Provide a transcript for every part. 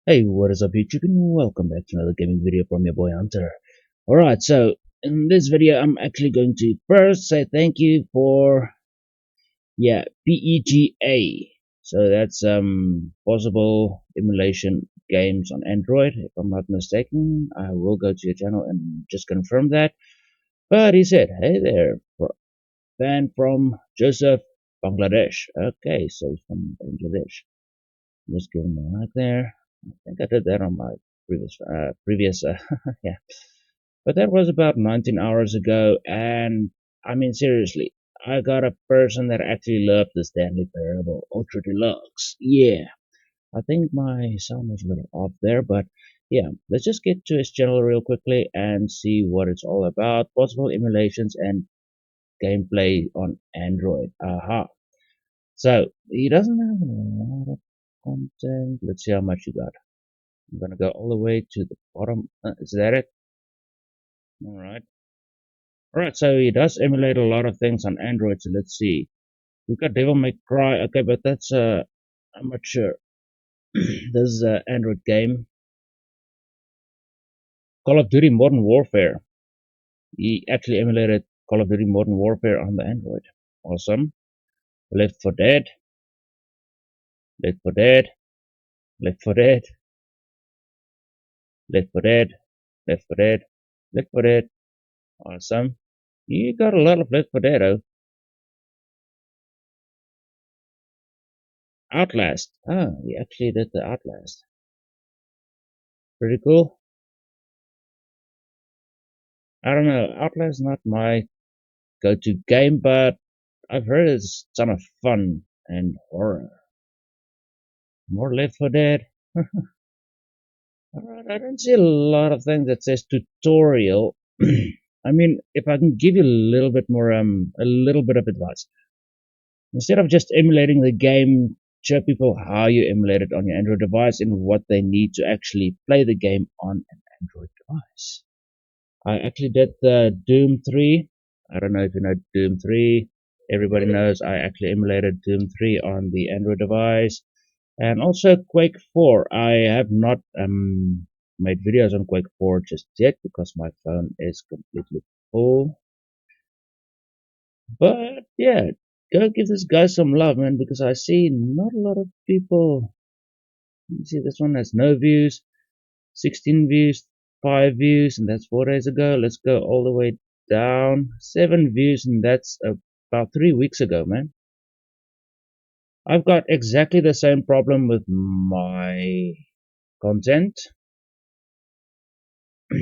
Hey, what is up YouTube and welcome back to another gaming video from your boy Hunter. Alright, so in this video I'm actually going to first say thank you for PEGA. So that's possible emulation games on Android, if I'm not mistaken. I will go to your channel and just confirm that. But he said, hey there, fan from Joseph, Bangladesh. Okay, so from Bangladesh. Just give him a like there. I think I did that on my previous yeah, but that was about 19 hours ago, and I mean seriously, I got a person that actually loved the Stanley Parable Ultra Deluxe. Yeah, I think my sound was a little off there, but yeah, let's just get to his channel real quickly and see what it's all about. Possible emulations and gameplay on Android. Aha. So he doesn't have a lot of content. Let's see how much you got. I'm gonna go all the way to the bottom. Is that it? All right. All right. So he does emulate a lot of things on Android. So let's see. We got Devil May Cry. Okay, but that's I'm not sure. This is an Android game. Call of Duty Modern Warfare. He actually emulated Call of Duty Modern Warfare on the Android. Awesome. Left 4 Dead. Left 4 Dead. Left 4 Dead. Left 4 Dead. Left 4 Dead. Left 4 Dead. Awesome. You got a lot of Left 4 Dead. Oh. Outlast. Ah, we actually did the Outlast. Pretty cool. I don't know. Outlast is not my go-to game, but I've heard it's a ton of fun and horror. More Left 4 Dead. Alright, I don't see a lot of things that says tutorial. I mean, if I can give you a little bit more, a little bit of advice. Instead of just emulating the game, show people how you emulate it on your Android device and what they need to actually play the game on an Android device. I actually did the Doom 3. I don't know if you know Doom 3. Everybody knows I actually emulated Doom 3 on the Android device. And also Quake 4. I have not made videos on Quake 4 just yet because my phone is completely full. But yeah, go give this guy some love, man, because I see not a lot of people. You see, this one has no views, 16 views, 5 views, and that's 4 days ago. Let's go all the way down. 7 views, and that's about 3 weeks ago, man. I've got exactly the same problem with my content. A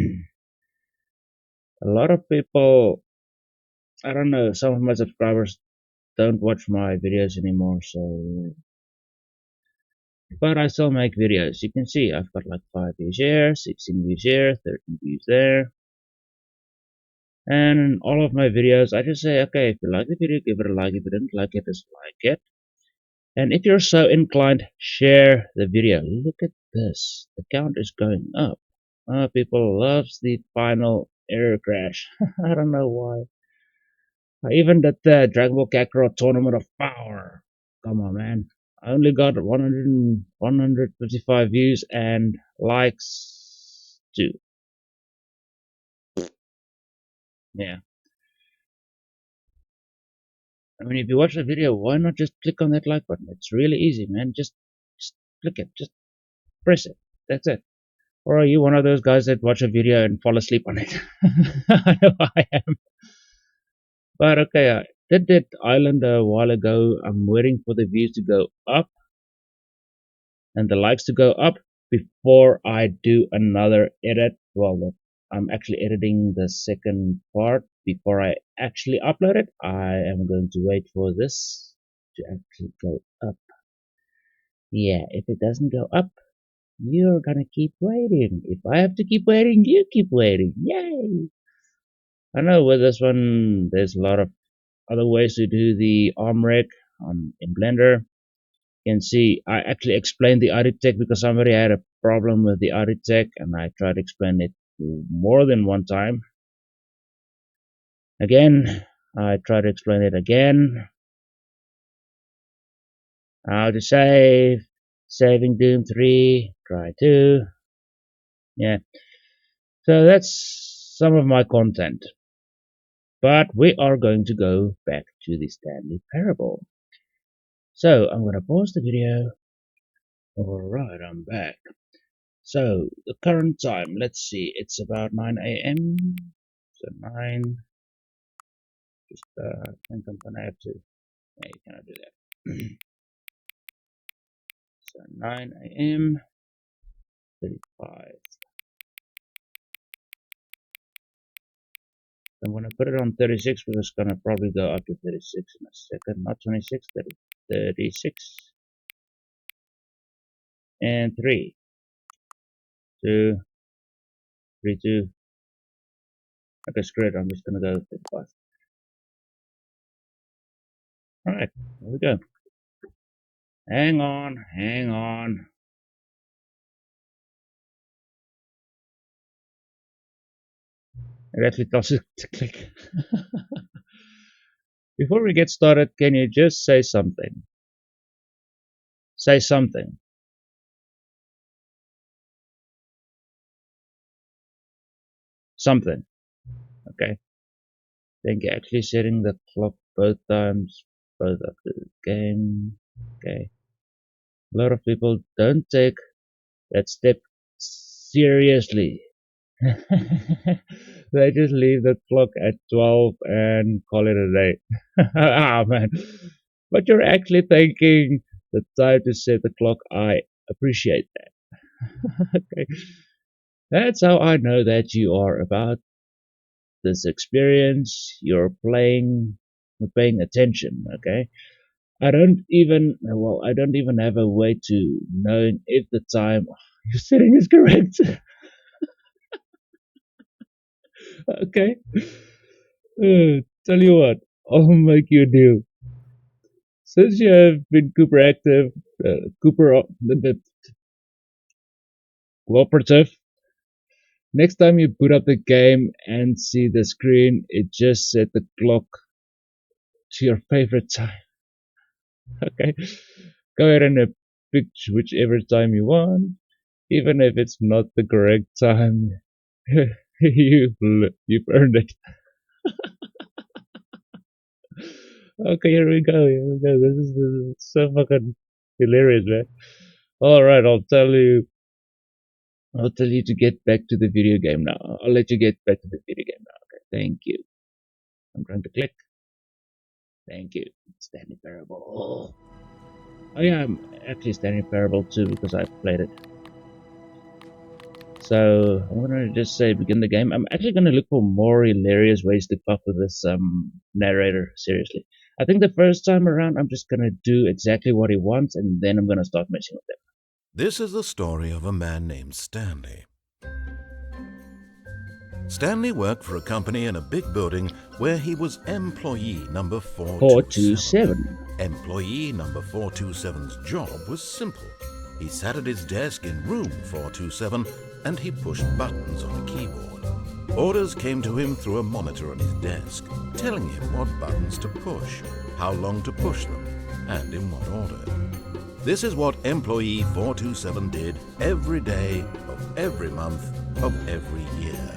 lot of people, I don't know, some of my subscribers don't watch my videos anymore, so. But I still make videos. You can see I've got like 5 views here, 16 views here, 13 views there. And in all of my videos, I just say, okay, if you like the video, give it a like. If you didn't like it, dislike it. And if you're so inclined, share the video. Look at this. The count is going up. People loves the final error crash. I don't know why. I even did the Dragon Ball Kakarot Tournament of Power. Come on, man. I only got 155 views and likes too. Yeah. I mean, if you watch the video, why not just click on that like button? It's really easy, man. Just click it. Just press it. That's it. Or are you one of those guys that watch a video and fall asleep on it? I know I am. But okay, I did that island a while ago. I'm waiting for the views to go up and the likes to go up before I do another edit. Well, I'm actually editing the second part before I actually upload it. I am going to wait for this to actually go up. Yeah, if it doesn't go up, you're gonna keep waiting. If I have to keep waiting, you keep waiting. Yay! I know with this one, there's a lot of other ways to do the arm rig in Blender. You can see I actually explained the architect because somebody had a problem with the architect and I tried to explain it more than one time. Again, I tried to explain it again. How to save. Saving Doom 3, try 2. Yeah. So that's some of my content. But we are going to go back to the Stanley Parable. So I'm going to pause the video. Alright, I'm back. So the current time, let's see, it's about 9 a.m. So 9. Just I think I'm gonna have to. Yeah, you cannot do that. So 9 a.m. 35. I'm gonna put it on 36 because it's gonna probably go up to 36 in a second. Not 26, 30, 36. And 3, 2, 3, 2. Okay, screw it. I'm just gonna go 35. Alright, here we go. Hang on, hang on. It actually tells it to click. Before we get started, can you just say something? Say something. Something. Okay. Think you're actually setting the clock both times, both of the game. Okay. A lot of people don't take that step seriously. They just leave the clock at 12 and call it a day. Ah, man. But you're actually taking the time to set the clock. I appreciate that. Okay. That's how I know that you are about this experience. You're paying attention. Okay. I don't even have a way to know if the time you're setting is correct. Okay. Tell you what, I'll make you a deal. Since you have been Cooper active, the cooperative, next time you boot up the game and see the screen, it just set the clock to your favorite time. Okay. Go ahead and pick whichever time you want, even if it's not the correct time. You've earned it. Okay, here we go. Here we go. This is so fucking hilarious, man. All right, I'll tell you. I'll tell you to get back to the video game now. I'll let you get back to the video game now. Okay, thank you. I'm trying to click. Thank you. Stanley Parable. Oh yeah, I'm actually Stanley Parable 2 because I played it. So I'm gonna just say begin the game. I'm actually gonna look for more hilarious ways to fuck with this narrator. Seriously, I think the first time around I'm just gonna do exactly what he wants, and then I'm gonna start messing with them. This is the story of a man named Stanley. Stanley worked for a company in a big building where he was employee number 427. Employee number 427's job was simple. He sat at his desk in room 427 and he pushed buttons on a keyboard. Orders came to him through a monitor on his desk, telling him what buttons to push, how long to push them, and in what order. This is what employee 427 did every day of every month of every year.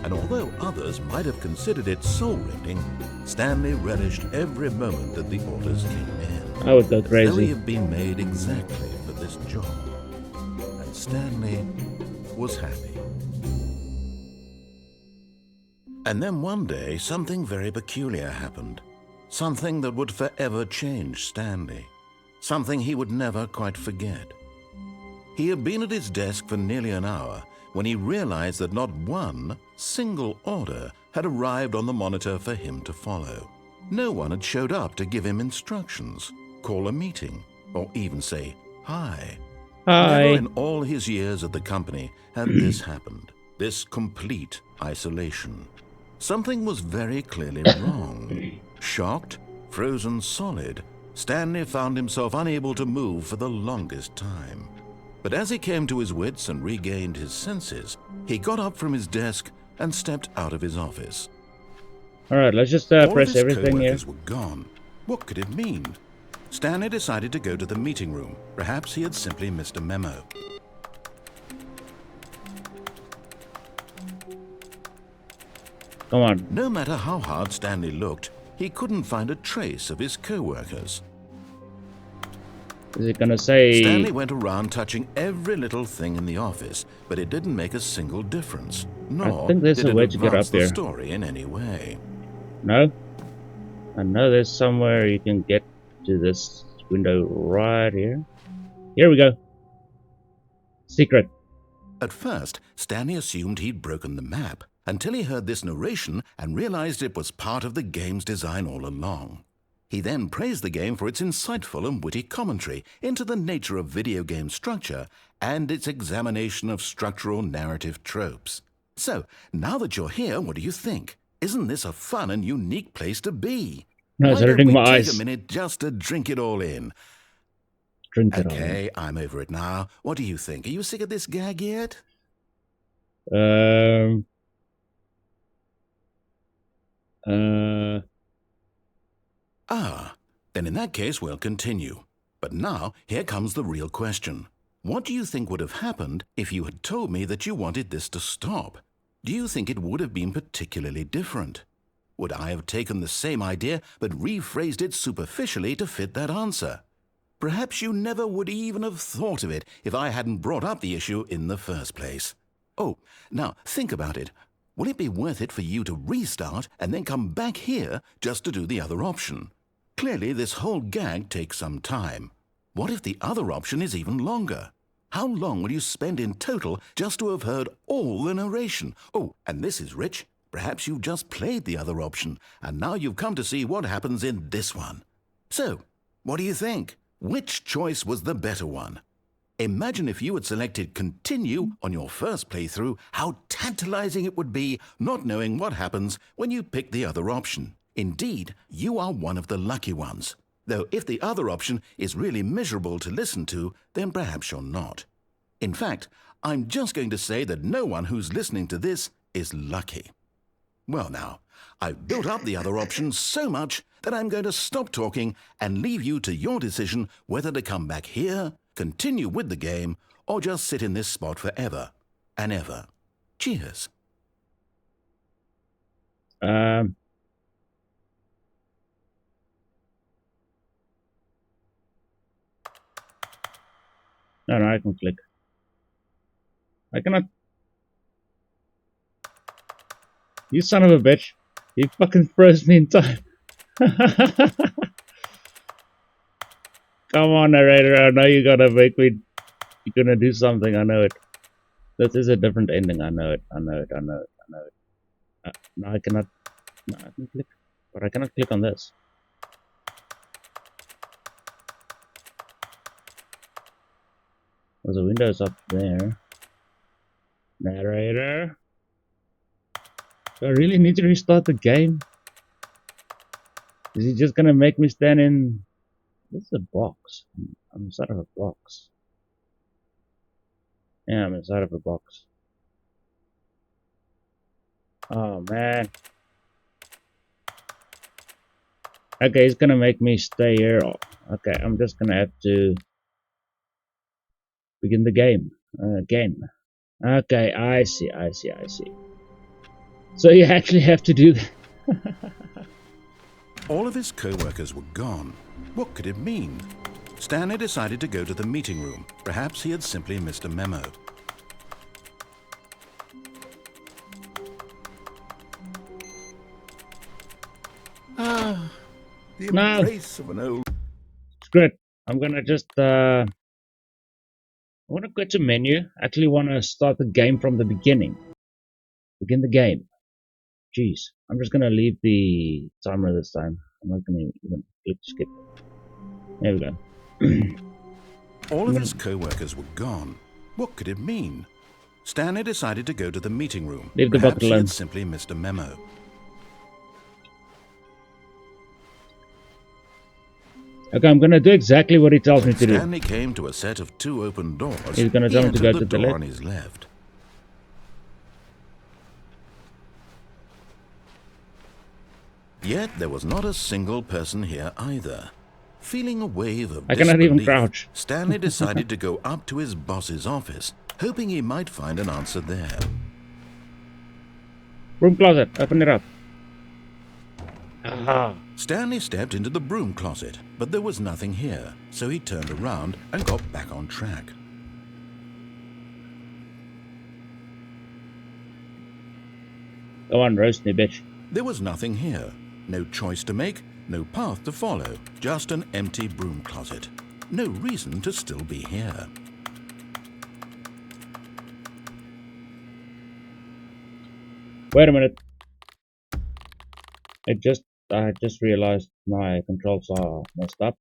And although others might have considered it soul-rending, Stanley relished every moment that the orders came in. I would go crazy. Though he had been made exactly for this job. And Stanley was happy. And then one day, something very peculiar happened. Something that would forever change Stanley. Something he would never quite forget. He had been at his desk for nearly an hour when he realized that not one single order had arrived on the monitor for him to follow. No one had showed up to give him instructions, call a meeting, or even say hi. Hi. Never in all his years at the company had this happened, this complete isolation. Something was very clearly wrong. Shocked, frozen solid, Stanley found himself unable to move for the longest time. But as he came to his wits and regained his senses, he got up from his desk and stepped out of his office. All right, let's just All press of his everything here. coworkers were gone. What could it mean? Stanley decided to go to the meeting room. Perhaps he had simply missed a memo. Come on. No matter how hard Stanley looked, he couldn't find a trace of his co-workers. Is it gonna say... Stanley went around touching every little thing in the office, but it didn't make a single difference. Nor I think there's did a it way to get advance up the here. story in any way. No? I know there's somewhere you can get to this window right here. Here we go. Secret. At first, Stanley assumed he'd broken the map, until he heard this narration and realized it was part of the game's design all along. He then praised the game for its insightful and witty commentary into the nature of video game structure and its examination of structural narrative tropes. So, now that you're here, what do you think? Isn't this a fun and unique place to be? No, it's Why don't hurting we my take eyes. a minute just to drink it all in? Drink it all. Okay, I'm over it now. What do you think? Are you sick of this gag yet? Then in that case, we'll continue. But now, here comes the real question. What do you think would have happened if you had told me that you wanted this to stop? Do you think it would have been particularly different? Would I have taken the same idea but rephrased it superficially to fit that answer? Perhaps you never would even have thought of it if I hadn't brought up the issue in the first place. Oh, now think about it. Will it be worth it for you to restart and then come back here just to do the other option? Clearly, this whole gag takes some time. What if the other option is even longer? How long will you spend in total just to have heard all the narration? Oh, and this is rich. Perhaps you've just played the other option, and now you've come to see what happens in this one. So, what do you think? Which choice was the better one? Imagine if you had selected continue on your first playthrough, how tantalizing it would be not knowing what happens when you pick the other option. Indeed, you are one of the lucky ones. Though if the other option is really miserable to listen to, then perhaps you're not. In fact, I'm just going to say that no one who's listening to this is lucky. Well now, I've built up the other option so much that I'm going to stop talking and leave you to your decision whether to come back here, continue with the game, or just sit in this spot forever and ever. Cheers. No, I can click. I cannot. You son of a bitch. You fucking froze me in time. Come on, narrator. I know you gotta make me. You're gonna do something. I know it. This is a different ending. I know it. No, I cannot. No, I can click. But I cannot click on this. There's a Windows up there. Narrator. Do I really need to restart the game? Is he just gonna make me stand in? This is a box. I'm inside of a box. Yeah, I'm inside of a box. Oh man. Okay, he's gonna make me stay here. Okay, I'm just gonna have to begin the game again. Okay, I see. So you actually have to do that. All of his co-workers were gone. What could it mean? Stanley decided to go to the meeting room. Perhaps he had simply missed a memo. The embrace of an old... Screw it. I'm gonna just I wanna go to menu. I actually wanna start the game from the beginning. Begin the game. Jeez. I'm just gonna leave the timer this time. I'm not gonna even click skip. There we go. All of his co-workers were gone. What could it mean? Stanley decided to go to the meeting room. Leave the bucket Perhaps he alone. had simply missed a memo. Okay, I'm gonna do exactly what he tells me to do. Stanley came to a set of 2 open doors. He's gonna tell me to go to the door left. on his left. Yet there was not a single person here either. Feeling a wave of I cannot even disbelief, crouch. Stanley decided to go up to his boss's office, hoping he might find an answer there. Broom closet, open it up. Aha. Stanley stepped into the broom closet, but there was nothing here, so he turned around and got back on track. Go on, roast me, bitch. There was nothing here. No choice to make, no path to follow, just an empty broom closet. No reason to still be here. Wait a minute. I just realized my controls are messed up.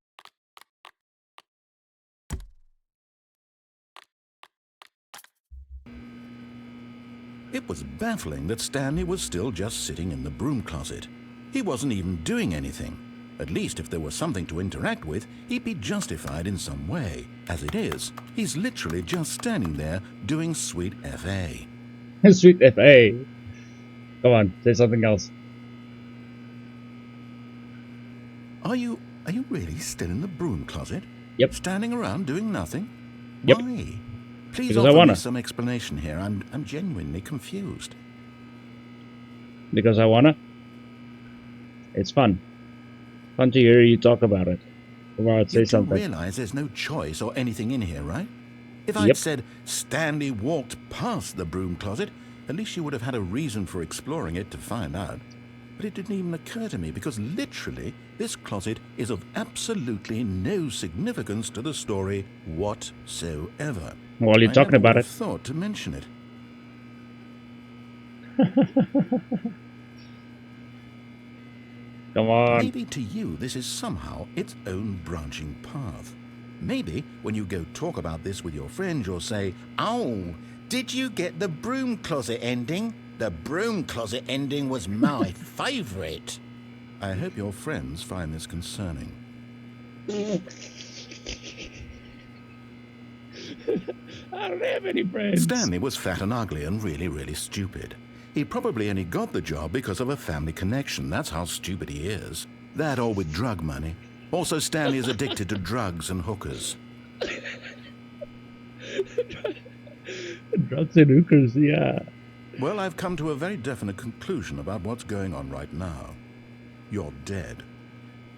It was baffling that Stanley was still just sitting in the broom closet. He wasn't even doing anything. At least if there was something to interact with, he'd be justified in some way. As it is, he's literally just standing there doing sweet FA. Sweet FA. Come on, say something else. Are you really still in the broom closet? Yep. Standing around doing nothing? Yep. Why? Please Because offer me some explanation here. I'm genuinely confused. Because I wanna. It's fun. Fun to hear you talk about it. Come on, say something. You do realize there's no choice or anything in here, right? If I'd said Stanley walked past the broom closet, at least you would have had a reason for exploring it to find out. But it didn't even occur to me because literally this closet is of absolutely no significance to the story whatsoever. While you're talking about it. I thought to mention it. Come on. Maybe to you this is somehow its own branching path. Maybe when you go talk about this with your friends, you'll say, "Oh, did you get the broom closet ending? The broom closet ending was my favorite." I hope your friends find this concerning. I don't have any friends. Stanley was fat and ugly and really, really stupid. He probably only got the job because of a family connection. That's how stupid he is. That or with drug money. Also, Stanley is addicted to drugs and hookers. Drugs and hookers, yeah. Well, I've come to a very definite conclusion about what's going on right now. You're dead.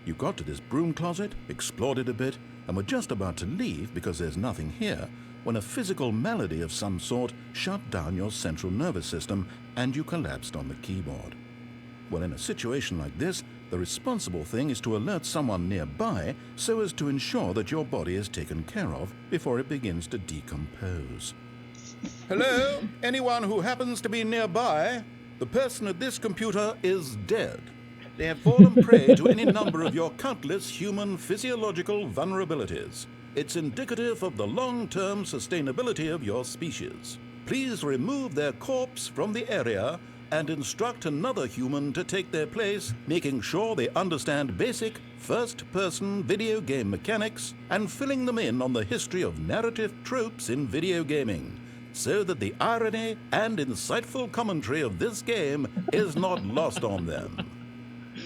You got to this broom closet, explored it a bit, and were just about to leave because there's nothing here when a physical malady of some sort shut down your central nervous system and you collapsed on the keyboard. Well, in a situation like this, the responsible thing is to alert someone nearby so as to ensure that your body is taken care of before it begins to decompose. Hello? Anyone who happens to be nearby? The person at this computer is dead. They have fallen prey to any number of your countless human physiological vulnerabilities. It's indicative of the long-term sustainability of your species. Please remove their corpse from the area and instruct another human to take their place, making sure they understand basic first-person video game mechanics and filling them in on the history of narrative tropes in video gaming, so that the irony and insightful commentary of this game is not lost on them.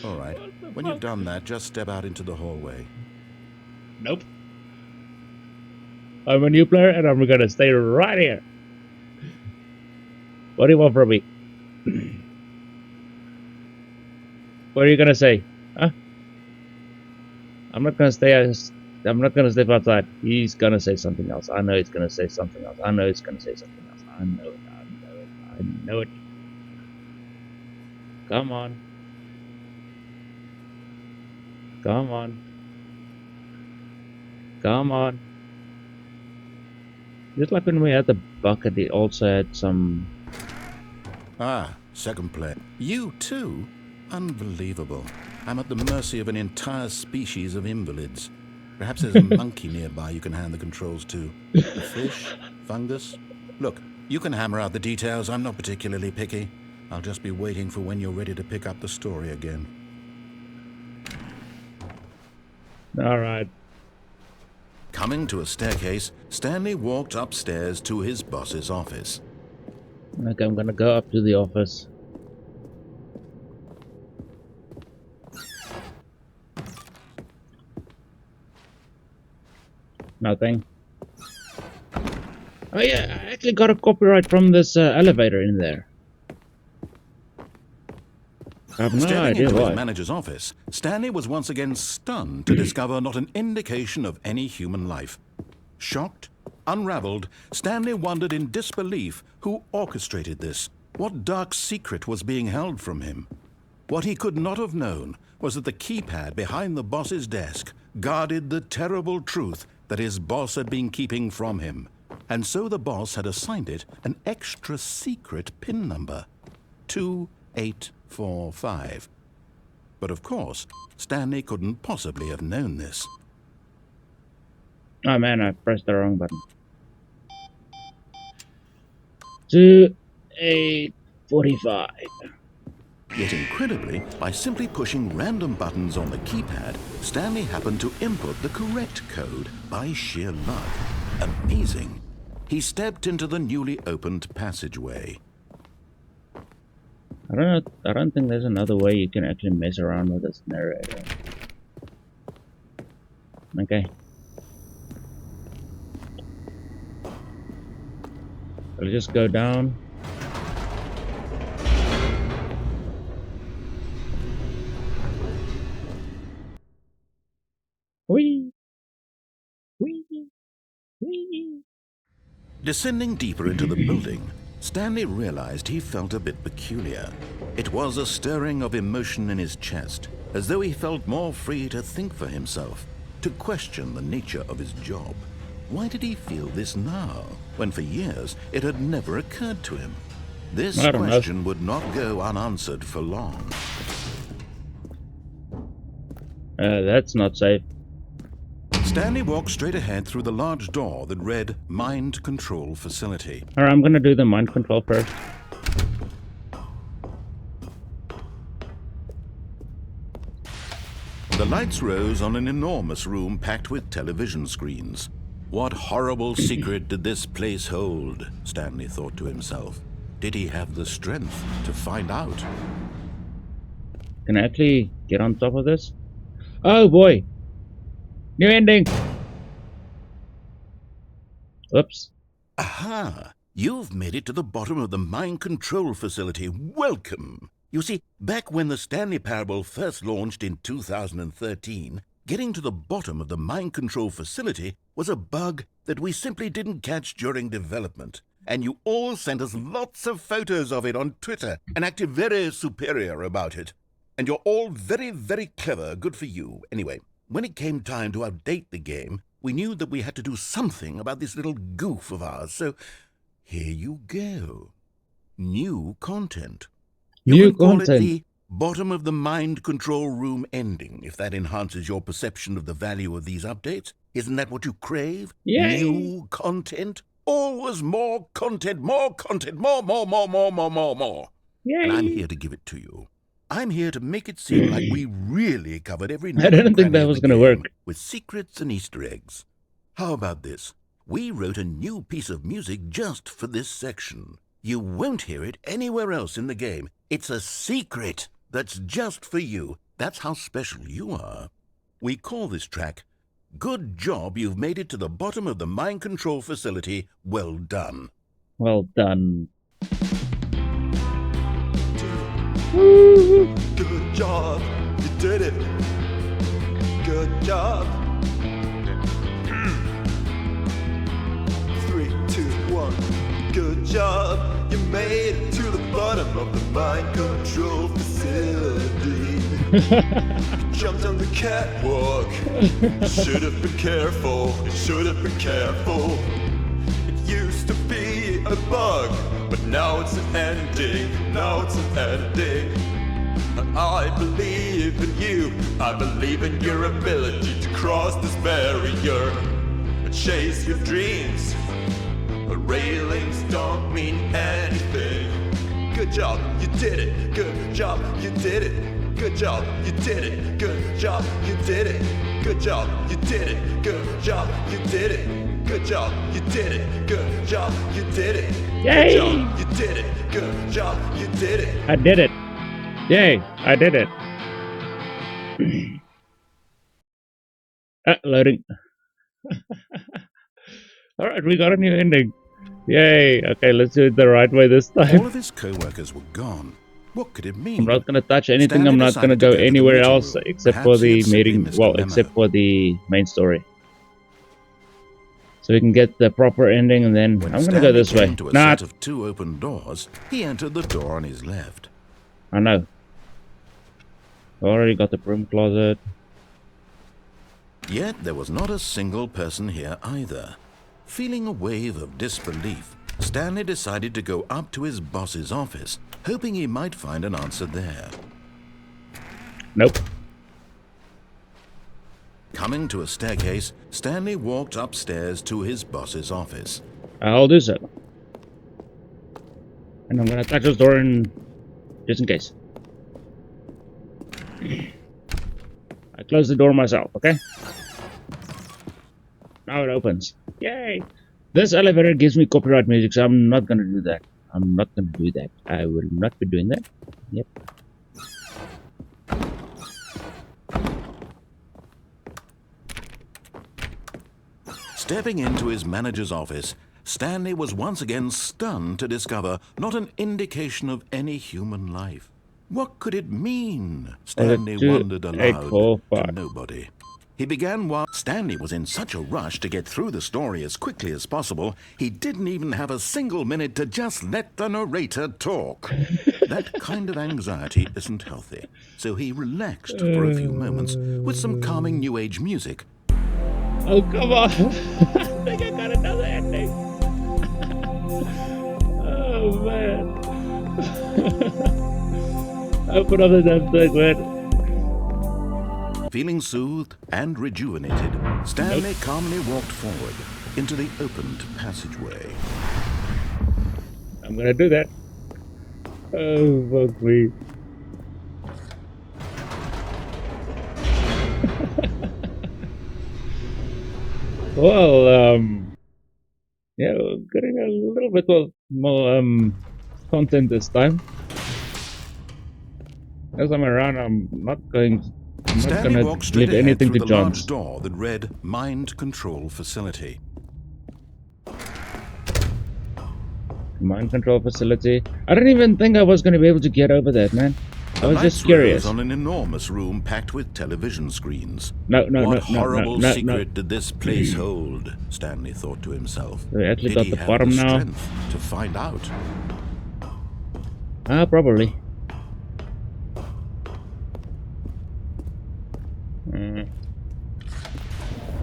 All right, when you've done that, just step out into the hallway. Nope. I'm a new player and I'm gonna stay right here. What do you want from me? What are you gonna say? Huh? I'm not gonna stay outside. He's gonna say something else. I know he's gonna say something else. I know he's gonna say something else. I know it. I know it. Come on. Come on. Come on. Just like when we had the bucket, it also had some... Ah, second play. You too? Unbelievable. I'm at the mercy of an entire species of invalids. Perhaps there's a monkey nearby you can hand the controls to. A fish? Fungus? Look, you can hammer out the details. I'm not particularly picky. I'll just be waiting for when you're ready to pick up the story again. All right. Coming to a staircase, Stanley walked upstairs to his boss's office. Okay, I'm gonna go up to the office. Nothing. Oh yeah, I actually got a copyright from this elevator in there. I have no Stepping idea into why. his manager's office, Stanley was once again stunned to discover not an indication of any human life. Shocked, unraveled, Stanley wondered in disbelief who orchestrated this. What dark secret was being held from him? What he could not have known was that the keypad behind the boss's desk guarded the terrible truth that his boss had been keeping from him. And so the boss had assigned it an extra secret PIN number, 2845. But of course, Stanley couldn't possibly have known this. Oh man, I pressed the wrong button. 2845. Yet incredibly, by simply pushing random buttons on the keypad, Stanley happened to input the correct code by sheer luck. Amazing. He stepped into the newly opened passageway. I don't think there's another way you can actually mess around with this narrator. Okay. I'll just go down. Whee! Whee! Whee! Descending deeper into the building, Stanley realized he felt a bit peculiar. It was a stirring of emotion in his chest, as though he felt more free to think for himself, to question the nature of his job. Why did he feel this now, when for years it had never occurred to him? This question would not go unanswered for long. That's not safe. Stanley walked straight ahead through the large door that read Mind Control Facility. Alright, I'm gonna do the mind control first. The lights rose on an enormous room packed with television screens. What horrible secret did this place hold? Stanley thought to himself. Did he have the strength to find out? Can I actually get on top of this? Oh boy! New ending! Oops. Aha! You've made it to the bottom of the mind control facility. Welcome! You see, back when the Stanley Parable first launched in 2013, getting to the bottom of the mind control facility was a bug that we simply didn't catch during development. And you all sent us lots of photos of it on Twitter and acted very superior about it. And you're all very, very clever. Good for you. Anyway, when it came time to update the game, we knew that we had to do something about this little goof of ours. So here you go. New content. You can call it the bottom of the mind control room ending, if that enhances your perception of the value of these updates. Isn't that what you crave? Yay. New content? Always more content, more content, more. Yay. And I'm here to give it to you. I'm here to make it seem like we really covered every I didn't think that was going to work. With secrets and Easter eggs. How about this? We wrote a new piece of music just for this section. You won't hear it anywhere else in the game. It's a secret that's just for you. That's how special you are. We call this track, Good Job You've Made It to the Bottom of the Mind Control Facility. Well done. Well done. Good job, you did it. Good job. 3, 2, 1. Good job, you made it to the bottom of the mind control facility. You jumped on the catwalk. Should have been careful. You should have been careful. It used to be a bug, but now it's an ending. Now it's an ending. And I believe in you. I believe in your ability to cross this barrier and chase your dreams. The railings don't mean anything. Good job, you did it. Good job, you did it. Good job, you did it. Good job, you did it. Good job, you did it. Good job, you did it. Good job, you did it. Good job, you did it. Yay! Good job, you did it. Good job, you did it. I did it. Yay, I did it. Loading. Alright, we got a new ending. Yay. Okay, let's do it the right way this All time. of his co-workers were gone. What could it mean? I'm not gonna touch anything. Stanley I'm not gonna decided to go go to the anywhere meeting else room. except for Perhaps he the had simply meeting. missed a Well, memo. except for the main story. So we can get the proper ending, and then When I'm gonna go Stanley this way. came to a Nah, set of 2 open doors, he entered the door on his left. I know. Already got the broom closet. Yet there was not a single person here either. Feeling a wave of disbelief, Stanley decided to go up to his boss's office, hoping he might find an answer there. Nope. Coming to a staircase, Stanley walked upstairs to his boss's office. I'll do so. And I'm gonna touch this door in just in case. I close the door myself, okay? Now it opens. Yay! This elevator gives me copyright music, so I'm not gonna do that. I'm not gonna do that. I will not be doing that. Yep. Stepping into his manager's office, Stanley was once again stunned to discover not an indication of any human life. What could it mean? Stanley wondered aloud to nobody. He began while Stanley was in such a rush to get through the story as quickly as possible, he didn't even have a single minute to just let the narrator talk. That kind of anxiety isn't healthy, so he relaxed for a few moments with some calming New Age music. Oh, come on! I think I got another ending! Oh, man! Open up the damn thing, man! Feeling soothed and rejuvenated, Stanley calmly walked forward into the opened passageway. I'm gonna do that. Oh, fuck me. Well, yeah, we're getting a little bit more, content this time. As I'm around, I'm not gonna leave anything to the chance. large door that read Mind Control Facility. Mind control facility. I didn't even think I was gonna be able to get over that, man. I was just curious. On an enormous room packed with television screens. No, What horrible secret did this place hold? Stanley thought to himself. We actually Did got he the have bottom now. strength to find out? Probably.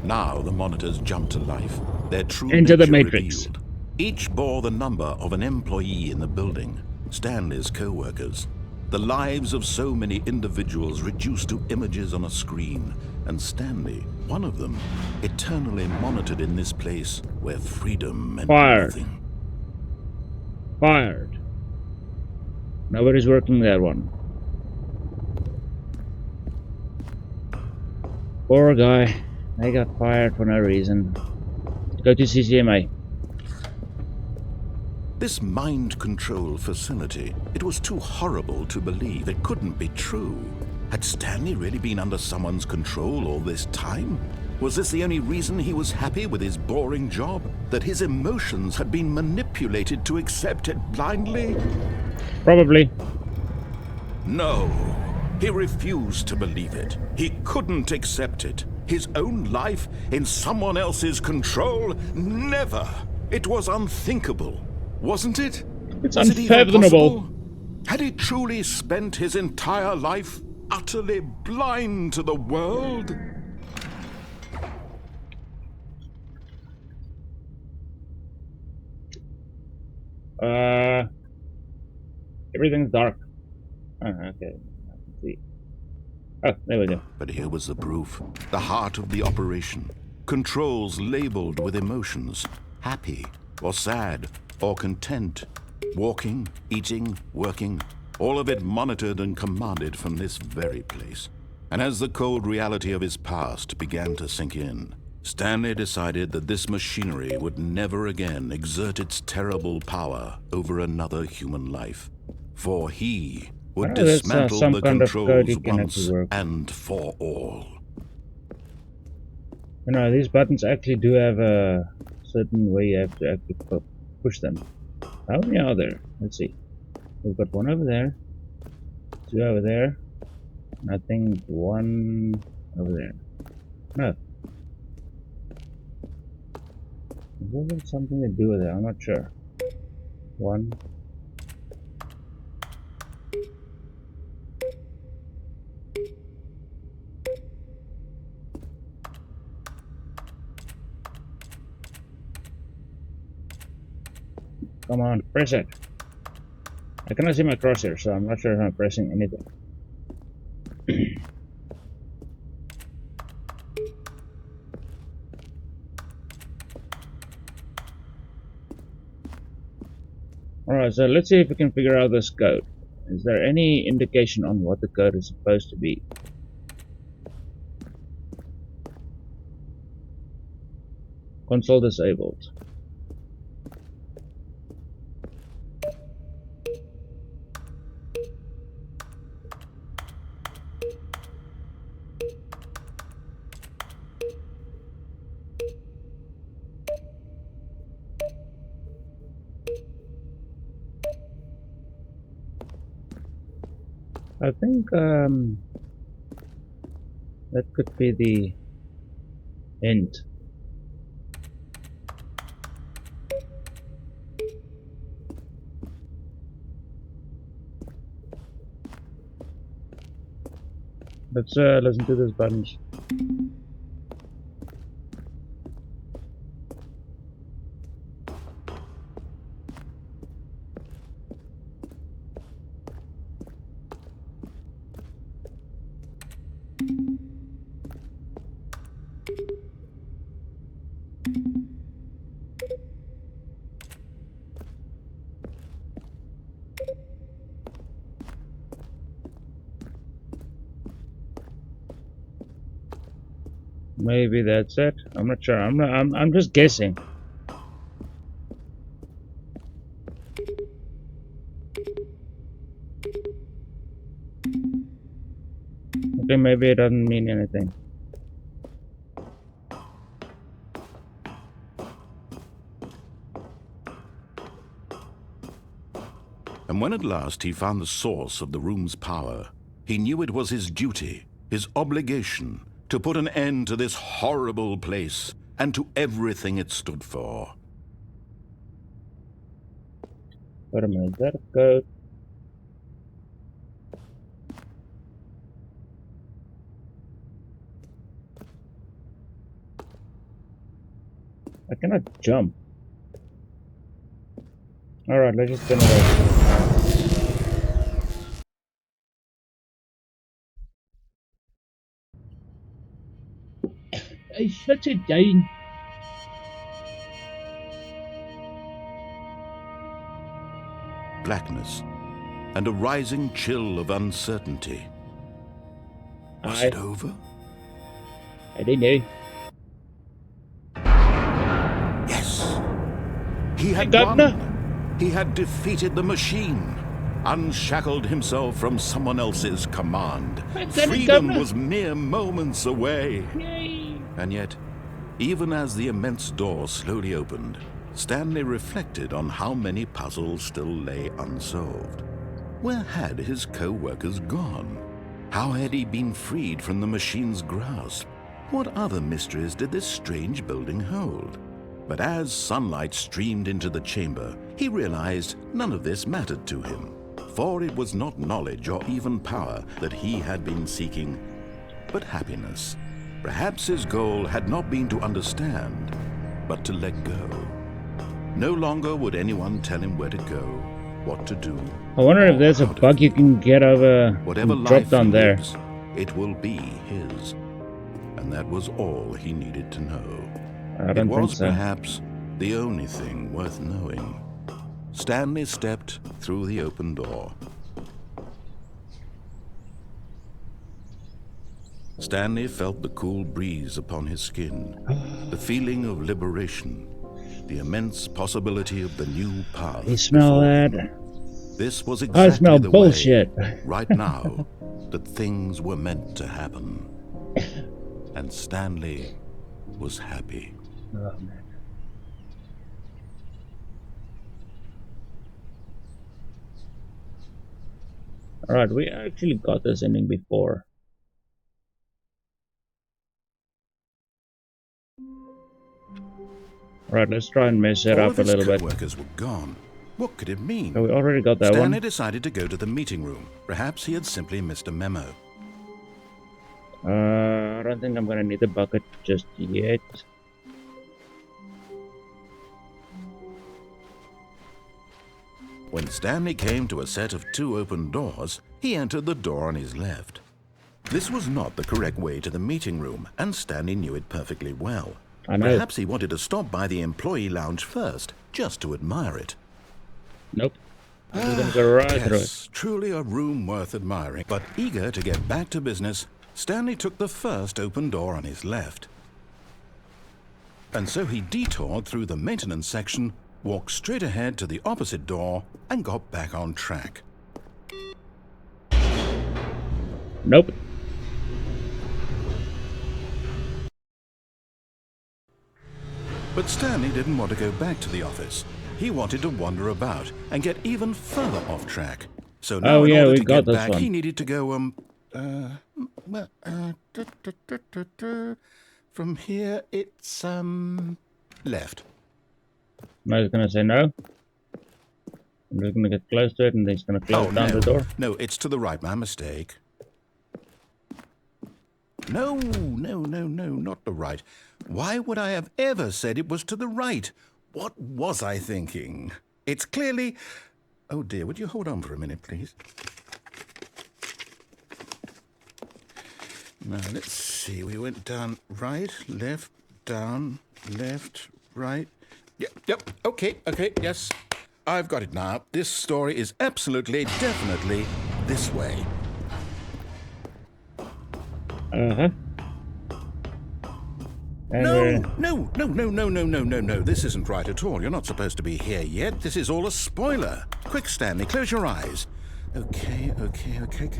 Now the monitors jumped to life. Their true Into the nature Matrix. revealed. Each bore the number of an employee in the building, Stanley's co-workers. The lives of so many individuals reduced to images on a screen, and Stanley, one of them, eternally monitored in this place where freedom meant nothing. Fired. Nobody's working that one. Poor guy. They got fired for no reason. Go to CCMA. This mind control facility, it was too horrible to believe. It couldn't be true. Had Stanley really been under someone's control all this time? Was this the only reason he was happy with his boring job? That his emotions had been manipulated to accept it blindly? Probably. No. He refused to believe it. He couldn't accept it. His own life in someone else's control? Never. It was unthinkable. Wasn't it? It's Was it even unfathomable. possible? Had he truly spent his entire life utterly blind to the world? Everything's dark. Oh, okay. I can see. Oh, there we go. But here was the proof. The heart of the operation. Controls labeled with emotions. Happy or sad or content. Walking, eating, working. All of it monitored and commanded from this very place. And as the cold reality of his past began to sink in, Stanley decided that this machinery would never again exert its terrible power over another human life. For he would dismantle the controls once and for all. You know, these buttons actually do have certain way you have to actually push them. How many are there? Let's see. We've got one over there, two over there, and I think one over there. No. Is there something to do with it? I'm not sure. One. Come on, press it. I cannot see my crosshair, so I'm not sure if I'm pressing anything. Alright, so let's see if we can figure out this code. Is there any indication on what the code is supposed to be? Console disabled. I think that could be the end. Let's listen to these buttons. Maybe that's it. I'm not sure. I'm just guessing. Okay, maybe it doesn't mean anything. And when at last he found the source of the room's power, he knew it was his duty, his obligation, to put an end to this horrible place and to everything it stood for. Wait a minute, is that a code? I cannot jump. Alright, let's just spin it off. I shut it down. Blackness and a rising chill of uncertainty. Was it over? I don't know. Yes. He had won. He had defeated the machine, unshackled himself from someone else's command. Freedom was mere moments away. Yay. And yet, even as the immense door slowly opened, Stanley reflected on how many puzzles still lay unsolved. Where had his co-workers gone? How had he been freed from the machine's grasp? What other mysteries did this strange building hold? But as sunlight streamed into the chamber, he realized none of this mattered to him, for it was not knowledge or even power that he had been seeking, but happiness. Perhaps his goal had not been to understand, but to let go. No longer would anyone tell him where to go, what to do. I wonder if there's a bug you can get over, whatever drop down there. Lives, it will be his. And that was all he needed to know. I don't it was think so. Perhaps the only thing worth knowing. Stanley stepped through the open door. Stanley felt the cool breeze upon his skin, the feeling of liberation, the immense possibility of the new path. You smell that? This was exactly I smell the bullshit. way, right now, that things were meant to happen. And Stanley was happy. Oh, man. Alright, we actually got this ending before. Alright, let's try and mess it up a little bit. All of his co-workers were gone. What could it mean? So we already got that Stanley one. decided to go to the meeting room. Perhaps he had simply missed a memo. I don't think I'm gonna need the bucket just yet. When Stanley came to a set of 2 open doors, he entered the door on his left. This was not the correct way to the meeting room, and Stanley knew it perfectly well. I know. Perhaps he wanted to stop by the employee lounge first, just to admire it. Nope. I'm just gonna go right through it. Yes, truly a room worth admiring. But eager to get back to business, Stanley took the first open door on his left. And so he detoured through the maintenance section, walked straight ahead to the opposite door, and got back on track. Nope. But Stanley didn't want to go back to the office. He wanted to wander about and get even further off track. So now in order to get back, he needed to go, from here, it's, left. I was gonna say no. I'm just gonna get close to it and he's gonna close down the door. No, it's to the right, my mistake. No, not the right. Why would I have ever said it was to the right? What was I thinking? It's clearly... Oh dear, would you hold on for a minute, please? Now, let's see. We went down right, left, down, left, right. Yep, okay, yes. I've got it now. This story is absolutely, definitely this way. Uh-huh. No. This isn't right at all. You're not supposed to be here yet. This is all a spoiler. Quick, Stanley, close your eyes. Okay.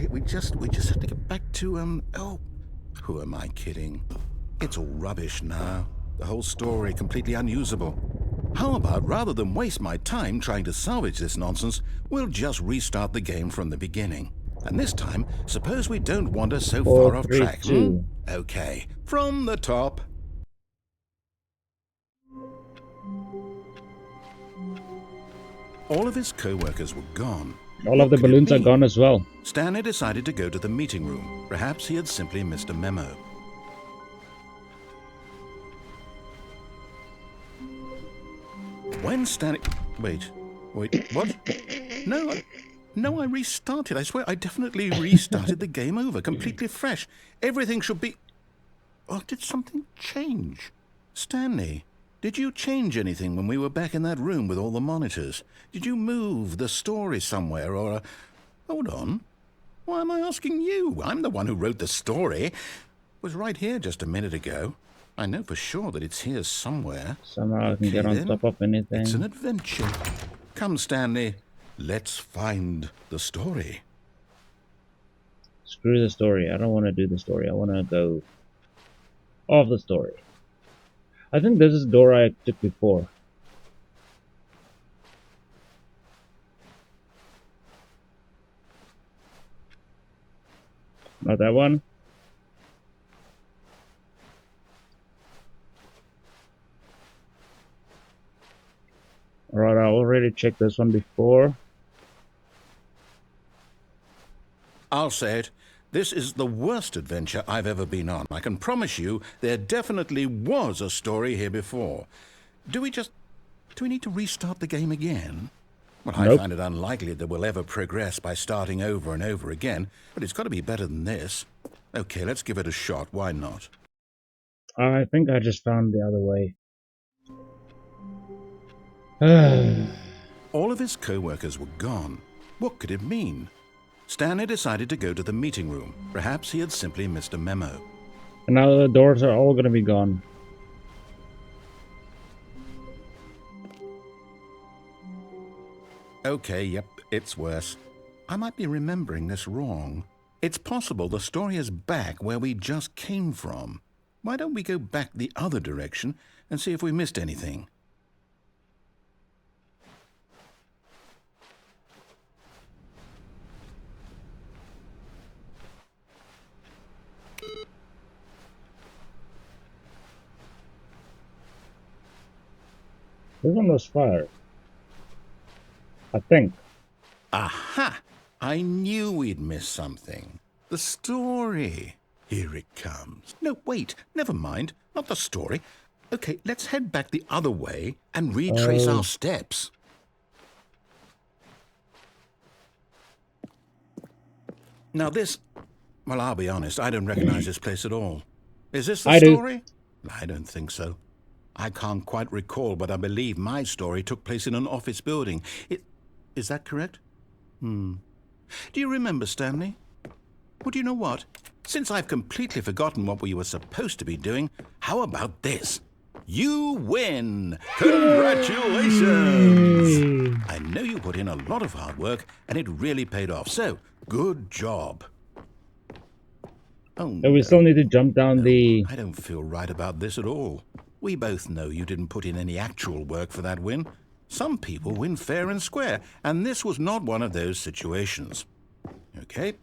We just have to get back to, oh, who am I kidding? It's all rubbish now. The whole story completely unusable. How about, rather than waste my time trying to salvage this nonsense, we'll just restart the game from the beginning. And this time, suppose we don't wander so far off track. Okay, from the top. All of his co-workers were gone. All of the balloons are gone as well. Stanley decided to go to the meeting room. Perhaps he had simply missed a memo. When Stanley... Wait, what? No, I restarted. I swear I definitely restarted the game over, completely fresh. Everything should be... Oh, did something change? Stanley, did you change anything when we were back in that room with all the monitors? Did you move the story somewhere or... Hold on. Why am I asking you? I'm the one who wrote the story. It was right here just a minute ago. I know for sure that it's here somewhere. Somehow I can get on top of anything. It's an adventure. Come, Stanley. Let's find the story. Screw the story. I don't want to do the story. I want to go off the story. I think this is the door I took before. Not that one. Alright, I already checked this one before. I'll say it. This is the worst adventure I've ever been on. I can promise you there definitely was a story here before. Do we need to restart the game again? Well, nope. I find it unlikely that we'll ever progress by starting over and over again, but it's got to be better than this. Okay, let's give it a shot. Why not? I think I just found the other way. All of his co-workers were gone. What could it mean? Stanley decided to go to the meeting room. Perhaps he had simply missed a memo. And now the doors are all going to be gone. Okay, yep, it's worse. I might be remembering this wrong. It's possible the story is back where we just came from. Why don't we go back the other direction and see if we missed anything? This one was fire. I think. Aha! I knew we'd miss something. The story. Here it comes. No, wait, never mind. Not the story. Okay, let's head back the other way and retrace our steps. Now this, well, I'll be honest, I don't recognize this place at all. Is this the story? I don't think so. I can't quite recall, but I believe my story took place in an office building. Is that correct? Do you remember, Stanley? Well, do you know what? Since I've completely forgotten what we were supposed to be doing, how about this? You win! Congratulations! I know you put in a lot of hard work, and it really paid off. So, good job. Oh, So we still need to jump down the... I don't feel right about this at all. We both know you didn't put in any actual work for that win. Some people win fair and square, and this was not one of those situations. Okay,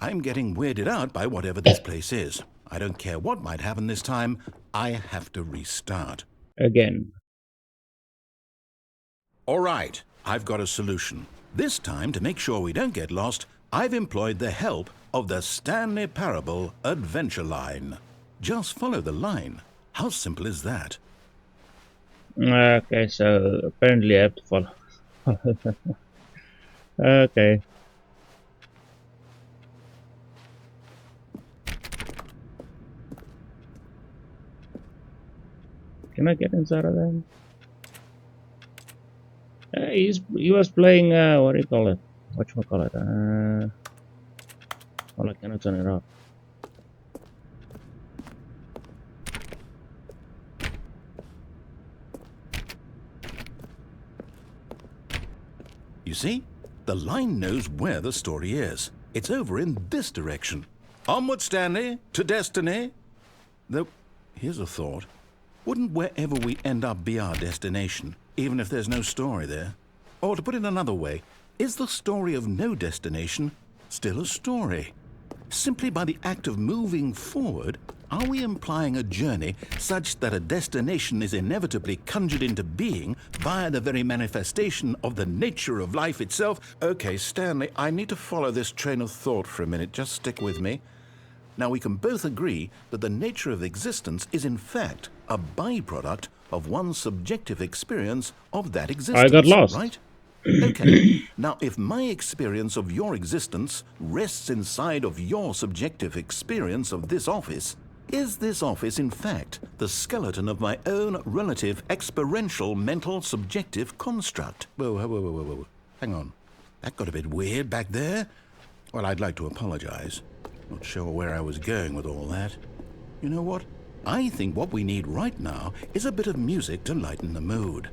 I'm getting weirded out by whatever this place is. I don't care what might happen this time. I have to restart. Again. All right, I've got a solution. This time, to make sure we don't get lost, I've employed the help of the Stanley Parable Adventure Line. Just follow the line. How simple is that? Okay, so apparently I have to follow. Okay. Can I get inside of them? He was playing, what do you call it? Whatchamacallit? Well, I cannot turn it off. You see? The line knows where the story is. It's over in this direction. Onward, Stanley, to destiny. Though, here's a thought. Wouldn't wherever we end up be our destination, even if there's no story there? Or to put it another way, is the story of no destination still a story? Simply by the act of moving forward, are we implying a journey such that a destination is inevitably conjured into being via the very manifestation of the nature of life itself? Okay, Stanley, I need to follow this train of thought for a minute. Just stick with me. Now, we can both agree that the nature of existence is in fact a byproduct of one's subjective experience of that existence. I got lost. Right? Okay. Now, if my experience of your existence rests inside of your subjective experience of this office, is this office, in fact, the skeleton of my own relative experiential mental subjective construct? Whoa. Hang on. That got a bit weird back there. Well, I'd like to apologize. Not sure where I was going with all that. You know what? I think what we need right now is a bit of music to lighten the mood.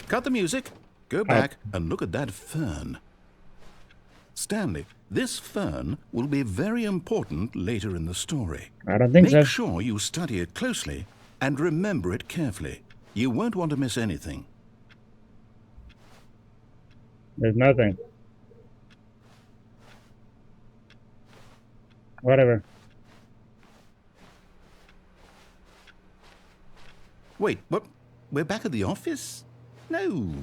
Cut the music, go back and look at that fern. Stanley, this fern will be very important later in the story. I don't think so. Make sure you study it closely and remember it carefully. You won't want to miss anything. There's nothing. Whatever. Wait, what? We're back at the office? No.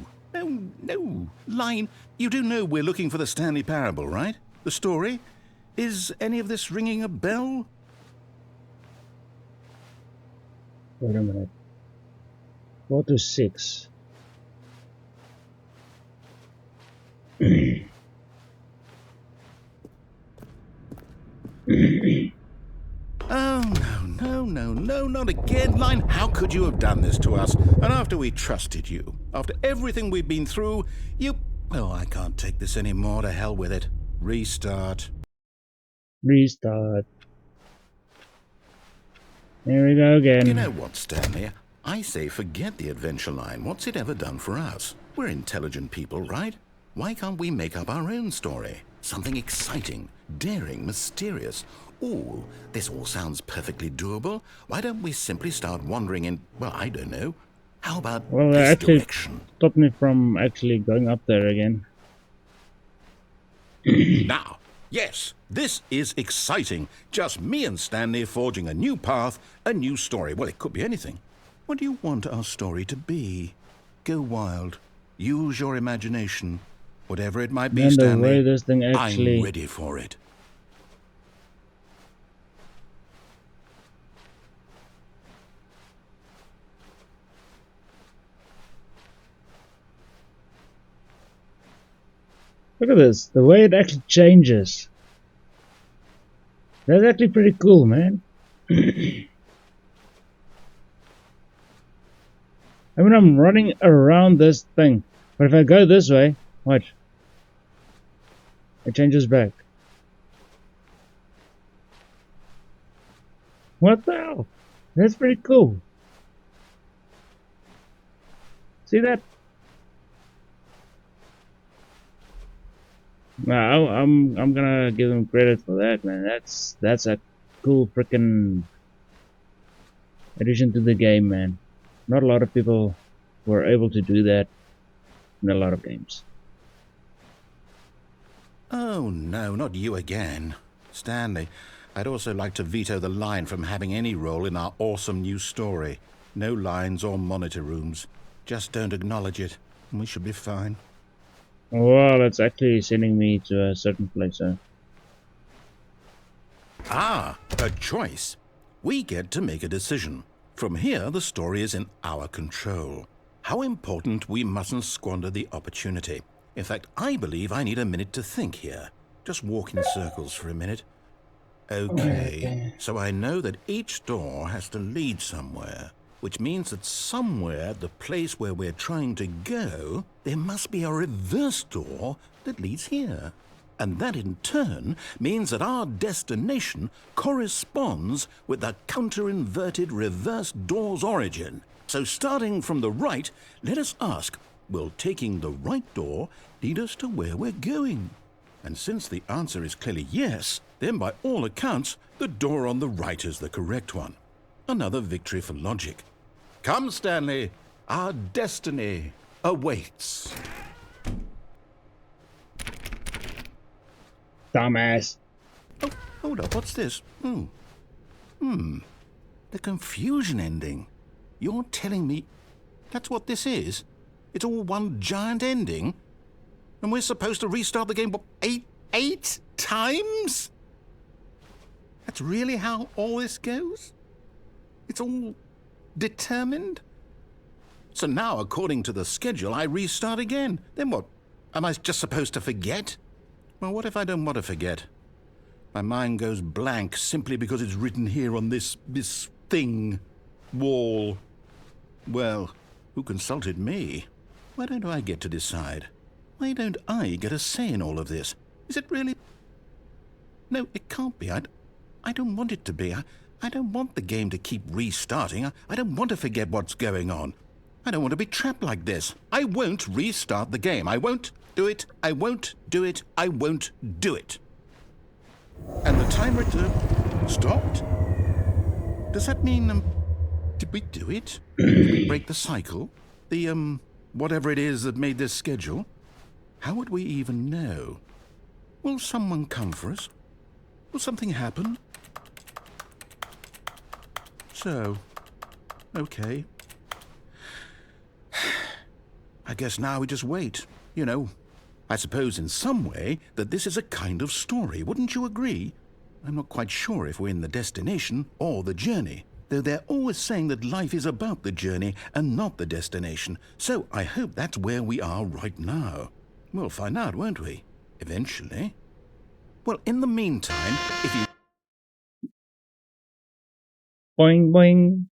Line, you do know we're looking for the Stanley Parable, right? The story? Is any of this ringing a bell? Wait a minute. 4 to 6. Oh, no, not again, Line. How could you have done this to us? And after we trusted you, after everything we've been through, Oh, I can't take this anymore. To hell with it. Restart. Restart. Here we go again. You know what, Stanley? I say forget the adventure line. What's it ever done for us? We're intelligent people, right? Why can't we make up our own story? Something exciting, daring, mysterious. Ooh, this all sounds perfectly doable. Why don't we simply start wandering in, well, I don't know. How about this direction? Stopped me from actually going up there again. Now, yes, this is exciting. Just me and Stanley forging a new path, a new story. Well, it could be anything. What do you want our story to be? Go wild. Use your imagination. Whatever it might be, And Stanley, the way this thing actually... I'm ready for it. Look at this, the way it actually changes. That's actually pretty cool, man. I mean, I'm running around this thing, but if I go this way, watch, it changes back. What the hell? That's pretty cool. See that? No, I'm gonna give them credit for that, man. That's a cool freaking addition to the game, man. Not a lot of people were able to do that in a lot of games. Oh no, not you again. Stanley, I'd also like to veto the line from having any role in our awesome new story. No lines or monitor rooms. Just don't acknowledge it, and we should be fine. Well, it's actually sending me to a certain place, so... Ah, a choice. We get to make a decision. From here, the story is in our control. How important we mustn't squander the opportunity. In fact, I believe I need a minute to think here. Just walk in circles for a minute. Okay, so I know that each door has to lead somewhere, which means that somewhere, the place where we're trying to go, there must be a reverse door that leads here. And that in turn means that our destination corresponds with the counter-inverted reverse door's origin. So starting from the right, let us ask, will taking the right door lead us to where we're going? And since the answer is clearly yes, then by all accounts, the door on the right is the correct one. Another victory for logic. Come, Stanley, our destiny awaits. Dumbass. Oh, hold up, what's this? The confusion ending. You're telling me that's what this is? It's all one giant ending? And we're supposed to restart the game, what, eight times? That's really how all this goes? It's all determined? So now, according to the schedule, I restart again. Then what? Am I just supposed to forget? Well, what if I don't want to forget? My mind goes blank simply because it's written here on this thing, wall. Well, who consulted me? Why don't I get to decide? Why don't I get a say in all of this? Is it really? No, it can't be. I don't want it to be. I don't want the game to keep restarting. I don't want to forget what's going on. I don't want to be trapped like this. I won't restart the game. I won't do it. I won't do it. I won't do it. And the timer stopped? Does that mean, did we do it? Did we break the cycle? The, whatever it is that made this schedule? How would we even know? Will someone come for us? Will something happen? So, okay. I guess now we just wait. You know, I suppose in some way that this is a kind of story, wouldn't you agree? I'm not quite sure if we're in the destination or the journey, though they're always saying that life is about the journey and not the destination, so I hope that's where we are right now. We'll find out, won't we? Eventually. Well, in the meantime, if you... Boing, boing.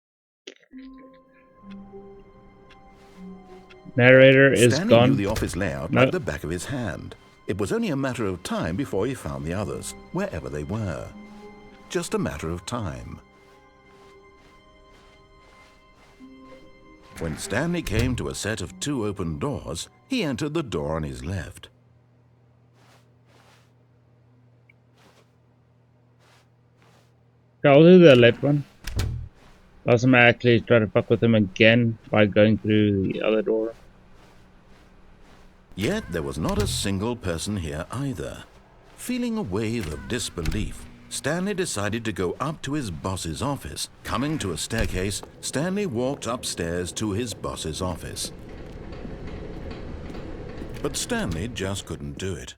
Narrator is Stanley gone. knew the office layout like the back of his hand. It was only a matter of time before he found the others, wherever they were. Just a matter of time. When Stanley came to a set of 2 open doors, he entered the door on his left. I'll do the left one. Last time I actually tried to fuck with him again by going through the other door. Yet there was not a single person here either. Feeling a wave of disbelief, Stanley decided to go up to his boss's office. Coming to a staircase, Stanley walked upstairs to his boss's office. But Stanley just couldn't do it.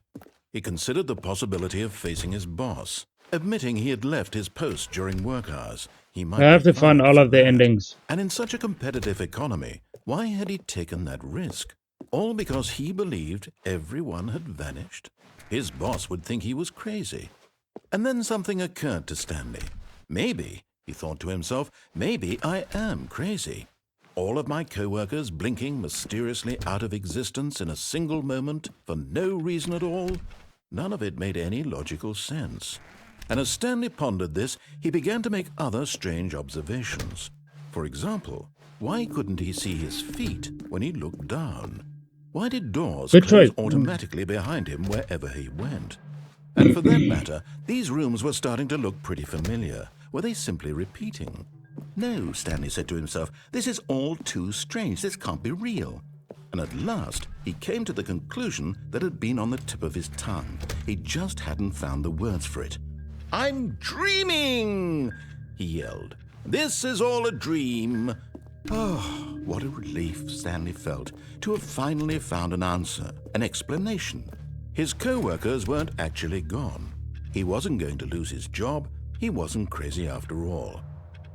He considered the possibility of facing his boss. Admitting he had left his post during work hours, he might I have to find all of the endings. And in such a competitive economy, why had he taken that risk? All because he believed everyone had vanished? His boss would think he was crazy. And then something occurred to Stanley. Maybe, he thought to himself, maybe I am crazy. All of my co-workers blinking mysteriously out of existence in a single moment for no reason at all? None of it made any logical sense. And as Stanley pondered this, he began to make other strange observations. For example, why couldn't he see his feet when he looked down? Why did doors close automatically behind him wherever he went? And for that matter, these rooms were starting to look pretty familiar. Were they simply repeating? No, Stanley said to himself, this is all too strange. This can't be real. And at last, he came to the conclusion that had been on the tip of his tongue. He just hadn't found the words for it. I'm dreaming, he yelled. This is all a dream. Oh, what a relief Stanley felt to have finally found an answer, an explanation. His co-workers weren't actually gone. He wasn't going to lose his job. He wasn't crazy after all.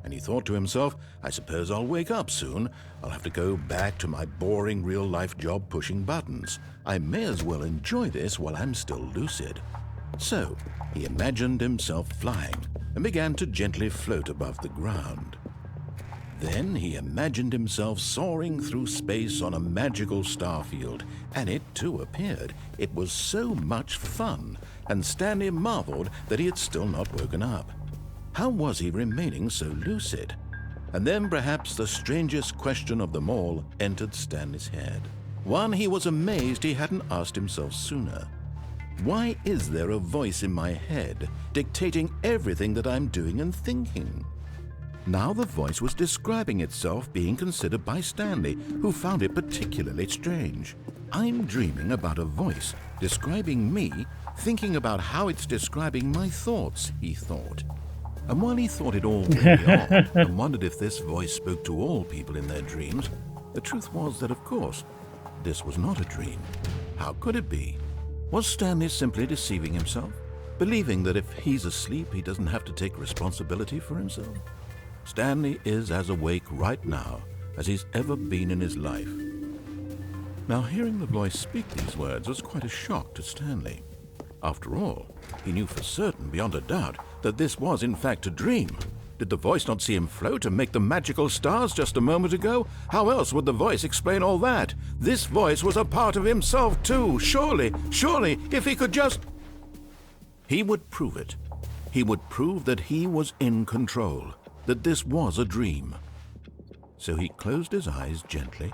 And he thought to himself, I suppose I'll wake up soon. I'll have to go back to my boring real-life job pushing buttons. I may as well enjoy this while I'm still lucid. So, he imagined himself flying and began to gently float above the ground. Then he imagined himself soaring through space on a magical starfield, and it too appeared. It was so much fun, and Stanley marveled that he had still not woken up. How was he remaining so lucid? And then perhaps the strangest question of them all entered Stanley's head. One he was amazed he hadn't asked himself sooner. Why is there a voice in my head dictating everything that I'm doing and thinking? Now the voice was describing itself being considered by Stanley, who found it particularly strange. I'm dreaming about a voice describing me, thinking about how it's describing my thoughts, he thought. And while he thought it all very odd and wondered if this voice spoke to all people in their dreams, the truth was that, of course, this was not a dream. How could it be? Was Stanley simply deceiving himself, believing that if he's asleep, he doesn't have to take responsibility for himself? Stanley is as awake right now as he's ever been in his life. Now, hearing the voice speak these words was quite a shock to Stanley. After all, he knew for certain, beyond a doubt, that this was in fact a dream. Did the voice not see him float and make the magical stars just a moment ago? How else would the voice explain all that? This voice was a part of himself too. Surely, if he could just... He would prove it. He would prove that he was in control, that this was a dream. So he closed his eyes gently,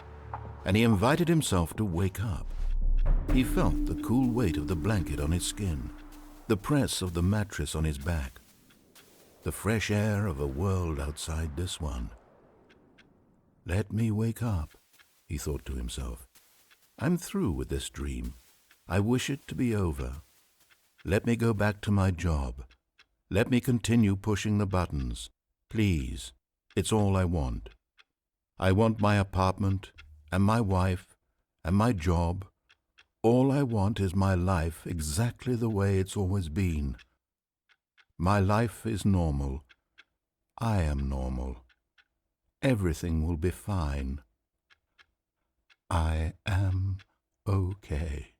and he invited himself to wake up. He felt the cool weight of the blanket on his skin, the press of the mattress on his back, the fresh air of a world outside this one. Let me wake up, he thought to himself. I'm through with this dream. I wish it to be over. Let me go back to my job. Let me continue pushing the buttons. Please, it's all I want. I want my apartment and my wife and my job. All I want is my life exactly the way it's always been. My life is normal. I am normal. Everything will be fine. I am okay.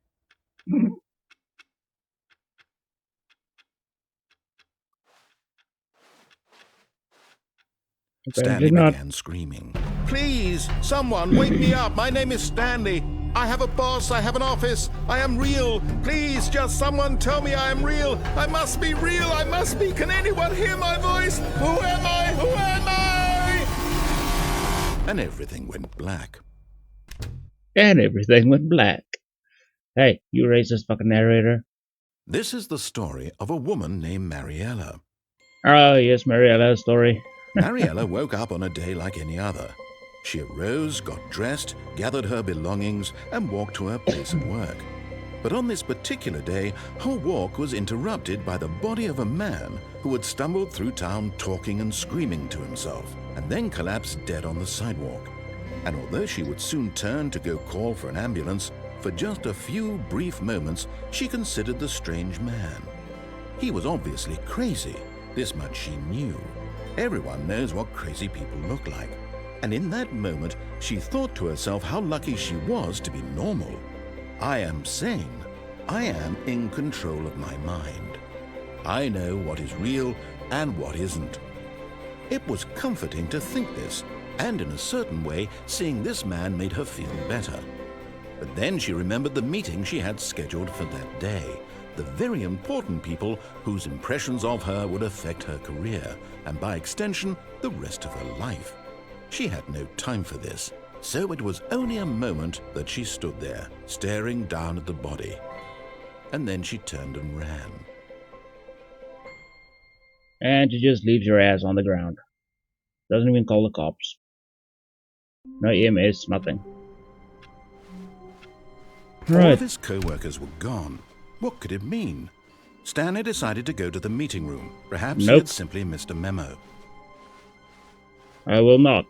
Stanley began screaming. Please, someone, wake me up. My name is Stanley. I have a boss. I have an office. I am real. Please, just someone tell me I am real. I must be real. I must be. Can anyone hear my voice? Who am I? Who am I? And everything went black. Hey, you racist fucking narrator. This is the story of a woman named Mariella. Oh, yes, Mariella's story. Mariella woke up on a day like any other. She arose, got dressed, gathered her belongings, and walked to her place of work. But on this particular day, her walk was interrupted by the body of a man who had stumbled through town talking and screaming to himself, and then collapsed dead on the sidewalk. And although she would soon turn to go call for an ambulance, for just a few brief moments she considered the strange man. He was obviously crazy, this much she knew. Everyone knows what crazy people look like. And in that moment, she thought to herself how lucky she was to be normal. I am sane. I am in control of my mind. I know what is real and what isn't. It was comforting to think this, and in a certain way, seeing this man made her feel better. But then she remembered the meeting she had scheduled for that day. The very important people whose impressions of her would affect her career, and by extension, the rest of her life. She had no time for this, so it was only a moment that she stood there, staring down at the body. And then she turned and ran. And she just leaves your ass on the ground. Doesn't even call the cops. No EMS, nothing. All of his co-workers were gone. What could it mean? Stanley decided to go to the meeting room. Perhaps he had simply missed a memo. I will not.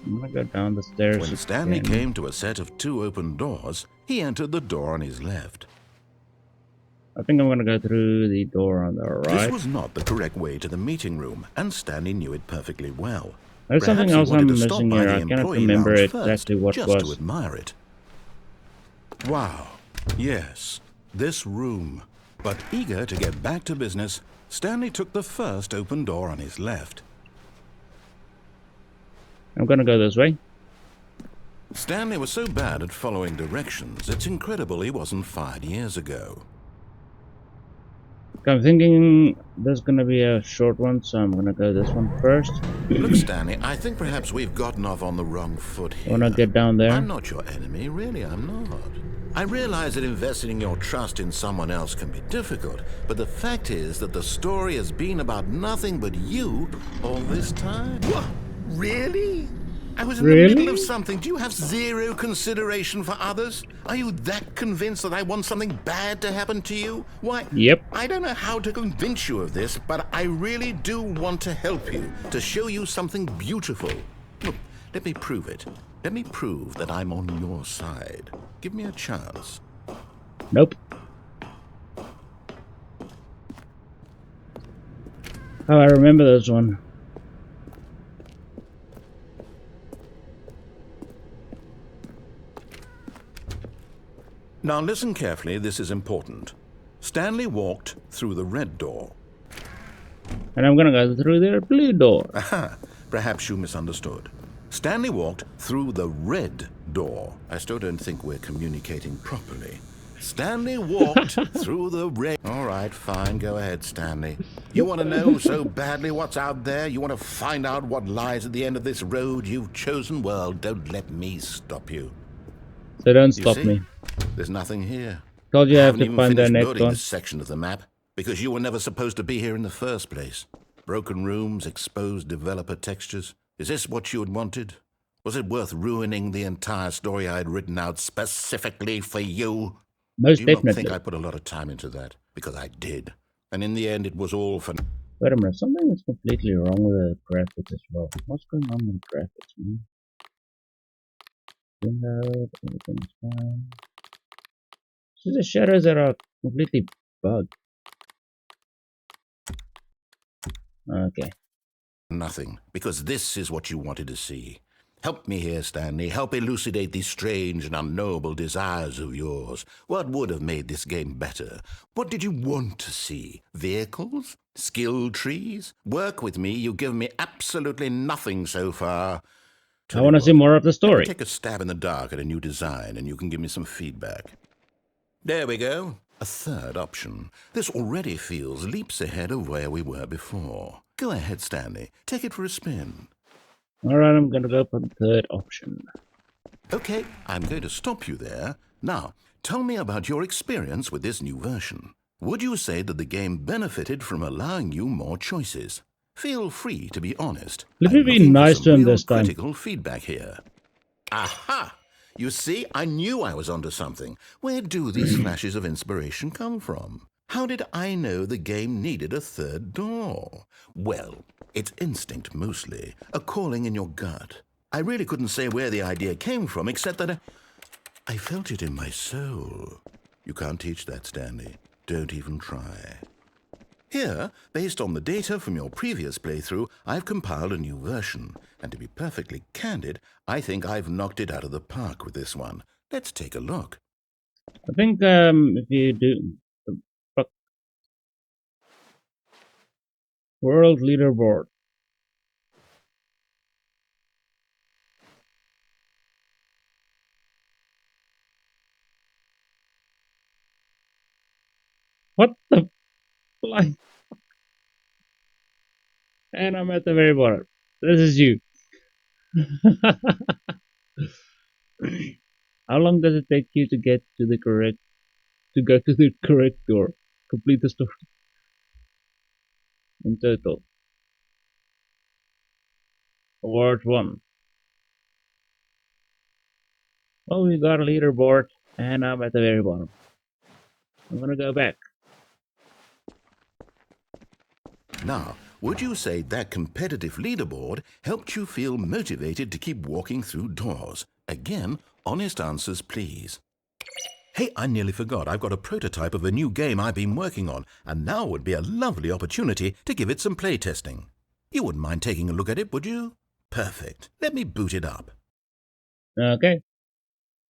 I'm gonna go down the stairs. When Stanley came to a set of 2 open doors, he entered the door on his left. I think I'm gonna go through the door on the right. This was not the correct way to the meeting room, and Stanley knew it perfectly well. There's something else I'm missing here. I cannot remember exactly what just was. To admire it. Wow. Yes, this room. But eager to get back to business, Stanley took the first open door on his left. I'm gonna go this way. Stanley was so bad at following directions, it's incredible he wasn't fired years ago. I'm thinking there's gonna be a short one, so I'm gonna go this one first. Look, Stanley, I think perhaps we've gotten off on the wrong foot here. Wanna get down there? I'm not your enemy, really, I'm not. I realize that investing your trust in someone else can be difficult, but the fact is that the story has been about nothing but you all this time. What? Really? I was in the middle of something. Do you have zero consideration for others? Are you that convinced that I want something bad to happen to you? Why? Yep. I don't know how to convince you of this, but I really do want to help you, to show you something beautiful. Look, let me prove it. Let me prove that I'm on your side. Give me a chance. Nope. Oh, I remember this one. Now listen carefully, this is important. Stanley walked through the red door. And I'm gonna go through the blue door. Aha, perhaps you misunderstood. Stanley walked through the red door. I still don't think we're communicating properly. Stanley walked through the red... All right, fine, go ahead, Stanley. You want to know so badly what's out there? You want to find out what lies at the end of this road you've chosen? Well, don't let me stop you. So don't You stop see? me. There's nothing here. Told you I have Haven't to even find the finished net building gun. this section of the map because you were never supposed to be here in the first place. Broken rooms, exposed developer textures. Is this what you had wanted? Was it worth ruining the entire story I had written out specifically for you? Most Do you not think definitely. I put a lot of time into that? Because I did. And in the end, it was all for... Wait a minute, something is completely wrong with the graphics as well. What's going on with the graphics, man? Windows, everything's fine. So the shadows that are completely bugged. Okay. nothing, because this is what you wanted to see. Help me here, Stanley. Help elucidate these strange and unknowable desires of yours. What would have made this game better? What did you want to see? Vehicles? Skill trees? Work with me. You've given me absolutely nothing so far. I want to see more of the Let me story. take a stab in the dark at a new design, and you can give me some feedback. There we go. A third option. This already feels leaps ahead of where we were before. Go ahead, Stanley. Take it for a spin. Alright, I'm gonna go for the third option. Okay, I'm going to stop you there. Now, tell me about your experience with this new version. Would you say that the game benefited from allowing you more choices? Feel free to be honest. Let me I'm be looking for nice some to him real this time. critical feedback here. Aha! You see, I knew I was onto something. Where do these flashes of inspiration come from? How did I know the game needed a third door? Well, it's instinct mostly, a calling in your gut. I really couldn't say where the idea came from, except that I felt it in my soul. You can't teach that, Stanley. Don't even try. Here, based on the data from your previous playthrough, I've compiled a new version. And to be perfectly candid, I think I've knocked it out of the park with this one. Let's take a look. I think if you do fuck world leaderboard. What the fly? And I'm at the very bottom. This is you. How long does it take you to get to the correct door? Complete the story in total. Award 1. Well, we got a leaderboard, and I'm at the very bottom. I'm gonna go back. Now, would you say that competitive leaderboard helped you feel motivated to keep walking through doors? Again, honest answers, please. Hey, I nearly forgot. I've got a prototype of a new game I've been working on, and now would be a lovely opportunity to give it some playtesting. You wouldn't mind taking a look at it, would you? Perfect. Let me boot it up. Okay.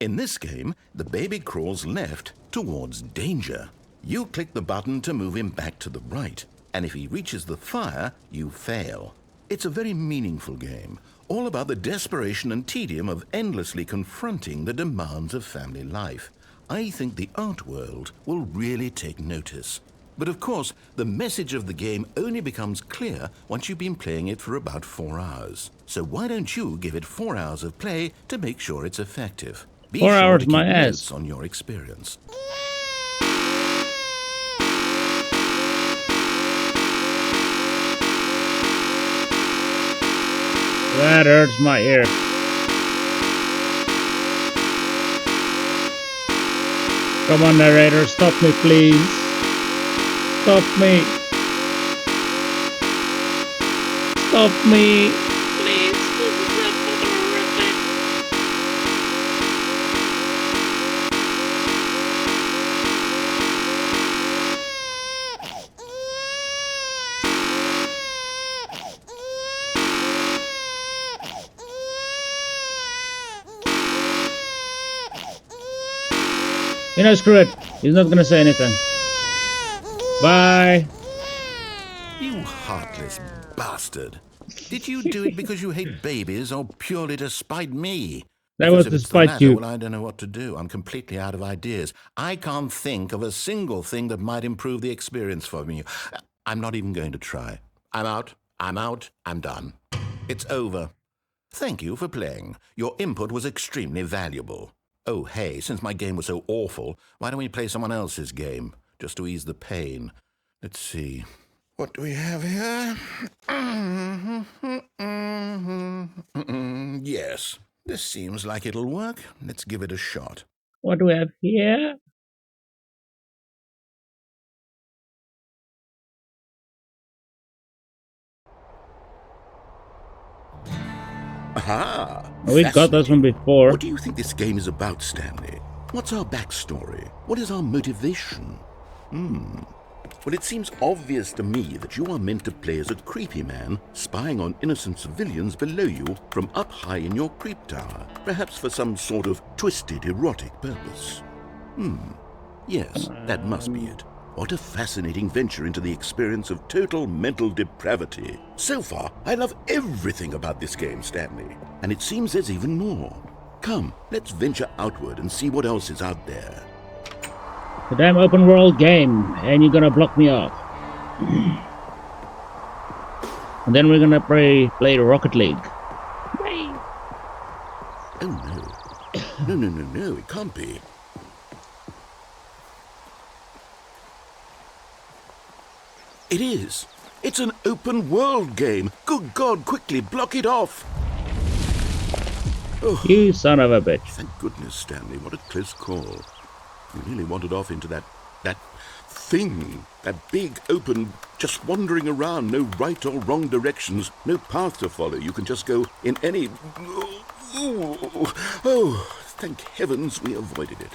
In this game, the baby crawls left towards danger. You click the button to move him back to the right, and if he reaches the fire, you fail. It's a very meaningful game, all about the desperation and tedium of endlessly confronting the demands of family life. I think the art world will really take notice. But of course, the message of the game only becomes clear once you've been playing it for about 4 hours. So why don't you give it 4 hours of play to make sure it's effective? Be 4 sure hours, to keep my ass. notes on your experience. That hurts my ear. Come on, narrator, stop me, please. Stop me. Stop me. Please. This is not horrific. You know, screw it. He's not gonna say anything. Bye. You heartless bastard. Did you do it because you hate babies or purely to spite me? That Because was if to it's the spite latter, you. well, I don't know what to do. I'm completely out of ideas. I can't think of a single thing that might improve the experience for me. I'm not even going to try. I'm out. I'm done. It's over. Thank you for playing. Your input was extremely valuable. Oh, hey, since my game was so awful, why don't we play someone else's game, just to ease the pain? Let's see. What do we have here? Yes, this seems like it'll work. Let's give it a shot. What do we have here? Aha! We got this one before. What do you think this game is about, Stanley? What's our backstory? What is our motivation? Well, it seems obvious to me that you are meant to play as a creepy man spying on innocent civilians below you from up high in your creep tower, perhaps for some sort of twisted erotic purpose. Yes, that must be it. What a fascinating venture into the experience of total mental depravity. So far, I love everything about this game, Stanley, and it seems there's even more. Come, let's venture outward and see what else is out there. The damn open world game, and you're gonna block me off. And then we're gonna play Rocket League. Oh no. No, it can't be. It is. It's an open world game. Good God, quickly block it off. Oh, You son of a bitch. thank goodness, Stanley. What a close call. You nearly wandered off into that thing. That big, open, just wandering around. No right or wrong directions. No path to follow. You can just go in any... Oh, thank heavens we avoided it.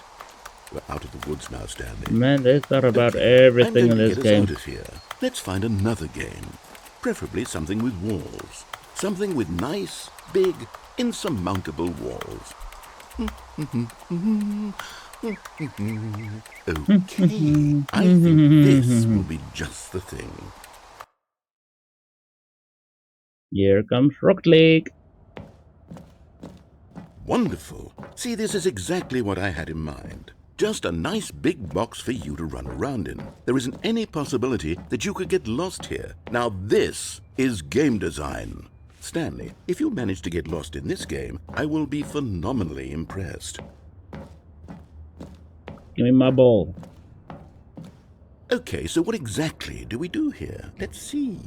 We're out of the woods now, Stanley. Man, there's not about I'm everything going in to this get game. us out of here. Let's find another game. Preferably something with walls. Something with nice, big, insurmountable walls. Okay, I think this will be just the thing. Here comes Rocket League. Wonderful. See, this is exactly what I had in mind. Just a nice big box for you to run around in. There isn't any possibility that you could get lost here. Now this is game design. Stanley, if you manage to get lost in this game, I will be phenomenally impressed. Give me my ball. Okay, so what exactly do we do here? Let's see.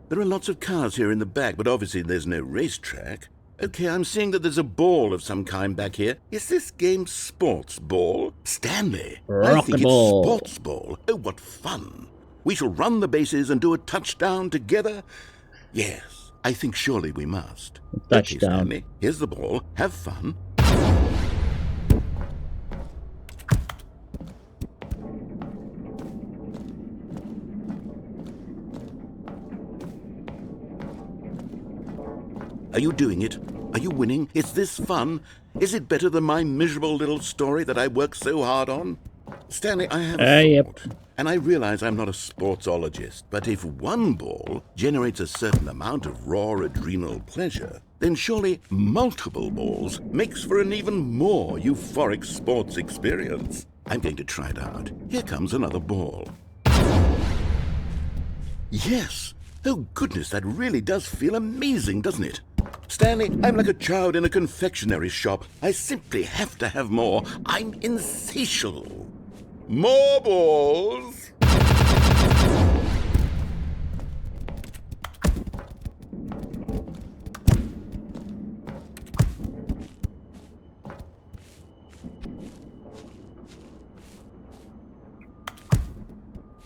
There are lots of cars here in the back, but obviously there's no racetrack. Okay, I'm seeing that there's a ball of some kind back here. Is this game sports ball? Stanley, I think Rocketball. it's sports ball. Oh, what fun. We shall run the bases and do a touchdown together? Yes, I think surely we must. Okay, Touchdown. Stanley, here's the ball. Have fun. Are you doing it? Are you winning? Is this fun? Is it better than my miserable little story that I worked so hard on? Stanley, I have a Yep. thought. And I realize I'm not a sportsologist, but if one ball generates a certain amount of raw adrenal pleasure, then surely multiple balls makes for an even more euphoric sports experience. I'm going to try it out. Here comes another ball. Yes! Oh goodness, that really does feel amazing, doesn't it? Stanley, I'm like a child in a confectionery shop. I simply have to have more. I'm insatiable. More balls!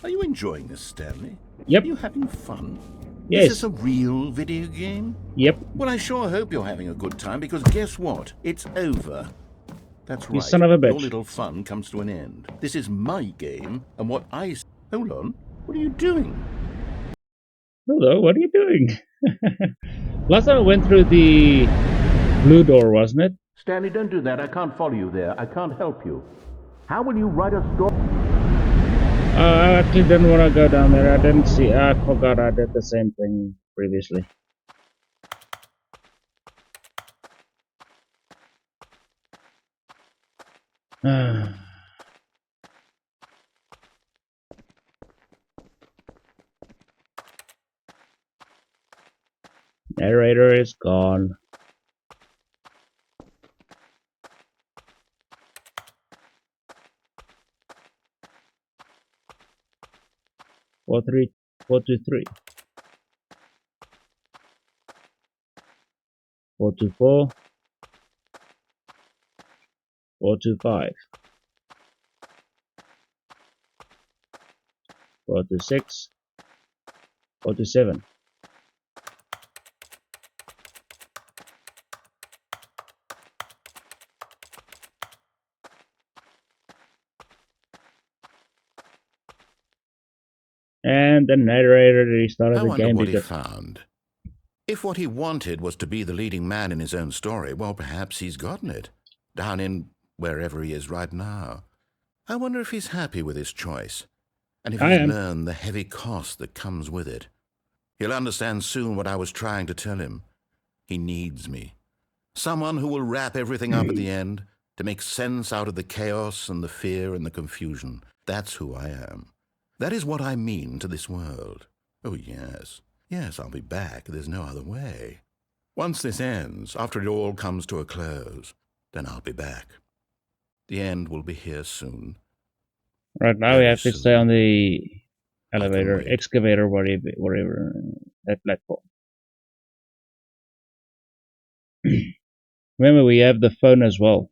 Are you enjoying this, Stanley? Yep. Are you having fun? Yes. Is this a real video game? Yep. Well, I sure hope you're having a good time, because guess what? It's over. That's right. You son of a bitch. Your little fun comes to an end. This is my game, and what I... Hold on. What are you doing? Hello, what are you doing? Last time I went through the blue door, wasn't it? Stanley, don't do that. I can't follow you there. I can't help you. How will you write a story? I actually didn't want to go down there. I didn't see. I forgot I did the same thing previously. Narrator is gone. 423, 424, 425, 426, 427. And the narrator restarted the game. I wonder what he found. If what he wanted was to be the leading man in his own story, well, perhaps he's gotten it, down in wherever he is right now. I wonder if he's happy with his choice, and if he's learned the heavy cost that comes with it. He'll understand soon what I was trying to tell him. He needs me. Someone who will wrap everything up at the end, to make sense out of the chaos and the fear and the confusion. That's who I am. That is what I mean to this world. Oh, yes. Yes, I'll be back. There's no other way. Once this ends, after it all comes to a close, then I'll be back. The end will be here soon. Right now we have to stay on the elevator, excavator, whatever, that platform. Remember, we have the phone as well.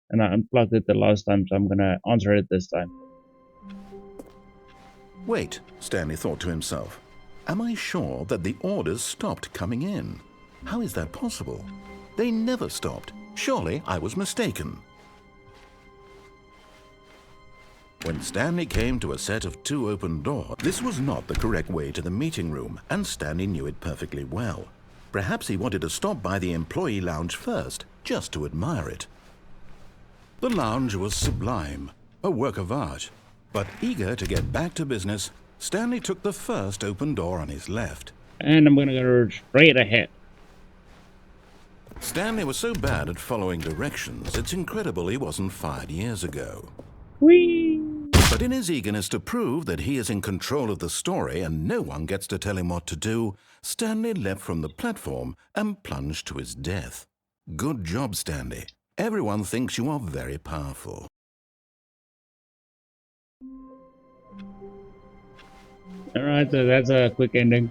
And I unplugged it the last time, so I'm gonna answer it this time. Wait, Stanley thought to himself. Am I sure that the orders stopped coming in? How is that possible? They never stopped. Surely I was mistaken. When Stanley came to a set of 2 open doors, this was not the correct way to the meeting room, and Stanley knew it perfectly well. Perhaps he wanted to stop by the employee lounge first, just to admire it. The lounge was sublime, a work of art. But eager to get back to business, Stanley took the first open door on his left. And I'm gonna go straight ahead. Stanley was so bad at following directions, it's incredible he wasn't fired years ago. Whee! But in his eagerness to prove that he is in control of the story and no one gets to tell him what to do, Stanley leapt from the platform and plunged to his death. Good job, Stanley. Everyone thinks you are very powerful. Alright, so that's a quick ending.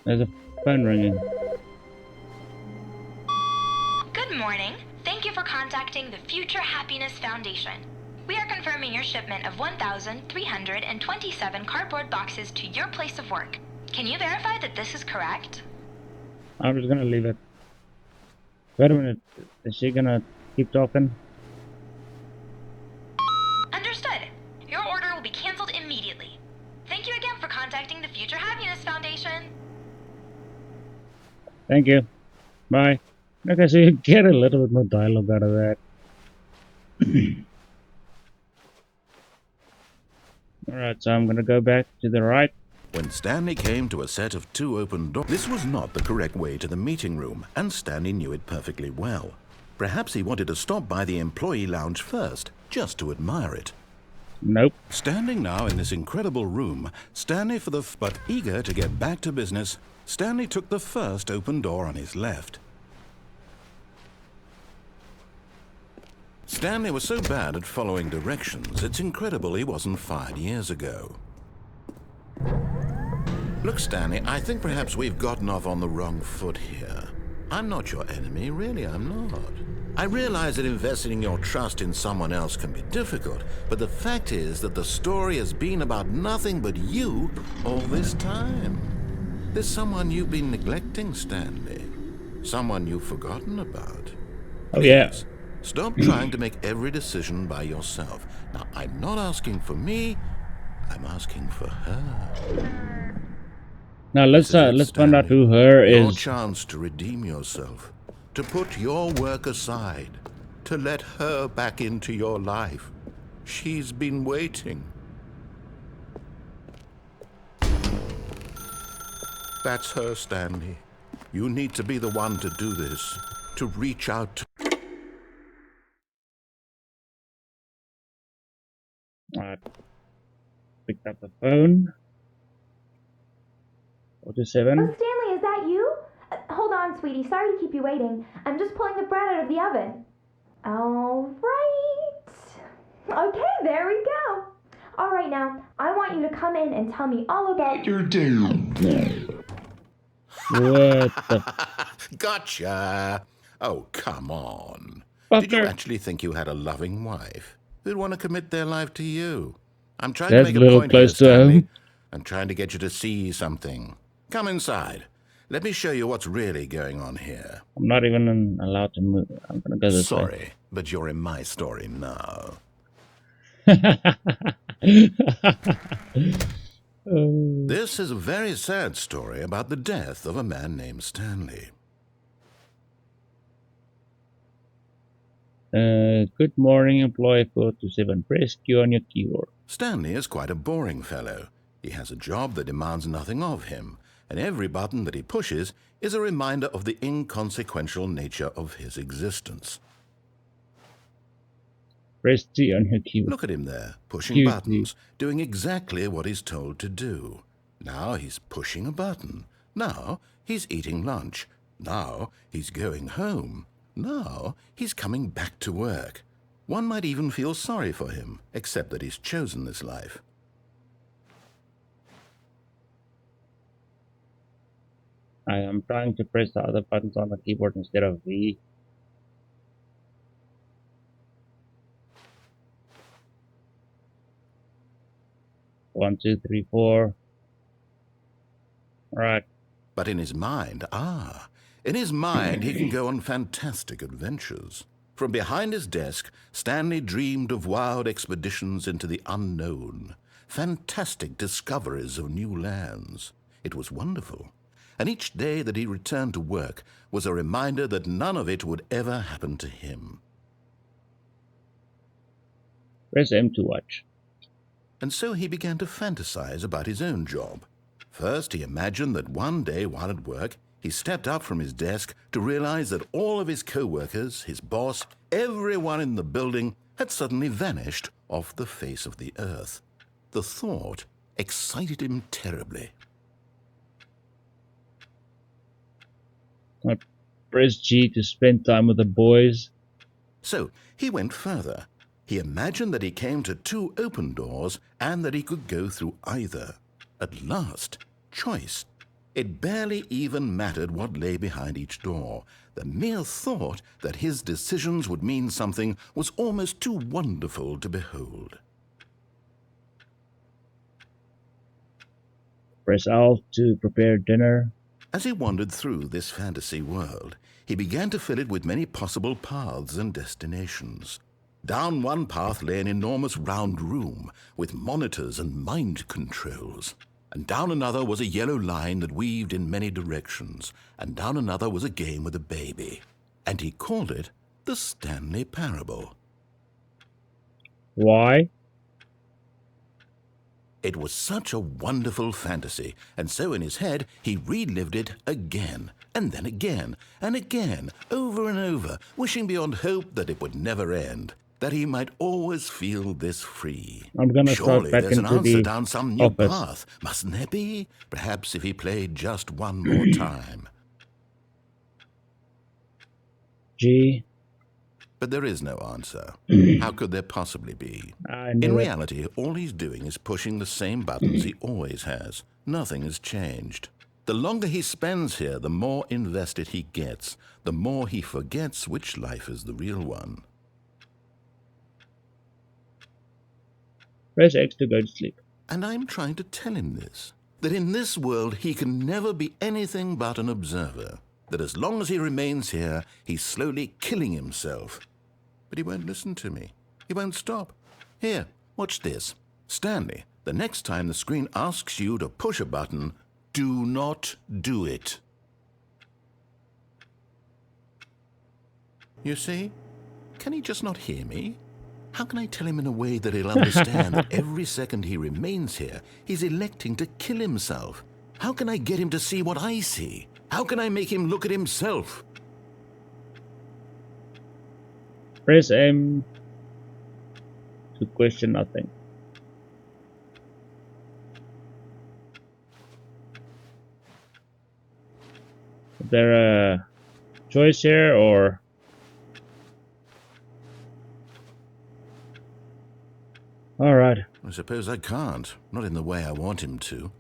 There's a phone ringing. Good morning. Thank you for contacting the Future Happiness Foundation. We are confirming your shipment of 1,327 cardboard boxes to your place of work. Can you verify that this is correct? I'm just gonna leave it. Wait a minute. Is she gonna keep talking? Understood. Your order will be canceled immediately. Thank you again for contacting the Future Happiness Foundation. Thank you. Bye. Okay, so you get a little bit more dialogue out of that. Alright, so I'm gonna go back to the right. When Stanley came to a set of 2 open doors, this was not the correct way to the meeting room, and Stanley knew it perfectly well. Perhaps he wanted to stop by the employee lounge first, just to admire it. Nope. Standing now in this incredible room, but eager to get back to business, Stanley took the first open door on his left. Stanley was so bad at following directions, it's incredible he wasn't fired years ago. Look, Stanley, I think perhaps we've gotten off on the wrong foot here. I'm not your enemy, really, I'm not. I realize that investing your trust in someone else can be difficult, but the fact is that the story has been about nothing but you all this time. There's someone you've been neglecting, Stanley. Someone you've forgotten about. Oh, yeah. Stop trying to make every decision by yourself. Now, I'm not asking for me, I'm asking for her. Now let's find out who her is. Your chance to redeem yourself, to put your work aside, to let her back into your life. She's been waiting. That's her, Stanley. You need to be the one to do this, to reach out to... Alright. Picked up the phone. 47. Oh, Stanley, is that you? Hold on, sweetie. Sorry to keep you waiting. I'm just pulling the bread out of the oven. All right. Okay, there we go. All right, now, I want you to come in and tell me all about Your doom. What the Gotcha! Oh, come on. Did you fucker? actually think you had a loving wife who'd want to commit their life to you? I'm trying to That's a make a little point here, close to home. Stanley. I'm trying to get you to see something. Come inside. Let me show you what's really going on here. I'm not even allowed to move. I'm gonna go this way. Sorry, but you're in my story now. This is a very sad story about the death of a man named Stanley. Good morning, employee 427. Press Q on your keyboard. Stanley is quite a boring fellow. He has a job that demands nothing of him, and every button that he pushes is a reminder of the inconsequential nature of his existence. Press T on your keyboard. Look at him there, pushing Q, buttons, doing exactly what he's told to do. Now he's pushing a button. Now he's eating lunch. Now he's going home. Now he's coming back to work. One might even feel sorry for him, except that he's chosen this life. I am trying to press the other buttons on the keyboard instead of V. One, two, three, four. Right. But in his mind, in his mind he can go on fantastic adventures. From behind his desk, Stanley dreamed of wild expeditions into the unknown, fantastic discoveries of new lands. It was wonderful. And each day that he returned to work was a reminder that none of it would ever happen to him. Press M to watch. And so he began to fantasize about his own job. First, he imagined that one day while at work, he stepped up from his desk to realize that all of his co-workers, his boss, everyone in the building had suddenly vanished off the face of the earth. The thought excited him terribly. I press G to spend time with the boys. So he went further. He imagined that he came to two open doors and that he could go through either. At last, choice. It barely even mattered what lay behind each door. The mere thought that his decisions would mean something was almost too wonderful to behold. Press Alt to prepare dinner. As he wandered through this fantasy world, he began to fill it with many possible paths and destinations. Down one path lay an enormous round room with monitors and mind controls. And down another was a yellow line that weaved in many directions. And down another was a game with a baby. And he called it the Stanley Parable. Why? It was such a wonderful fantasy, and so in his head he relived it again, and then again, and again, over and over, wishing beyond hope that it would never end, that he might always feel this free. I'm gonna Surely start back there's an into answer the down some new office. path, mustn't there be? Perhaps if he played just one more time. G. But there is no answer. How could there possibly be? I In knew it. reality, all he's doing is pushing the same buttons he always has. Nothing has changed. The longer he spends here, the more invested he gets, the more he forgets which life is the real one. Press X to go to sleep. And I'm trying to tell him this, that in this world he can never be anything but an observer, that as long as he remains here, he's slowly killing himself. But he won't listen to me. He won't stop. Here, watch this. Stanley, the next time the screen asks you to push a button, do not do it. You see? Can he just not hear me? How can I tell him in a way that he'll understand that every second he remains here, he's electing to kill himself? How can I get him to see what I see? How can I make him look at himself? Press M to question nothing. Is there a choice here or Alright. I suppose I can't, not in the way I want him to.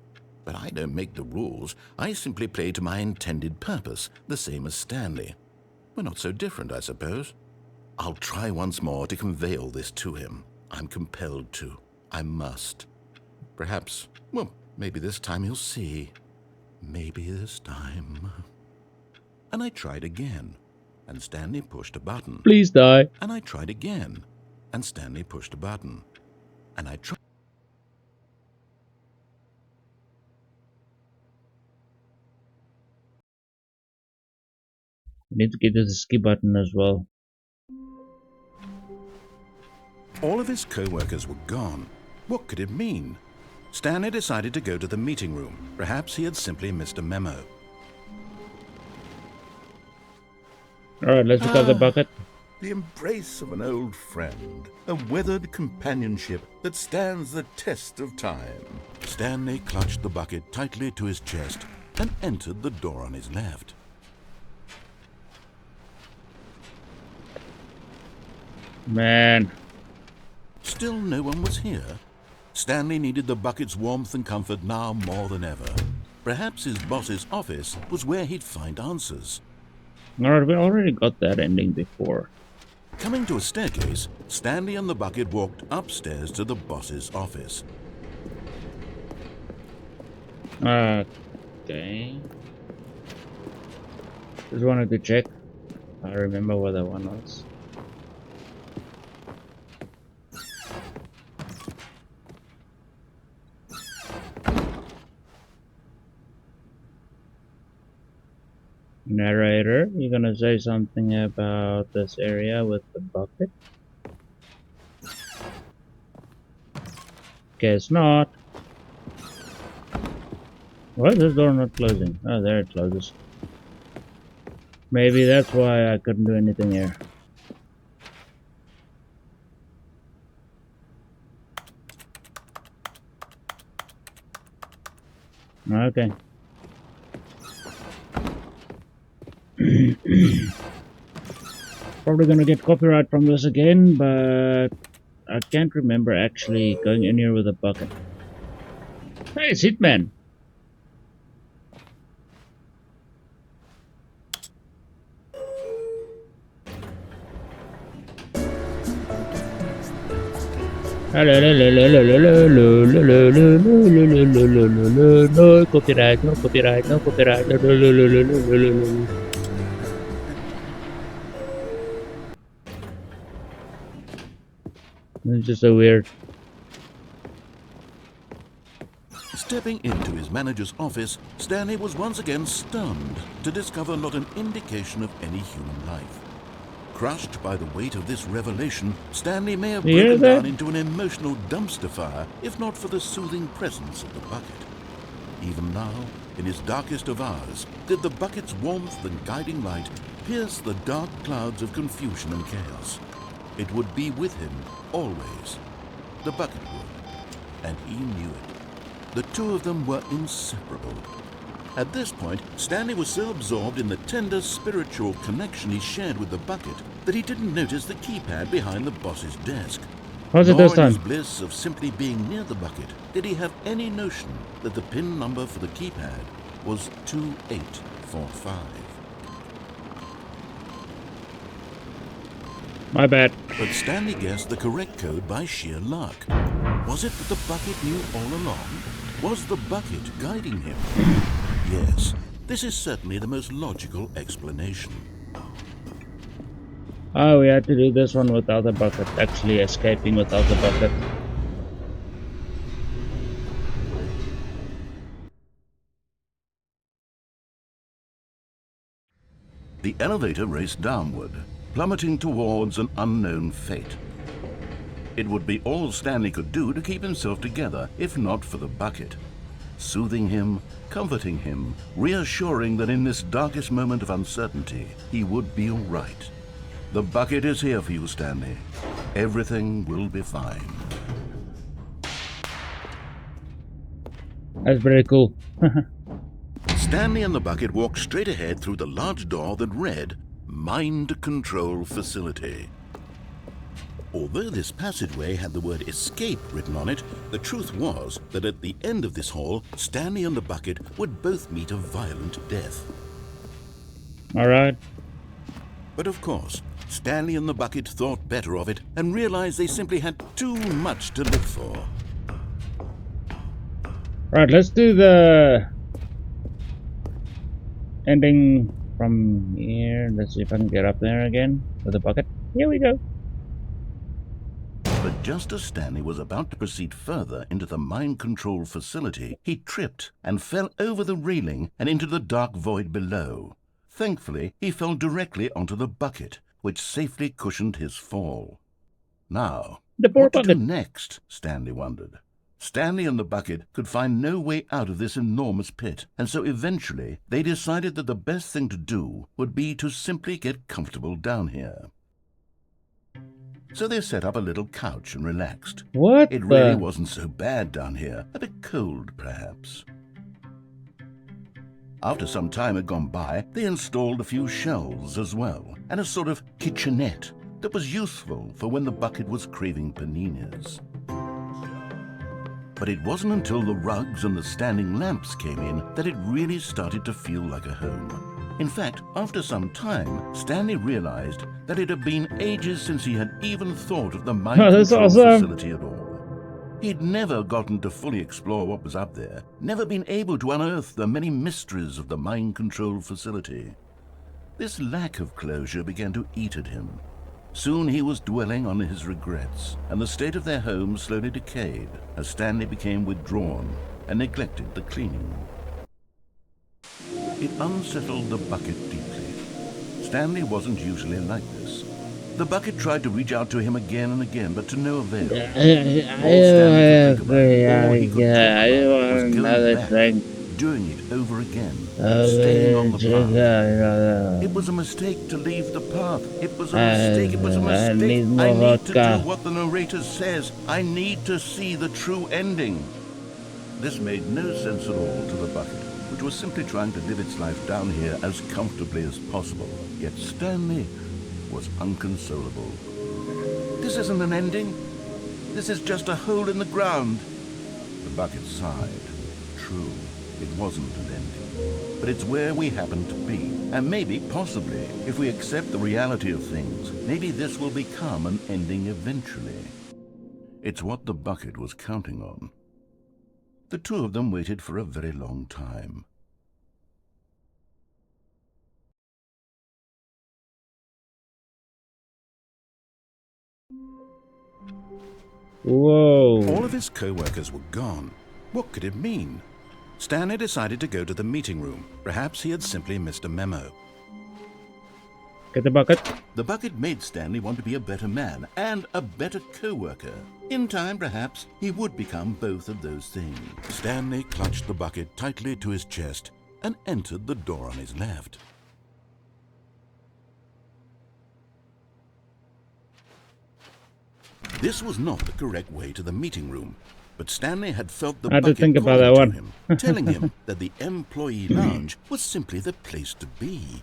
But I don't make the rules. I simply play to my intended purpose, the same as Stanley. We're not so different, I suppose. I'll try once more to convey all this to him. I'm compelled to. I must. Perhaps, well, maybe this time he'll see. Maybe this time. And I tried again, and Stanley pushed a button. Please die. And I tried again, and Stanley pushed a button. And I tried. I need to get to the skip button as well. All of his co-workers were gone. What could it mean? Stanley decided to go to the meeting room. Perhaps he had simply missed a memo. Alright, let's pick up the bucket. The embrace of an old friend, a weathered companionship that stands the test of time. Stanley clutched the bucket tightly to his chest and entered the door on his left. Man. Still no one was here. Stanley needed the bucket's warmth and comfort now more than ever. Perhaps his boss's office was where he'd find answers. Alright, we already got that ending before. Coming to a staircase, Stanley and the bucket walked upstairs to the boss's office. Okay. Just wanted to check. I remember what that one was. Narrator, you gonna say something about this area with the bucket? Guess not. Why is this door not closing? Oh, there it closes. Maybe that's why I couldn't do anything here. Okay. Probably gonna get copyright from this again, but I can't remember actually going in here with a bucket. Hey, it's Hitman! No copyright, no copyright, no copyright. It's just so weird. Stepping into his manager's office, Stanley was once again stunned to discover not an indication of any human life. Crushed by the weight of this revelation, Stanley may have broken down into an emotional dumpster fire if not for the soothing presence of the bucket. Even now, in his darkest of hours, did the bucket's warmth and guiding light pierce the dark clouds of confusion and chaos. It would be with him, always. The bucket would, and he knew it. The two of them were inseparable. At this point, Stanley was so absorbed in the tender spiritual connection he shared with the bucket that he didn't notice the keypad behind the boss's desk. How's it this Nor in his time? bliss of simply being near the bucket did he have any notion that the PIN number for the keypad was 2845. My bad. But Stanley guessed the correct code by sheer luck. Was it that the bucket knew all along? Was the bucket guiding him? Yes, this is certainly the most logical explanation. Oh, we had to do this one without the bucket. Actually escaping without the bucket. The elevator raced downward, plummeting towards an unknown fate. It would be all Stanley could do to keep himself together, if not for the bucket. Soothing him, comforting him, reassuring that in this darkest moment of uncertainty, he would be all right. The bucket is here for you, Stanley. Everything will be fine. That's very cool. Stanley and the bucket walked straight ahead through the large door that read, Mind Control Facility. Although this passageway had the word escape written on it, the truth was that at the end of this hall, Stanley and the bucket would both meet a violent death. Alright. But of course, Stanley and the bucket thought better of it and realized they simply had too much to live for. Right, let's do the ending from here. Let's see if I can get up there again with the bucket. Here we go. But just as Stanley was about to proceed further into the mind control facility, he tripped and fell over the railing and into the dark void below. Thankfully, he fell directly onto the bucket, which safely cushioned his fall. Now, The poor what to do bucket. next? Stanley wondered. Stanley and the bucket could find no way out of this enormous pit, and so eventually they decided that the best thing to do would be to simply get comfortable down here. So they set up a little couch and relaxed. What It really the? wasn't so bad down here, a bit cold perhaps. After some time had gone by, they installed a few shelves as well, and a sort of kitchenette that was useful for when the bucket was craving paninis. But it wasn't until the rugs and the standing lamps came in that it really started to feel like a home. In fact, after some time, Stanley realized that it had been ages since he had even thought of the mind that's control awesome. facility at all. He'd never gotten to fully explore what was up there, never been able to unearth the many mysteries of the mind control facility. This lack of closure began to eat at him. Soon he was dwelling on his regrets, and the state of their home slowly decayed as Stanley became withdrawn and neglected the cleaning. It unsettled the bucket deeply. Stanley wasn't usually like this. The bucket tried to reach out to him again and again, but to no avail. All Stanley could think about, all he could think about, was going back, doing it over again, staying on the path. It was a mistake to leave the path. It was a mistake. It was a mistake. I need to do what the narrator says. I need to see the true ending. This made no sense at all to the bucket, which was simply trying to live its life down here as comfortably as possible. Yet Stanley was unconsolable. This isn't an ending. This is just a hole in the ground. The bucket sighed. True, it wasn't an ending. But it's where we happen to be. And maybe, possibly, if we accept the reality of things, maybe this will become an ending eventually. It's what the bucket was counting on. The two of them waited for a very long time. Whoa. All of his co-workers were gone. What could it mean? Stanley decided to go to the meeting room. Perhaps he had simply missed a memo. Get the bucket. The bucket made Stanley want to be a better man and a better co-worker. In time, perhaps, he would become both of those things. Stanley clutched the bucket tightly to his chest and entered the door on his left. This was not the correct way to the meeting room, but Stanley had felt the I had to bucket think about that calling one. to him, telling him that the employee lounge was simply the place to be.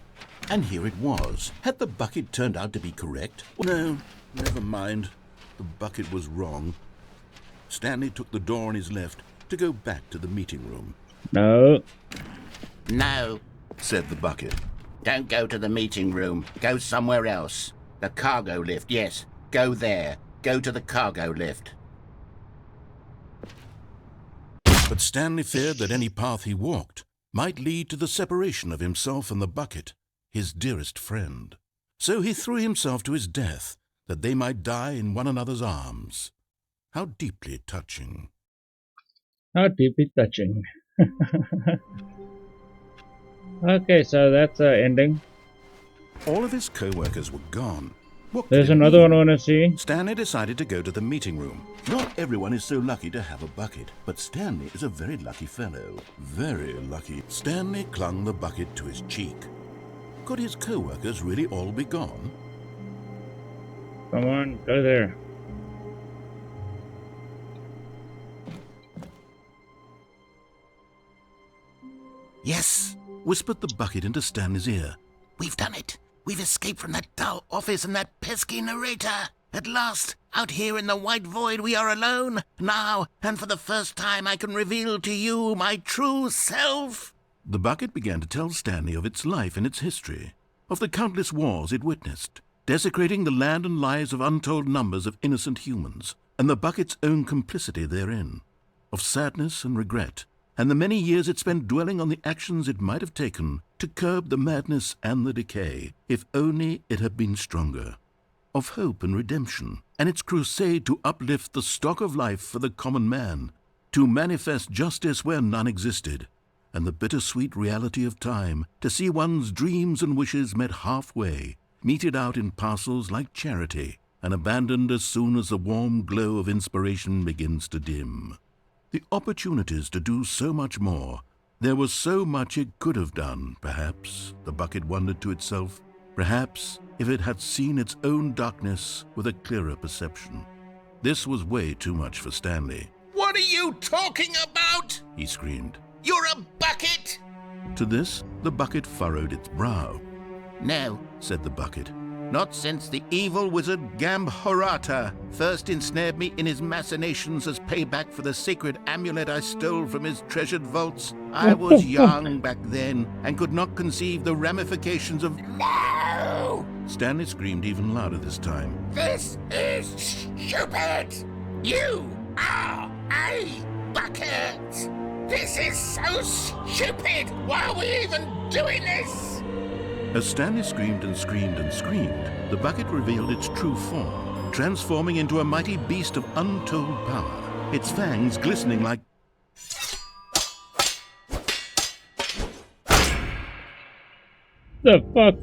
And here it was. Had the bucket turned out to be correct? No, never mind. The bucket was wrong. Stanley took the door on his left to go back to the meeting room. No. No, Said the bucket. don't go to the meeting room. Go somewhere else. The cargo lift, yes. Go there. Go to the cargo lift. But Stanley feared that any path he walked might lead to the separation of himself and the bucket, his dearest friend. So he threw himself to his death, that they might die in one another's arms. How deeply touching. How deeply touching. Okay, so that's ending. All of his co-workers were gone. What could There's it another mean? one I want to see. Stanley decided to go to the meeting room. Not everyone is so lucky to have a bucket, but Stanley is a very lucky fellow. Very lucky. Stanley clung the bucket to his cheek. Could his co-workers really all be gone? Come on, go there. Yes, whispered the bucket into Stanley's ear. We've done it. We've escaped from that dull office and that pesky narrator. At last, Out here in the white void we are alone. Now, and for the first time, I can reveal to you my true self. The bucket began to tell Stanley of its life and its history, of the countless wars it witnessed, desecrating the land and lives of untold numbers of innocent humans, and the bucket's own complicity therein, of sadness and regret, and the many years it spent dwelling on the actions it might have taken to curb the madness and the decay, if only it had been stronger, of hope and redemption, and its crusade to uplift the stock of life for the common man, to manifest justice where none existed, and the bittersweet reality of time, to see one's dreams and wishes met halfway, meted out in parcels like charity, and abandoned as soon as the warm glow of inspiration begins to dim. The opportunities to do so much more. There was so much it could have done, perhaps, the bucket wondered to itself. Perhaps if it had seen its own darkness with a clearer perception. This was way too much for Stanley. What are you talking about? He screamed. You're a bucket! To this, the bucket furrowed its brow. No, said the bucket. not since the evil wizard Gambhorata first ensnared me in his machinations as payback for the sacred amulet I stole from his treasured vaults. I was young back then and could not conceive the ramifications of— No! Stanley screamed even louder this time. This is stupid! You are a bucket! This is so stupid! Why are we even doing this? As Stanley screamed and screamed and screamed, the bucket revealed its true form, transforming into a mighty beast of untold power, its fangs glistening like— The fuck?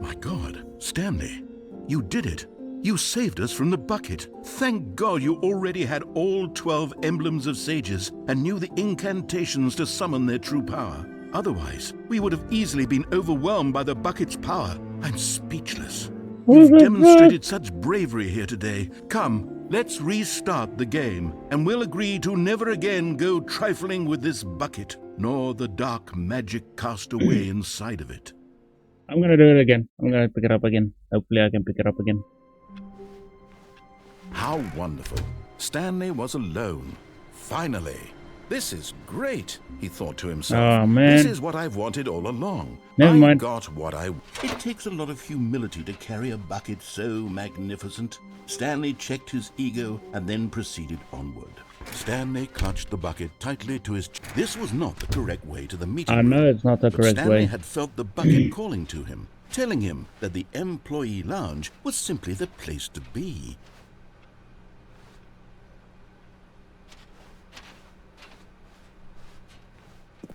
My God, Stanley, you did it. You saved us from the bucket. Thank God you already had all 12 emblems of sages and knew the incantations to summon their true power. Otherwise, we would have easily been overwhelmed by the bucket's power. I'm speechless. You've demonstrated such bravery here today. Come, let's restart the game, and we'll agree to never again go trifling with this bucket, nor the dark magic cast away inside of it. I'm gonna do it again. I'm gonna pick it up again. Hopefully I can pick it up again. How wonderful. Stanley was alone. Finally. This is great, he thought to himself. Oh, man. This is what I've wanted all along. Never I mind. got what I... It takes a lot of humility to carry a bucket so magnificent. Stanley checked his ego and then proceeded onward. Stanley clutched the bucket tightly to his... This was not the correct way to the meeting I room. know it's not the But correct Stanley way. had felt the bucket calling to him, telling him that the employee lounge was simply the place to be.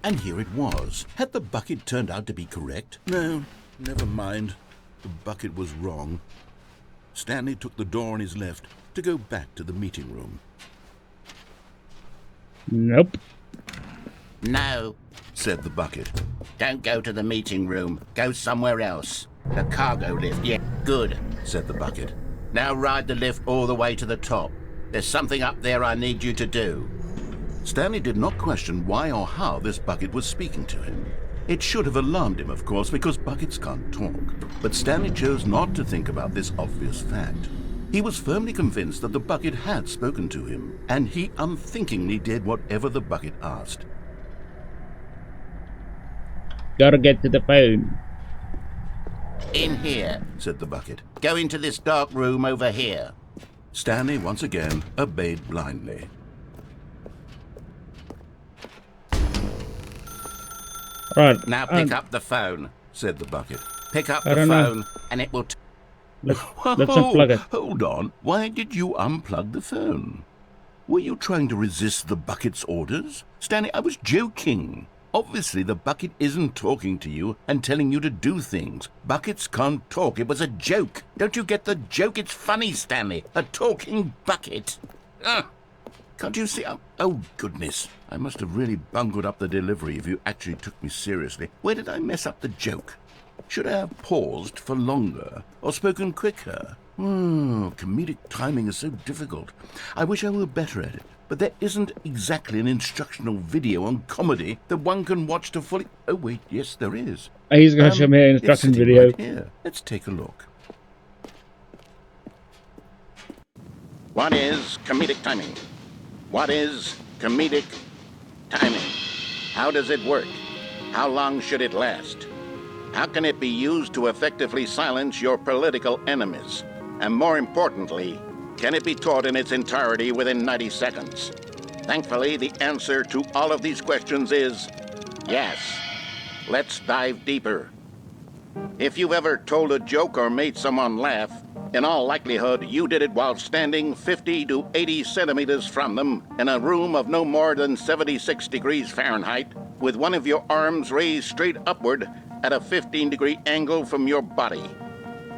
And here it was. Had the bucket turned out to be correct? No, never mind. The bucket was wrong. Stanley took the door on his left to go back to the meeting room. Nope. No, Said the bucket. don't go to the meeting room. Go somewhere else. The cargo lift, yeah, good. Said the bucket. Now ride the lift all the way to the top. There's something up there I need you to do. Stanley did not question why or how this bucket was speaking to him. It should have alarmed him, of course, because buckets can't talk. But Stanley chose not to think about this obvious fact. He was firmly convinced that the bucket had spoken to him, and he unthinkingly did whatever the bucket asked. Gotta get to the phone. In here. Said the bucket. Go into this dark room over here. Stanley once again obeyed blindly. Right. Now pick up the phone. Said the bucket. Pick up I the don't know. phone and it will... Let's unplug it. Hold on. Why did you unplug the phone? Were you trying to resist the bucket's orders? Stanley, I was joking. Obviously, the bucket isn't talking to you and telling you to do things. Buckets can't talk. It was a joke. Don't you get the joke? It's funny, Stanley. A talking bucket. Can't you see? Oh, goodness. I must have really bungled up the delivery if you actually took me seriously. Where did I mess up the joke? Should I have paused for longer or spoken quicker? Comedic timing is so difficult. I wish I were better at it. But there isn't exactly an instructional video on comedy that one can watch to fully... Oh, wait, yes, there is. He's gonna show me an It's instruction sitting video. right here. Let's take a look. What is comedic timing? What is comedic timing? How does it work? How long should it last? How can it be used to effectively silence your political enemies? And more importantly, can it be taught in its entirety within 90 seconds? Thankfully, the answer to all of these questions is yes. Let's dive deeper. If you've ever told a joke or made someone laugh, in all likelihood, you did it while standing 50 to 80 centimeters from them in a room of no more than 76 degrees Fahrenheit, with one of your arms raised straight upward at a 15-degree angle from your body.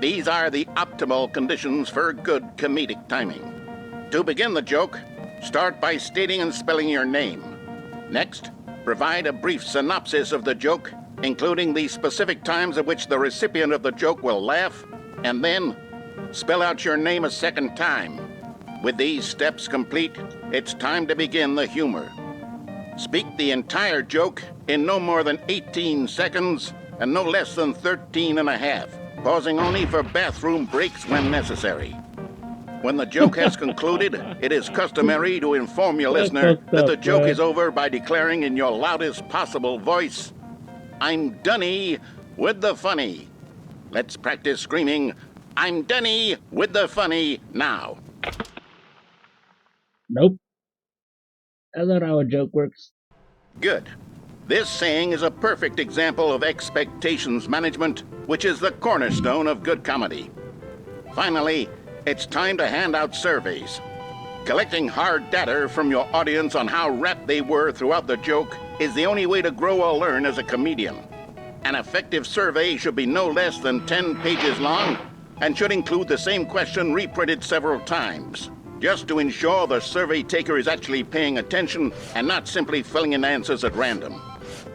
These are the optimal conditions for good comedic timing. To begin the joke, start by stating and spelling your name. Next, provide a brief synopsis of the joke, including the specific times at which the recipient of the joke will laugh, and then spell out your name a second time. With these steps complete, it's time to begin the humor. Speak the entire joke in no more than 18 seconds and no less than 13 and a half, pausing only for bathroom breaks when necessary. When the joke has concluded, it is customary to inform your listener that the joke is over by declaring in your loudest possible voice, "I'm Dunny with the funny." Let's practice screaming, "I'm Dunny with the funny" now. Nope. That's not how a joke works. Good. This saying is a perfect example of expectations management, which is the cornerstone of good comedy. Finally, it's time to hand out surveys. Collecting hard data from your audience on how rapt they were throughout the joke is the only way to grow or learn as a comedian. An effective survey should be no less than 10 pages long and should include the same question reprinted several times, just to ensure the survey taker is actually paying attention and not simply filling in answers at random.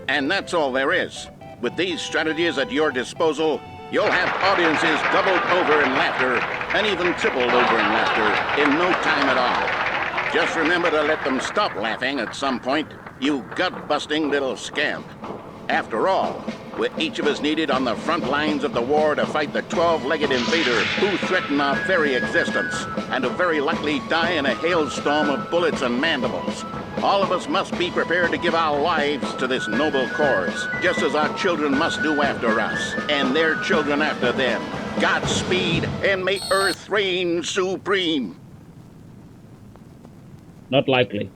And that's all there is. With these strategies at your disposal, you'll have audiences doubled over in laughter and even tripled over in laughter in no time at all. Just remember to let them stop laughing at some point, you gut-busting little scamp. After all, we're each of us needed on the front lines of the war to fight the 12-legged invader who threaten our very existence, and who very likely die in a hailstorm of bullets and mandibles. All of us must be prepared to give our lives to this noble cause, just as our children must do after us, and their children after them. Godspeed, and may Earth reign supreme. Not likely.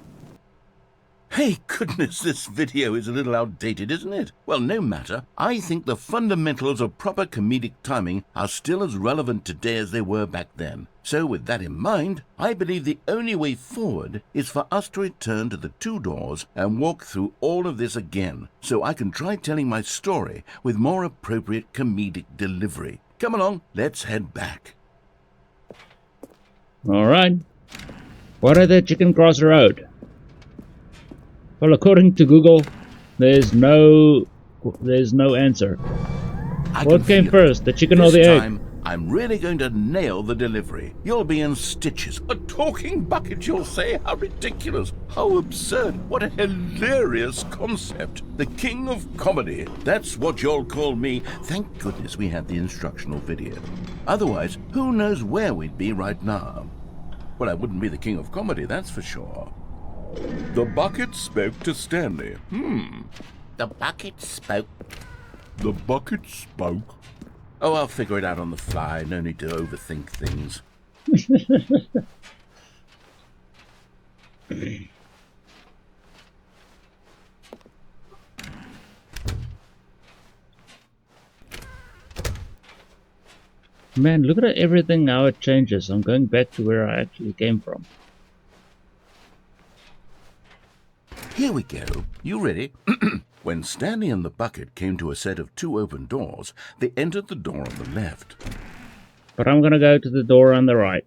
Hey, goodness, this video is a little outdated, isn't it? Well, no matter. I think the fundamentals of proper comedic timing are still as relevant today as they were back then. So with that in mind, I believe the only way forward is for us to return to the two doors and walk through all of this again, so I can try telling my story with more appropriate comedic delivery. Come along, let's head back. All right. What are the chicken cross road? Well, according to Google, there's no answer. What came first, the chicken or the egg? This time, I'm really going to nail the delivery. You'll be in stitches. A talking bucket, you'll say? How ridiculous. How absurd. What a hilarious concept. The king of comedy. That's what you'll call me. Thank goodness we had the instructional video. Otherwise, who knows where we'd be right now. Well, I wouldn't be the king of comedy, that's for sure. The bucket spoke to Stanley. The bucket spoke. The bucket spoke. Oh, I'll figure it out on the fly. No need to overthink things. Man, look at everything, how it changes. I'm going back to where I actually came from. Here we go. You ready? When Stanley and the bucket came to a set of two open doors, they entered the door on the left. But I'm gonna go to the door on the right.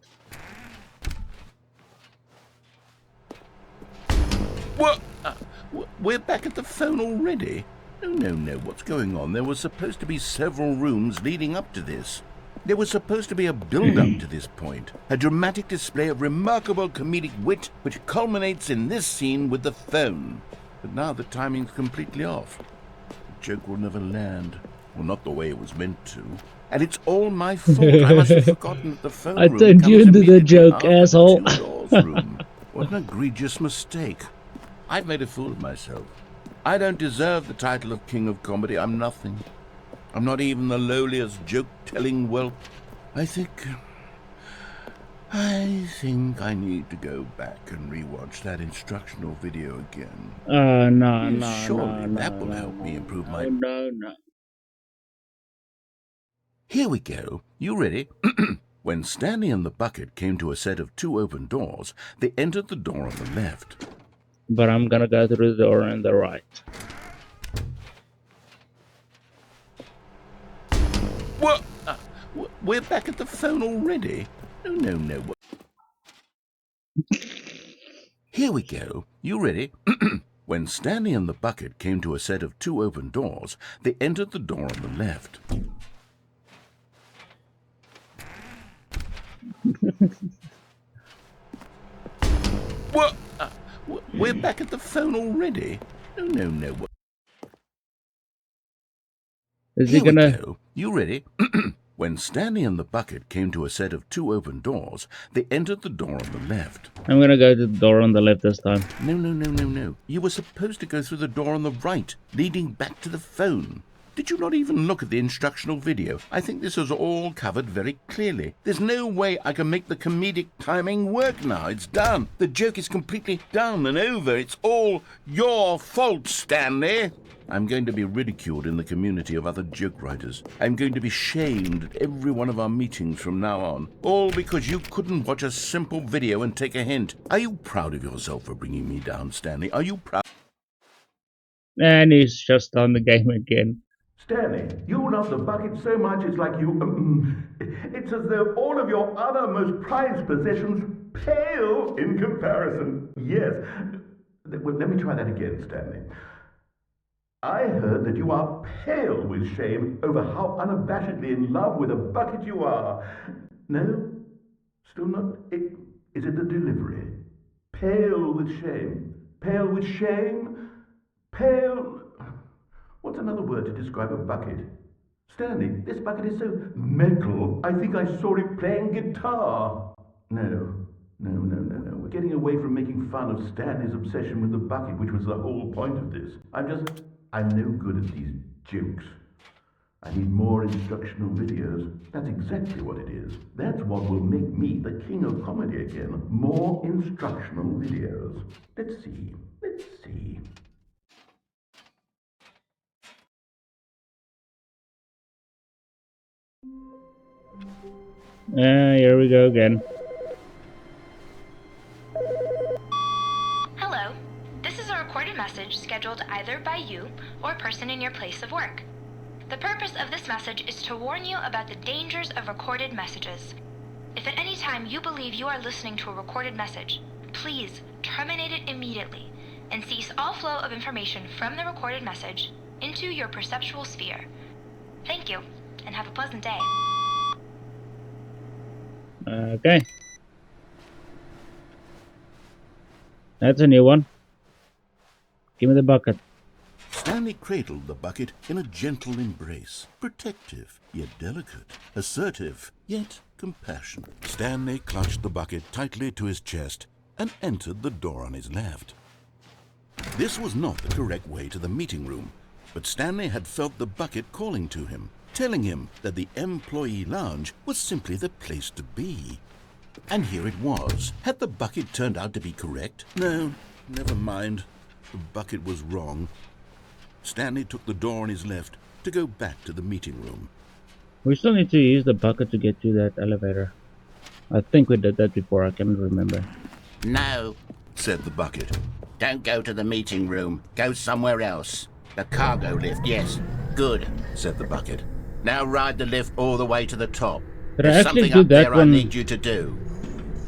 What? We're back at the phone already? No. What's going on? There were supposed to be several rooms leading up to this. There was supposed to be a build-up to this point, a dramatic display of remarkable comedic wit which culminates in this scene with the phone. But now the timing's completely off. The joke will never land. Well, not the way it was meant to. And it's all my fault. I must have forgotten that the phone I room turned you comes into the immediately joke, after asshole. the two-doors room. What an egregious mistake. I've made a fool of myself. I don't deserve the title of King of Comedy. I'm nothing. I'm not even the lowliest joke-telling whelp. I think I need to go back and rewatch that instructional video again. No. That will help me improve my... No. Here we go. You ready? When Stanley and the bucket came to a set of 2 open doors, they entered the door on the left. But I'm gonna go through the door on the right. What? We're back at the phone already? No. Here we go. You ready? When Stanley and the bucket came to a set of 2 open doors, they entered the door on the left. What? We're back at the phone already? No. Is he gonna... Here we go. You ready? When Stanley and the bucket came to a set of 2 open doors, they entered the door on the left. I'm gonna go to the door on the left this time. No. You were supposed to go through the door on the right, leading back to the phone. Did you not even look at the instructional video? I think this is all covered very clearly. There's no way I can make the comedic timing work now. It's done. The joke is completely done and over. It's all your fault, Stanley. I'm going to be ridiculed in the community of other joke writers. I'm going to be shamed at every one of our meetings from now on. All because you couldn't watch a simple video and take a hint. Are you proud of yourself for bringing me down, Stanley? Are you proud? And he's just on the game again. Stanley, you love the bucket so much it's like you... it's as though all of your other most prized possessions pale in comparison. Yes. Well, let me try that again, Stanley. I heard that you are pale with shame over how unabashedly in love with a bucket you are. No? Still not? Is it the delivery? Pale with shame. Pale with shame? Pale... What's another word to describe a bucket? Stanley, this bucket is so metal, I think I saw it playing guitar. No. We're getting away from making fun of Stanley's obsession with the bucket, which was the whole point of this. I'm no good at these jokes. I need more instructional videos. That's exactly what it is. That's what will make me the king of comedy again. More instructional videos. Let's see. Here we go again. Hello. This is a recorded message scheduled either by you or a person in your place of work. The purpose of this message is to warn you about the dangers of recorded messages. If at any time you believe you are listening to a recorded message, please terminate it immediately and cease all flow of information from the recorded message into your perceptual sphere. Thank you, and have a pleasant day. Okay. That's a new one. Give me the bucket. Stanley cradled the bucket in a gentle embrace, protective yet delicate, assertive yet compassionate. Stanley clutched the bucket tightly to his chest and entered the door on his left. This was not the correct way to the meeting room, but Stanley had felt the bucket calling to him, telling him that the employee lounge was simply the place to be. And here it was. Had the bucket turned out to be correct? No, never mind. The bucket was wrong. Stanley took the door on his left to go back to the meeting room. We still need to use the bucket to get to that elevator. I think we did that before, I can't remember. No, said the bucket. Don't go to the meeting room. Go somewhere else. The cargo lift, yes. Good, said the bucket. Now ride the lift all the way to the top. Did I There's actually something do up that there one? I need you to do.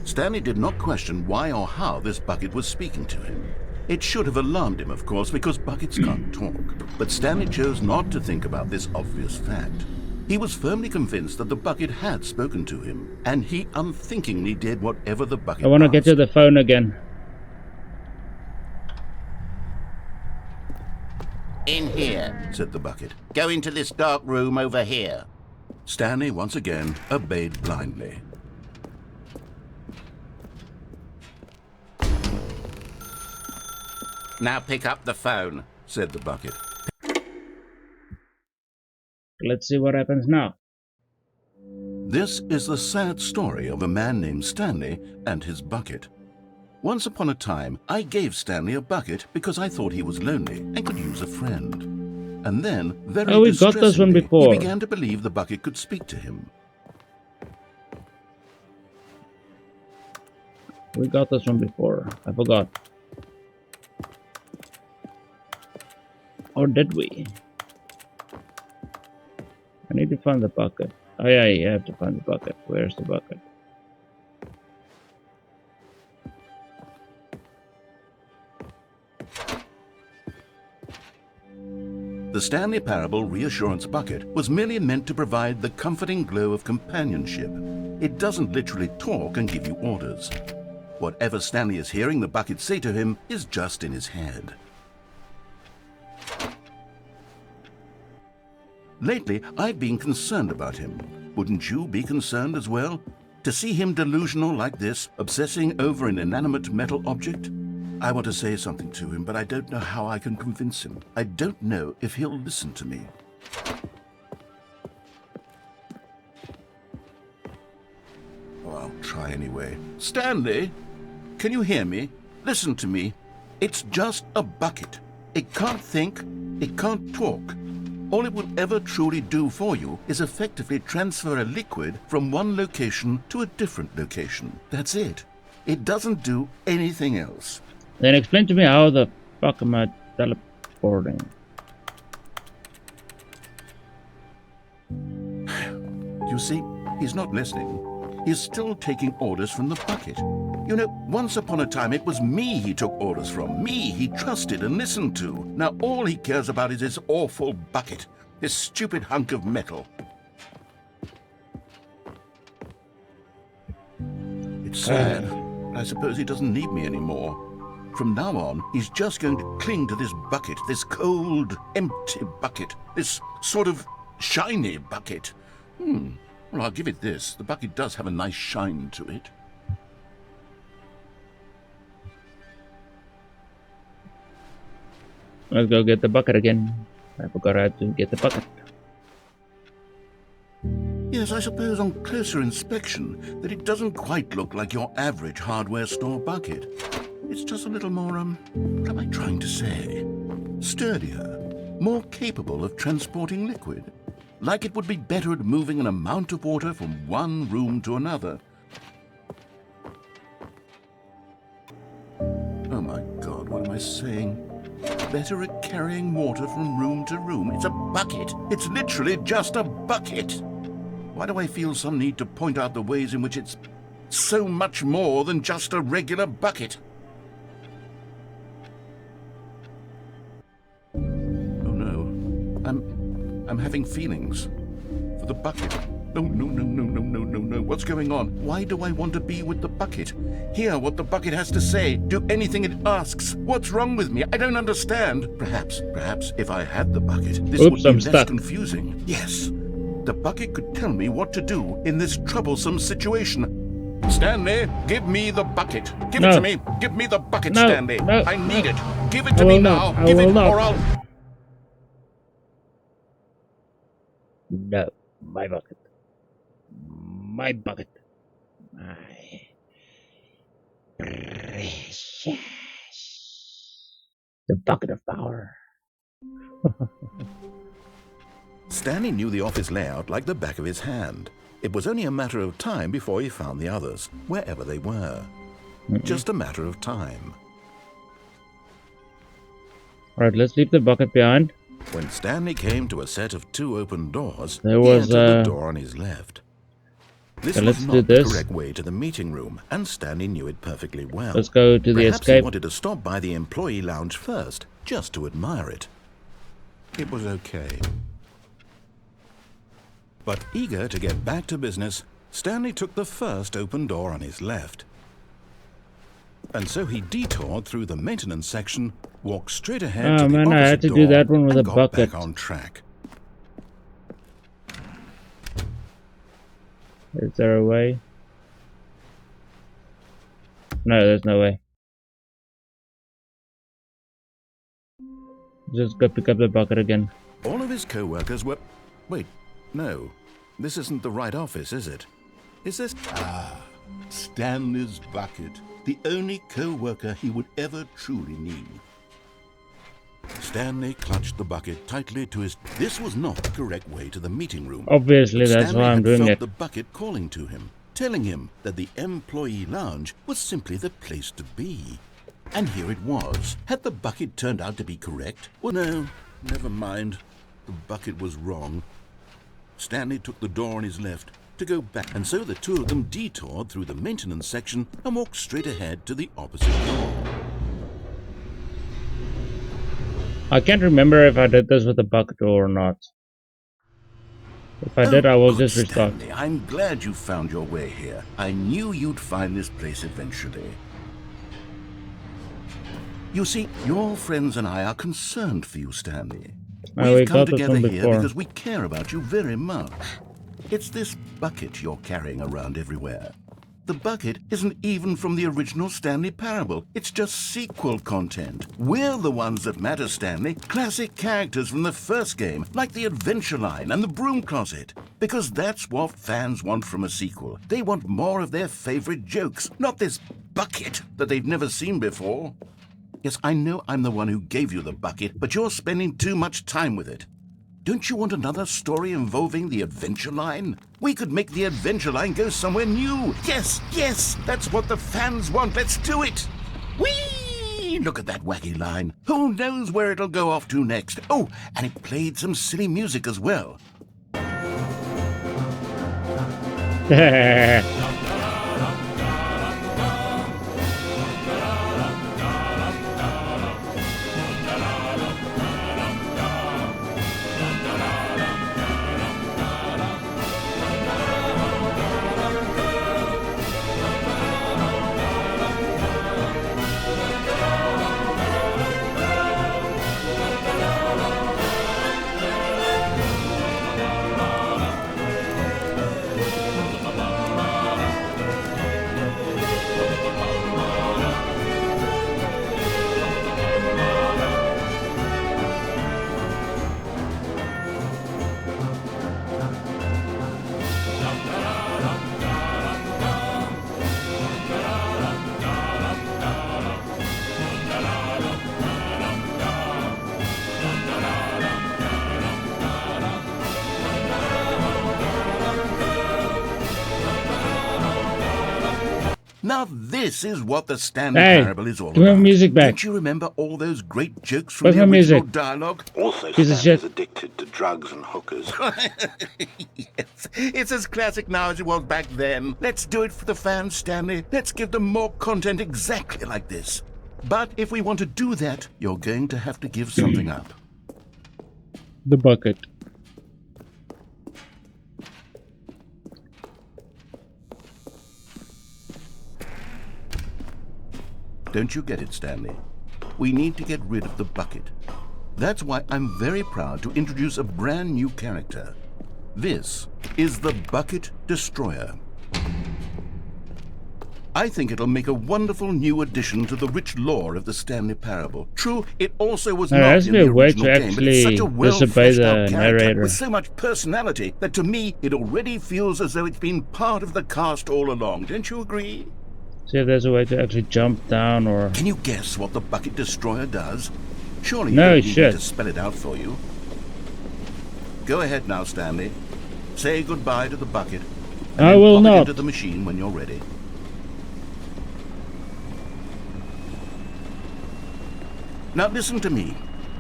Stanley did not question why or how this bucket was speaking to him. It should have alarmed him, of course, because buckets can't talk. But Stanley chose not to think about this obvious fact. He was firmly convinced that the bucket had spoken to him, and he unthinkingly did whatever the bucket I want to asked. get to the phone again. In here, said the bucket. Go into this dark room over here. Stanley once again obeyed blindly. Now pick up the phone, said the bucket. Let's see what happens now. This is the sad story of a man named Stanley and his bucket. Once upon a time, I gave Stanley a bucket because I thought he was lonely and could use a friend. And then, very we got this one distressingly, before. he began to believe the bucket could speak to him. We got this one before. I forgot. Or did we? I need to find the bucket. Oh yeah, you have to find the bucket. Where's the bucket? The Stanley Parable Reassurance Bucket was merely meant to provide the comforting glow of companionship. It doesn't literally talk and give you orders. Whatever Stanley is hearing the bucket say to him is just in his head. Lately, I've been concerned about him. Wouldn't you be concerned as well? To see him delusional like this, obsessing over an inanimate metal object? I want to say something to him, but I don't know how I can convince him. I don't know if he'll listen to me. Oh, I'll try anyway. Stanley, can you hear me? Listen to me. It's just a bucket. It can't think, it can't talk. All it will ever truly do for you is effectively transfer a liquid from one location to a different location. That's it. It doesn't do anything else. Then explain to me how the fuck am I teleporting? You see, he's not listening. He's still taking orders from the bucket. You know, once upon a time it was me he took orders from. Me he trusted and listened to. Now all he cares about is this awful bucket. This stupid hunk of metal. It's sad. I suppose he doesn't need me anymore. From now on, he's just going to cling to this bucket, this cold, empty bucket, this sort of shiny bucket. Well, I'll give it this. The bucket does have a nice shine to it. Let's go get the bucket again. I forgot how to get the bucket. Yes, I suppose on closer inspection that it doesn't quite look like your average hardware store bucket. It's just a little more, what am I trying to say? Sturdier, more capable of transporting liquid. Like it would be better at moving an amount of water from one room to another. Oh my God, what am I saying? Better at carrying water from room to room. It's a bucket. It's literally just a bucket. Why do I feel some need to point out the ways in which it's so much more than just a regular bucket? Oh no, I'm having feelings for the bucket. No, no, no, no, no, no, no, no. What's going on? Why do I want to be with the bucket? Hear what the bucket has to say. Do anything it asks. What's wrong with me? I don't understand. Perhaps if I had the bucket, this would be less confusing. Yes, the bucket could tell me what to do in this troublesome situation. Stanley, give me the bucket. Give it to me. Give me the bucket, Stanley. I need it. Give it to me now. Give it or I'll... No, my bucket. My bucket. My precious. The bucket of power. Stanley knew the office layout like the back of his hand. It was only a matter of time before he found the others, wherever they were. Just a matter of time. Alright, let's leave the bucket behind. When Stanley came to a set of 2 open doors, there was he entered the door on his left. This was not the correct way to the meeting room, and Stanley knew it perfectly well. Let's go to the Perhaps escape. He wanted to stop by the employee lounge first, just to admire it. It was okay. But eager to get back to business, Stanley took the first open door on his left. And so he detoured through the maintenance section walked straight ahead Oh to the man, I opposite had to door do that one with and a got bucket. back on track. Is there a way? No, there's no way. Just go pick up the bucket again. All of his co-workers were... Wait, no. This isn't the right office, is it? Is this... Stanley's bucket. The only co-worker he would ever truly need. Stanley clutched the bucket tightly to his... This was not the correct way to the meeting room. Obviously, But that's Stanley why I'm had doing felt it. the bucket calling to him, telling him that the employee lounge was simply the place to be. And here it was. Had the bucket turned out to be correct? Well, no, never mind. The bucket was wrong. Stanley took the door on his left to go back, and so the two of them detoured through the maintenance section and walked straight ahead to the opposite door. I can't remember if I did this with the bucket or not. If I did, I will good just restart. Stanley, I'm glad you found your way here. I knew you'd find this place eventually. You see, your friends and I are concerned for you, Stanley. Oh, we We've come got this together one here before. because we care about you very much. It's this bucket you're carrying around everywhere. The bucket isn't even from the original Stanley Parable. It's just sequel content. We're the ones that matter, Stanley. Classic characters from the first game, like the Adventure Line and the Broom Closet. Because that's what fans want from a sequel. They want more of their favorite jokes, not this bucket that they've never seen before. Yes, I know I'm the one who gave you the bucket, but you're spending too much time with it. Don't you want another story involving the Adventure Line? We could make the Adventure Line go somewhere new. Yes, yes, that's what the fans want. Let's do it. Whee! Look at that wacky line. Who knows where it'll go off to next? Oh, and it played some silly music as well. Now this is what the Stanley Hey, Parable is all give me about. my music back. Don't you remember all those great jokes from Where's the my original music? dialogue? Also, Piece of Stanley's shit. addicted to drugs and hookers. Yes, it's as classic now as it was back then. Let's do it for the fans, Stanley. Let's give them more content exactly like this. But if we want to do that, you're going to have to give something up. The bucket. Don't you get it, Stanley? We need to get rid of the bucket. That's why I'm very proud to introduce a brand new character. This is the Bucket Destroyer. I think it'll make a wonderful new addition to the rich lore of the Stanley Parable. True, it also was There not has in to be the a way original to game, but it's such a actually well disobey fleshed the out character narrator. with so much personality that to me it already feels as though it's been part of the cast all along. Don't you agree? See if there's a way to actually jump down or... Can you guess what the Bucket Destroyer does? Surely you No, don't need me shit. to spell it out for you. Go ahead now, Stanley. Say goodbye to the bucket. And I then will pop it not. into the machine when you're ready. Now listen to me.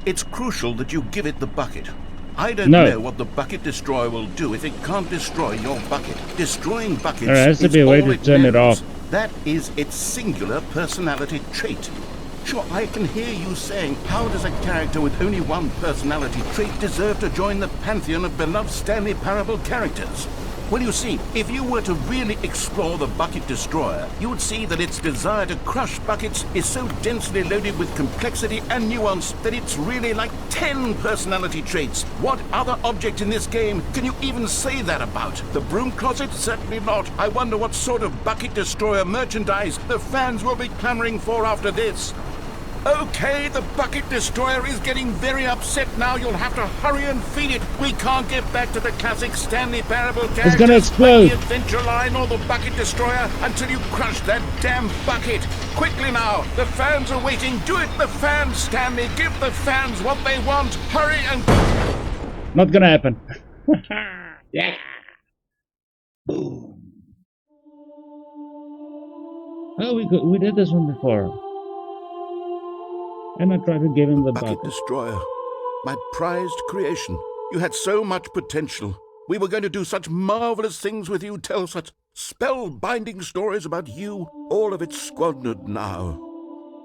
It's crucial that you give it the bucket. I don't No. know what the Bucket Destroyer will do if it can't destroy your bucket. Destroying buckets There has to is be a way all to it turn it knows. off. That is its singular personality trait. Sure, I can hear you saying, how does a character with only one personality trait deserve to join the pantheon of beloved Stanley Parable characters? Well, you see, if you were to really explore the bucket destroyer, you would see that its desire to crush buckets is so densely loaded with complexity and nuance that it's really like 10 personality traits. What other object in this game can you even say that about? The broom closet? Certainly not. I wonder what sort of bucket destroyer merchandise the fans will be clamoring for after this. Okay, the bucket destroyer is getting very upset now. You'll have to hurry and feed it. We can't get back to the classic Stanley Parable characters, it's gonna explode. like the adventure line or the bucket destroyer, until you crush that damn bucket. Quickly now, the fans are waiting. Do it, the fans, Stanley. Give the fans what they want. Hurry and... Not gonna happen. Yeah. Boom. Oh, we did this one before. And I tried to give him the bucket bucket. destroyer, my prized creation. You had so much potential. We were going to do such marvelous things with you, tell such spellbinding stories about you. All of it squandered now.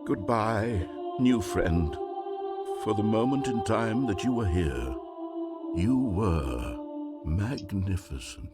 Goodbye, new friend. For the moment in time that you were here, you were magnificent.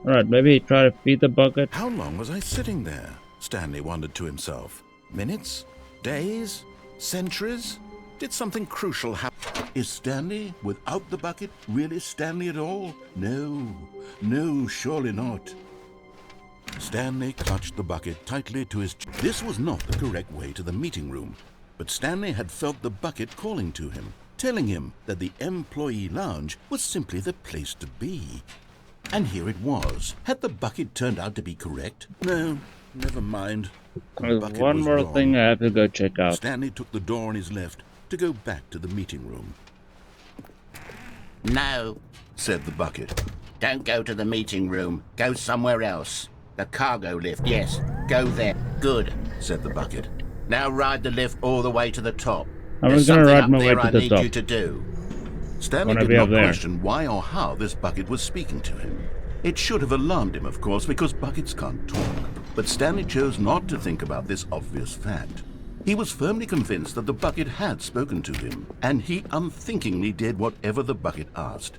Alright, maybe try to feed the bucket. How long was I sitting there? Stanley wondered to himself. Minutes? Days? Centuries? Did something crucial happen? Is Stanley, without the bucket, really Stanley at all? No, surely not. Stanley clutched the bucket tightly to his chest. This was not the correct way to the meeting room, but Stanley had felt the bucket calling to him, telling him that the employee lounge was simply the place to be. And here it was. Had the bucket turned out to be correct? No, never mind. There's one more thing I have to go check out. Stanley took the door on his left to go back to the meeting room. No, said the bucket. don't go to the meeting room. Go somewhere else. The cargo lift, yes. Go there. Good, said the bucket. now ride the lift all the way to the top. I There's was gonna something ride up my way there to I the need top. you to do. Stanley Wanna did be not up there. question why or how this bucket was speaking to him. It should have alarmed him, of course, because buckets can't talk. But Stanley chose not to think about this obvious fact. He was firmly convinced that the bucket had spoken to him, and he unthinkingly did whatever the bucket asked.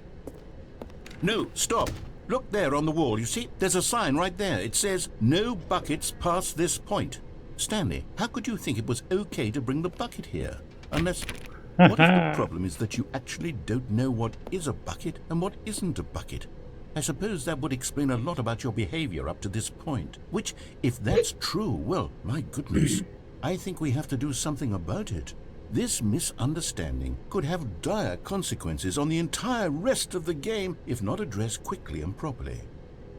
No, stop. Look there on the wall, you see? There's a sign right there. It says, "No buckets past this point." Stanley, how could you think it was okay to bring the bucket here? Unless... What if the problem is that you actually don't know what is a bucket and what isn't a bucket? I suppose that would explain a lot about your behavior up to this point. Which, if that's true, well, my goodness, I think we have to do something about it. This misunderstanding could have dire consequences on the entire rest of the game if not addressed quickly and properly.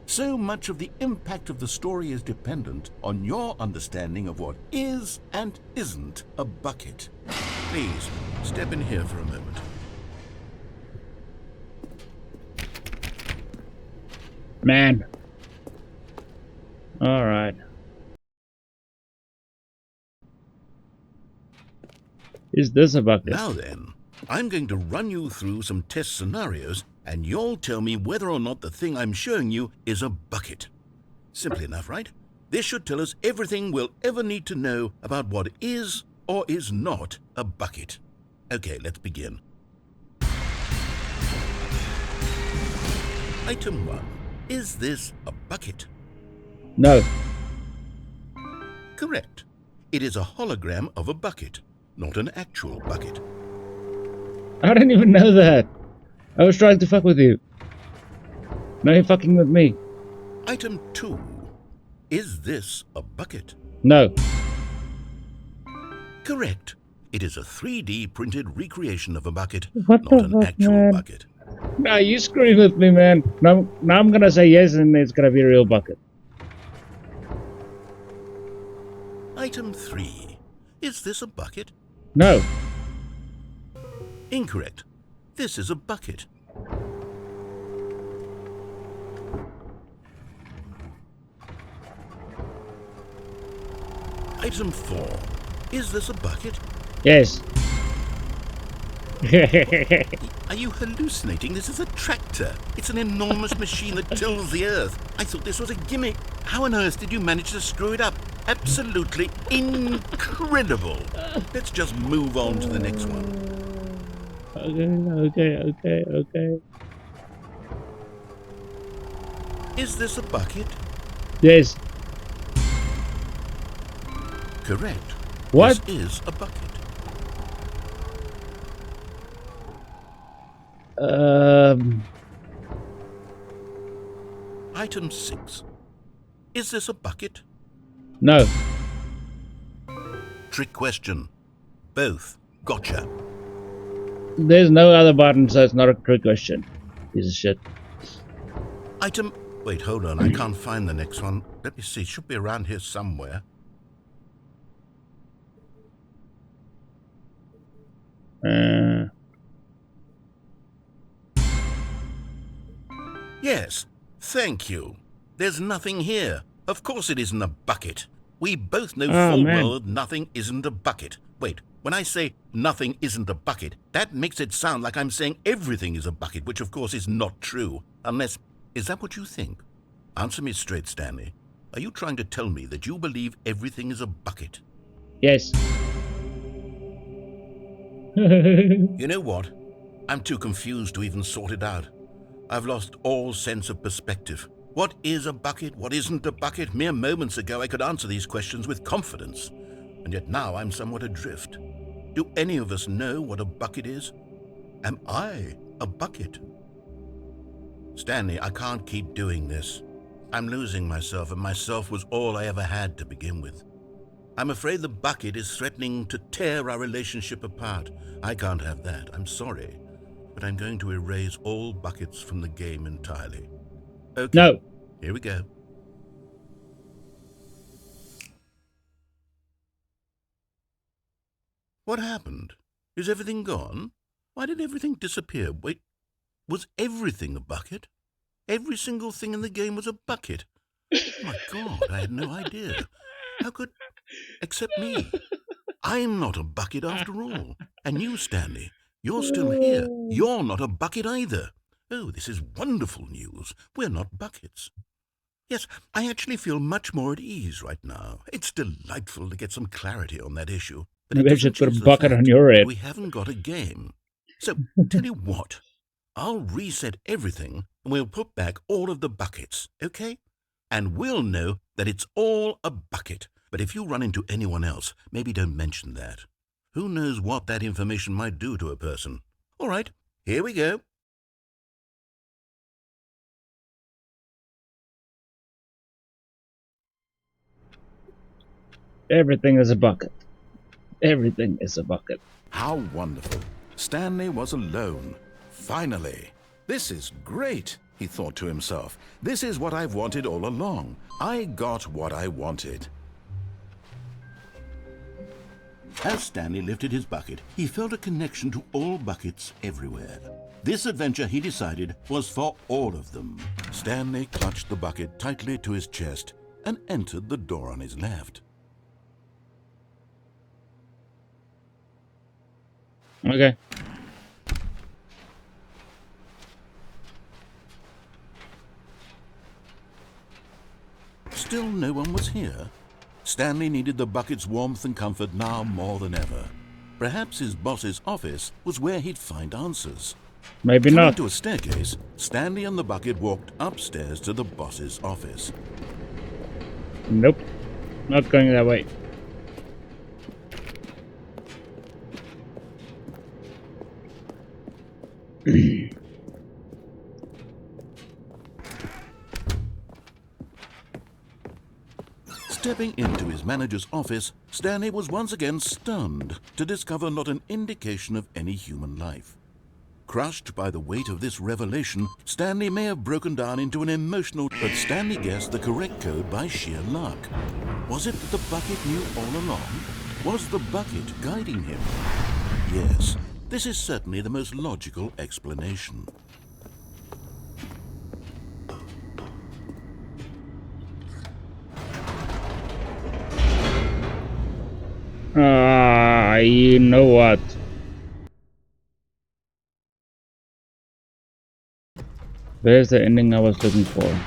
So much of the impact of the story is dependent on your understanding of what is and isn't a bucket. Please, step in here for a moment. Man. Alright. Is this a bucket? Now then, I'm going to run you through some test scenarios, and you'll tell me whether or not the thing I'm showing you is a bucket. Simple enough, right? This should tell us everything we'll ever need to know about what is or is not a bucket. Okay, let's begin. Item 1. Is this a bucket? No. Correct. It is a hologram of a bucket, not an actual bucket. I didn't even know that. I was trying to fuck with you. Now you're fucking with me. Item 2. Is this a bucket? No. Correct. It is a 3D printed recreation of a bucket, What not the an fuck, actual man? bucket. Nah, you screwing with me, man. Now I'm gonna say yes, and it's gonna be a real bucket. Item 3. Is this a bucket? No. Incorrect. This is a bucket. Item 4. Is this a bucket? Yes. Are you hallucinating? This is a tractor. It's an enormous machine that tills the earth. I thought this was a gimmick. How on earth did you manage to screw it up? Absolutely incredible. Let's just move on to the next one. Okay. Is this a bucket? Yes. Correct. What? This is a bucket. Item 6. Is this a bucket? No. Trick question. Both. Gotcha. There's no other button, so it's not a trick question. Piece of shit. Item... Wait, hold on. I can't find the next one. Let me see. It should be around here somewhere. Yes. Thank you. There's nothing here. Of course it isn't a bucket. We both know full well that nothing isn't a bucket. Wait, when I say nothing isn't a bucket, that makes it sound like I'm saying everything is a bucket, which of course is not true. Unless... Is that what you think? Answer me straight, Stanley. Are you trying to tell me that you believe everything is a bucket? Yes. You know what? I'm too confused to even sort it out. I've lost all sense of perspective. What is a bucket? What isn't a bucket? Mere moments ago I could answer these questions with confidence. And yet now I'm somewhat adrift. Do any of us know what a bucket is? Am I a bucket? Stanley, I can't keep doing this. I'm losing myself, and myself was all I ever had to begin with. I'm afraid the bucket is threatening to tear our relationship apart. I can't have that. I'm sorry. But I'm going to erase all buckets from the game entirely. Okay. No. Here we go. What happened? Is everything gone? Why did everything disappear? Wait, was everything a bucket? Every single thing in the game was a bucket. Oh my God, I had no idea. How could... Except me. I'm not a bucket after all. And you, Stanley, you're still here. You're not a bucket either. Oh, this is wonderful news. We're not buckets. Yes, I actually feel much more at ease right now. It's delightful to get some clarity on that issue. But Maybe I should put a bucket on your head. We haven't got a game. So, tell you what. I'll reset everything and we'll put back all of the buckets, okay? And we'll know that it's all a bucket. But if you run into anyone else, maybe don't mention that. Who knows what that information might do to a person? All right, here we go. Everything is a bucket. Everything is a bucket. How wonderful. Stanley was alone. Finally. This is great, he thought to himself. This is what I've wanted all along. I got what I wanted. As Stanley lifted his bucket, he felt a connection to all buckets everywhere. This adventure, he decided, was for all of them. Stanley clutched the bucket tightly to his chest and entered the door on his left. Okay. Still no one was here. Stanley needed the bucket's warmth and comfort now more than ever. Perhaps his boss's office was where he'd find answers. Maybe Coming not. to a staircase, Stanley and the bucket walked upstairs to the boss's office. Nope. Not going that way. Stepping into his manager's office, Stanley was once again stunned to discover not an indication of any human life. Crushed by the weight of this revelation, Stanley may have broken down into an emotional... But Stanley guessed the correct code by sheer luck. Was it that the bucket knew all along? Was the bucket guiding him? Yes, this is certainly the most logical explanation. You know what? There's the ending I was looking for.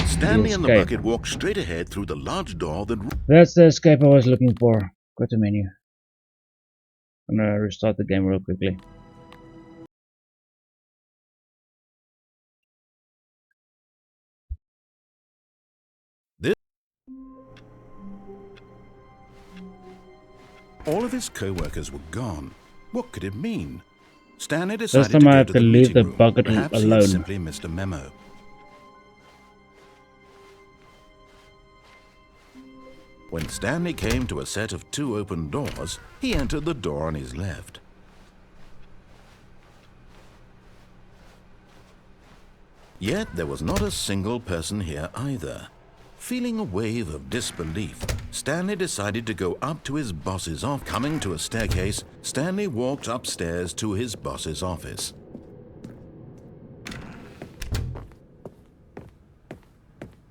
Stanley and the bucket walked straight ahead through the large door that... That's the escape I was looking for. Go to menu. I'm gonna restart the game real quickly. All of his co-workers were gone. What could it mean? Stanley decided This time to I go have to to the leave meeting the room. bucket Perhaps he alone. had simply missed a memo. When Stanley came to a set of 2 open doors, he entered the door on his left. Yet there was not a single person here either. Feeling a wave of disbelief, Stanley decided to go up to his boss's office. Coming to a staircase, Stanley walked upstairs to his boss's office.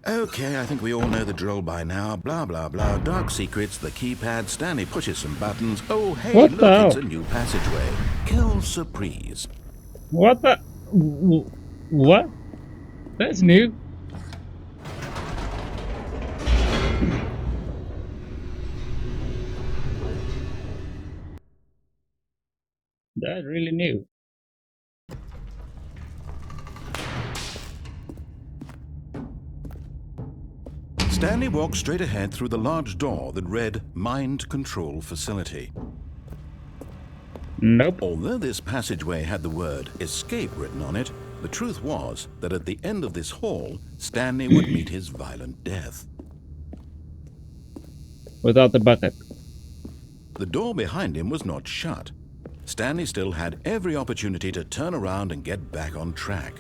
Okay, I think we all know the drill by now. Blah, blah, blah. Dark secrets, the keypad. Stanley pushes some buttons. Oh, hey, What look, the hell? it's a new passageway. Kill surprise. What the? What? That's new. That's really new. Stanley walked straight ahead through the large door that read Mind Control Facility. Nope. Although this passageway had the word escape written on it, the truth was that at the end of this hall, Stanley would meet his violent death. Without the bucket. The door behind him was not shut. Stanley still had every opportunity to turn around and get back on track.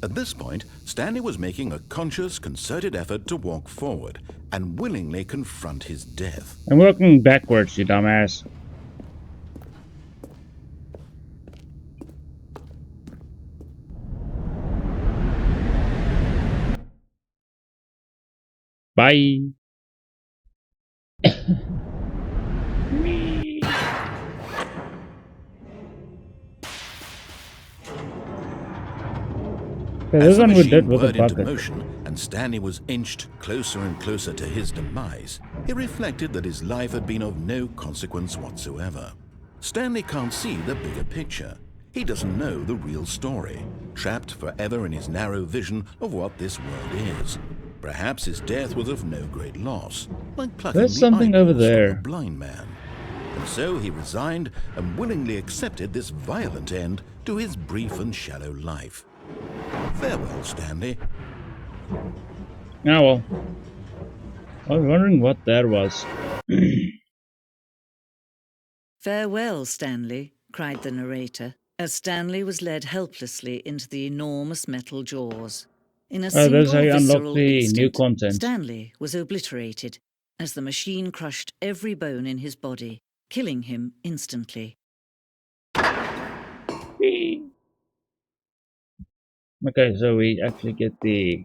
At this point, Stanley was making a conscious, concerted effort to walk forward and willingly confront his death. I'm working backwards, you dumbass. Bye. As this the one we did machine with a whirred into bucket. motion and Stanley was inched closer and closer to his demise, he reflected that his life had been of no consequence whatsoever. Stanley can't see the bigger picture. He doesn't know the real story, trapped forever in his narrow vision of what this world is. Perhaps his death was of no great loss, like plucking There's the something over eyeballs from there. a blind man. And so he resigned and willingly accepted this violent end to his brief and shallow life. Farewell, Stanley. Oh well. I was wondering what that was. Farewell, Stanley, cried the narrator, as Stanley was led helplessly into the enormous metal jaws. In a Oh, that's how single you unlock visceral the new instant, content. Stanley was obliterated as the machine crushed every bone in his body, killing him instantly. Okay, so we actually get the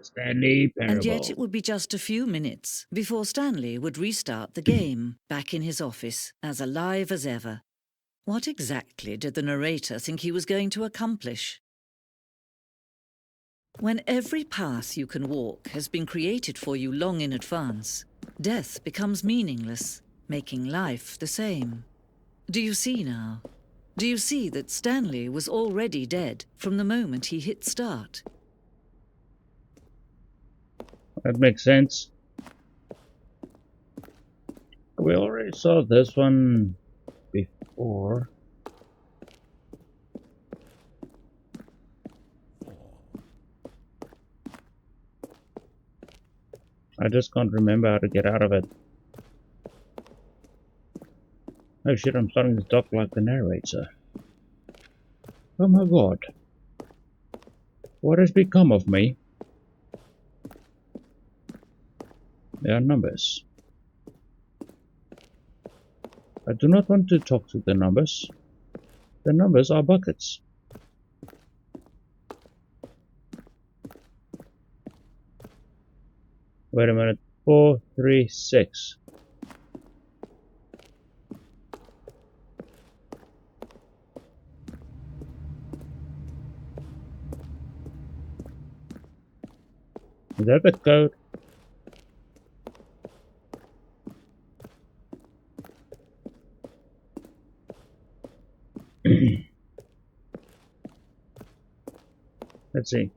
Stanley Parable. And yet it would be just a few minutes before Stanley would restart the game, back in his office, as alive as ever. What exactly did the narrator think he was going to accomplish? When every path you can walk has been created for you long in advance, death becomes meaningless, making life the same. Do you see now? Do you see that Stanley was already dead from the moment he hit start? That makes sense. We already saw this one before. I just can't remember how to get out of it. Oh shit, I'm starting to talk like the narrator. Oh my god. What has become of me? There are numbers. I do not want to talk to the numbers. The numbers are buckets. Wait a minute. 4, 3, 6. Is that the code? Let's see.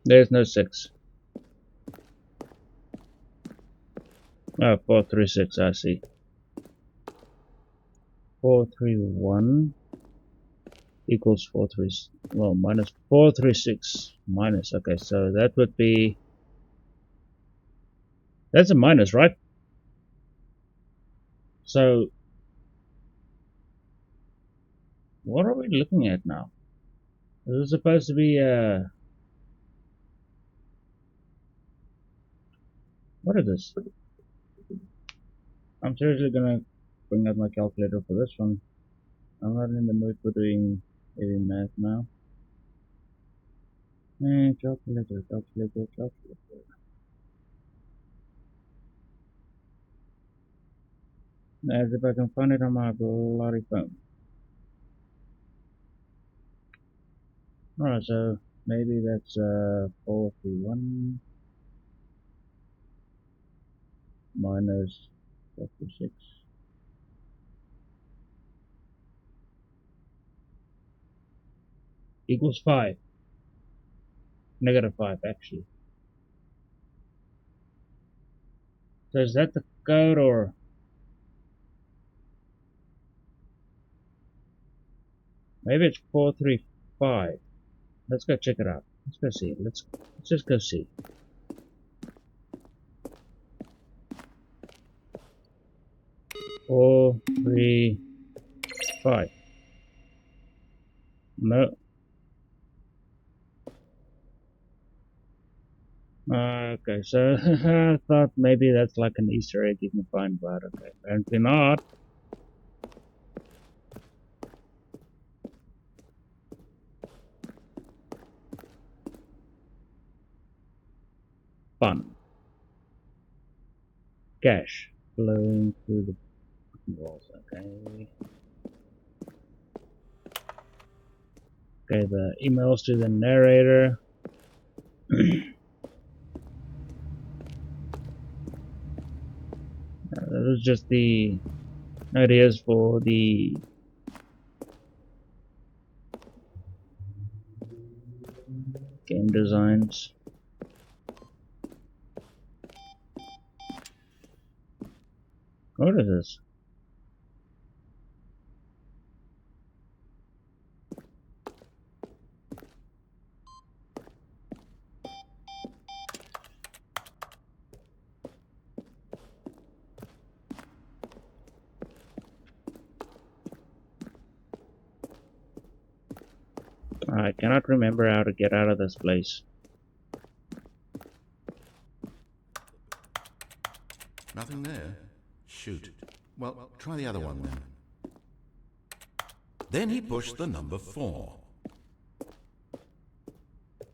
There's no 6. Oh, 436, I see. 431 equals 43, well, minus 436 minus, okay, so that would be, that's a minus, right? So what are we looking at now? This is supposed to be what is this? I'm seriously gonna bring out my calculator for this one. I'm not in the mood for doing heavy math now. Calculator. As if I can find it on my bloody phone. Alright, so maybe that's 431 minus 56 equals 5. Negative 5 actually. So is that the code or maybe it's 435? Let's go check it out. Let's go see. Let's just go see. 435. No. Okay, so I thought maybe that's like an Easter egg you can find, but okay, apparently not. Fun. Cash flowing through the walls. Okay. Okay, the emails to the narrator. That was just the ideas for the game designs. What is this? I cannot remember how to get out of this place. Nothing there? Shoot. Well, try the other one then. Then he pushed the number 4.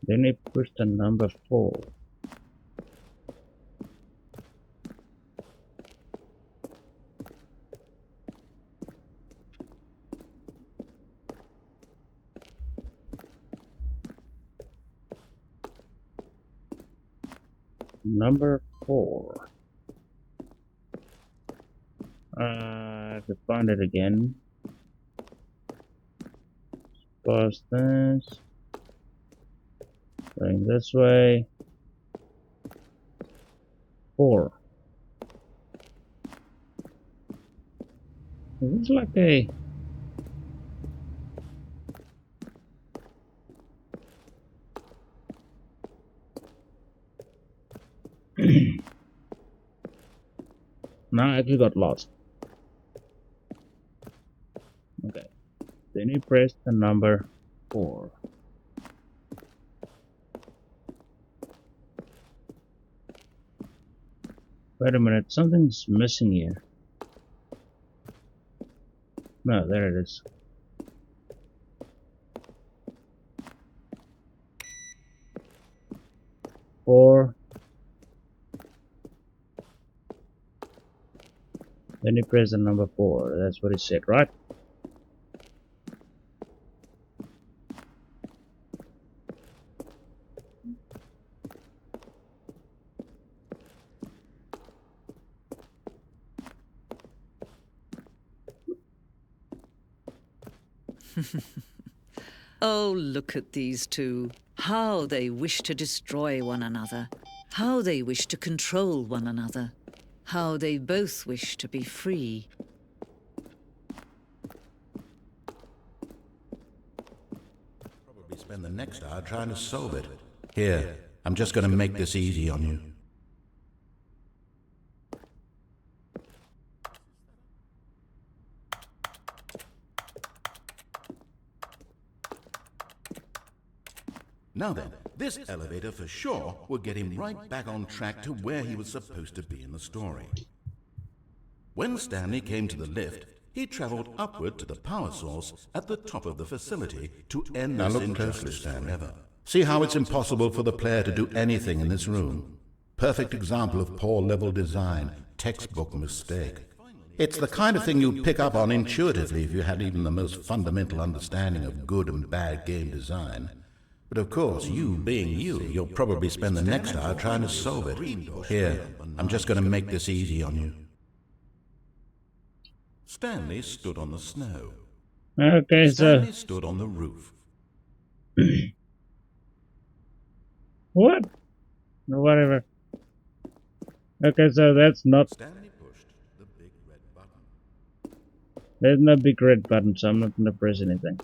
Then he pushed the number 4. Number 4. I have to find it again. Pause this. Going this way. 4. Is this like a... No, I actually got lost. Okay. Then you press the number 4. Wait a minute, something's missing here. No, there it is. Four. Then you press the number 4. That's what it said, right? Oh, look at these two. How they wish to destroy one another. How they wish to control one another. How they both wish to be free. Probably spend the next hour trying to solve it. Here, I'm just going to make this easy on you. Now then, this elevator for sure will get him right back on track to where he was supposed to be in the story. When Stanley came to the lift, he traveled upward to the power source at the top of the facility to end this injustice forever. See how it's impossible for the player to do anything in this room? Perfect example of poor level design, textbook mistake. It's the kind of thing you'd pick up on intuitively if you had even the most fundamental understanding of good and bad game design. But of course, you being you, you'll probably spend the next hour trying to solve it. Here, I'm just going to make this easy on you. Stanley stood on the snow. Okay, Stanley stood on the roof. What? Whatever. Okay, so that's not... Stanley pushed the big red button. There's no big red button, so I'm not going to press anything.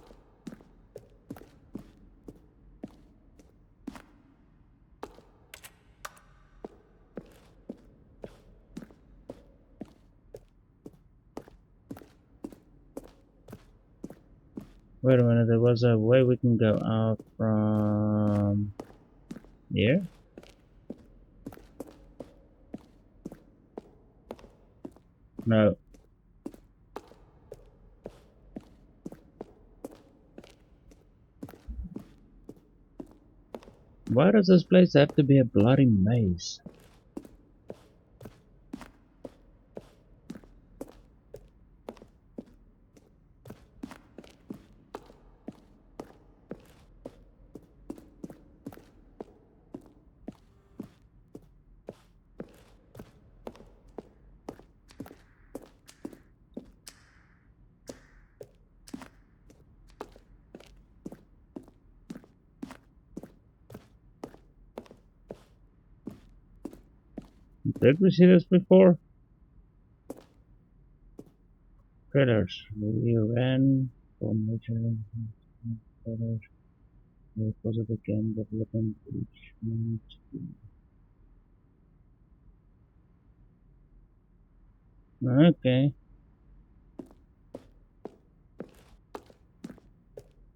Wait a minute, there was a way we can go out from here? No. Why does this place have to be a bloody maze? Did we see this before? Trailers. We ran for major trailers. Positive game development reachment. Okay.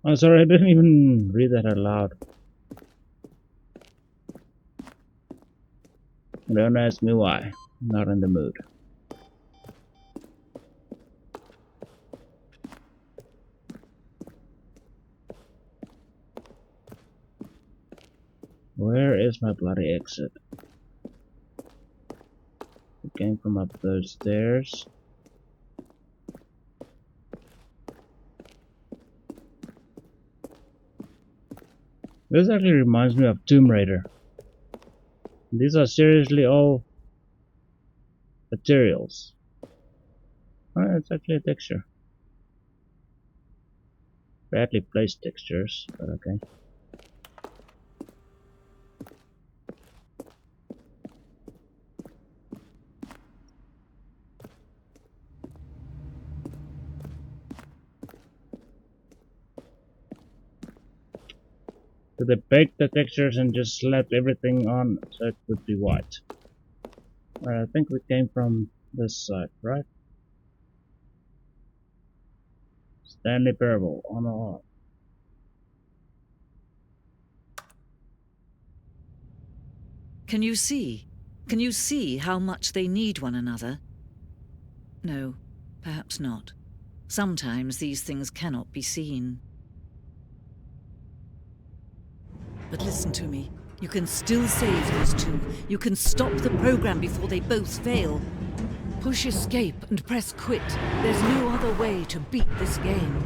Oh, sorry, I didn't even read that out loud. Don't ask me why. I'm not in the mood. Where is my bloody exit? It came from up those stairs. This actually reminds me of Tomb Raider. These are seriously all materials. Oh, it's actually a texture. Badly placed textures, but okay. So they baked the textures and just slapped everything on so it would be white. I think we came from this side, right? Stanley Parable on or off. Can you see? Can you see how much they need one another? No, perhaps not. Sometimes these things cannot be seen. But listen to me. You can still save those two. You can stop the program before they both fail. Push escape and press quit. There's no other way to beat this game.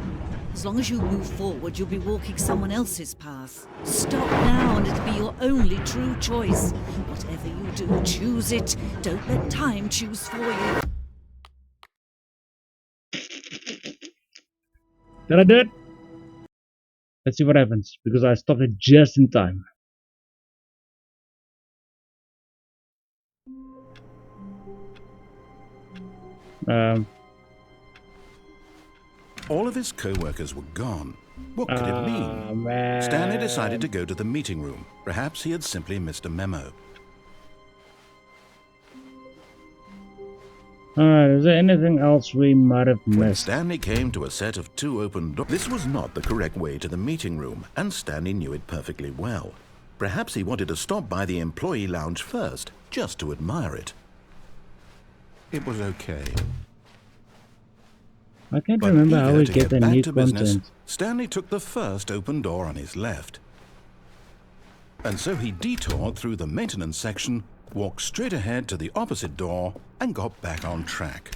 As long as you move forward, you'll be walking someone else's path. Stop now and it'll be your only true choice. Whatever you do, choose it. Don't let time choose for you. Did I do it? Let's see what happens, because I stopped it just in time. All of his co-workers were gone. What could it mean? Man. Stanley decided to go to the meeting room. Perhaps he had simply missed a memo. Alright, is there anything else we might have When missed? Stanley came to a set of 2 open doors, this was not the correct way to the meeting room, and Stanley knew it perfectly well. Perhaps he wanted to stop by the employee lounge first, just to admire it. It was okay. I can't But remember how eager we to get the back new to business, content. Stanley took the first open door on his left. And so he detoured through the maintenance section, walked straight ahead to the opposite door, and got back on track.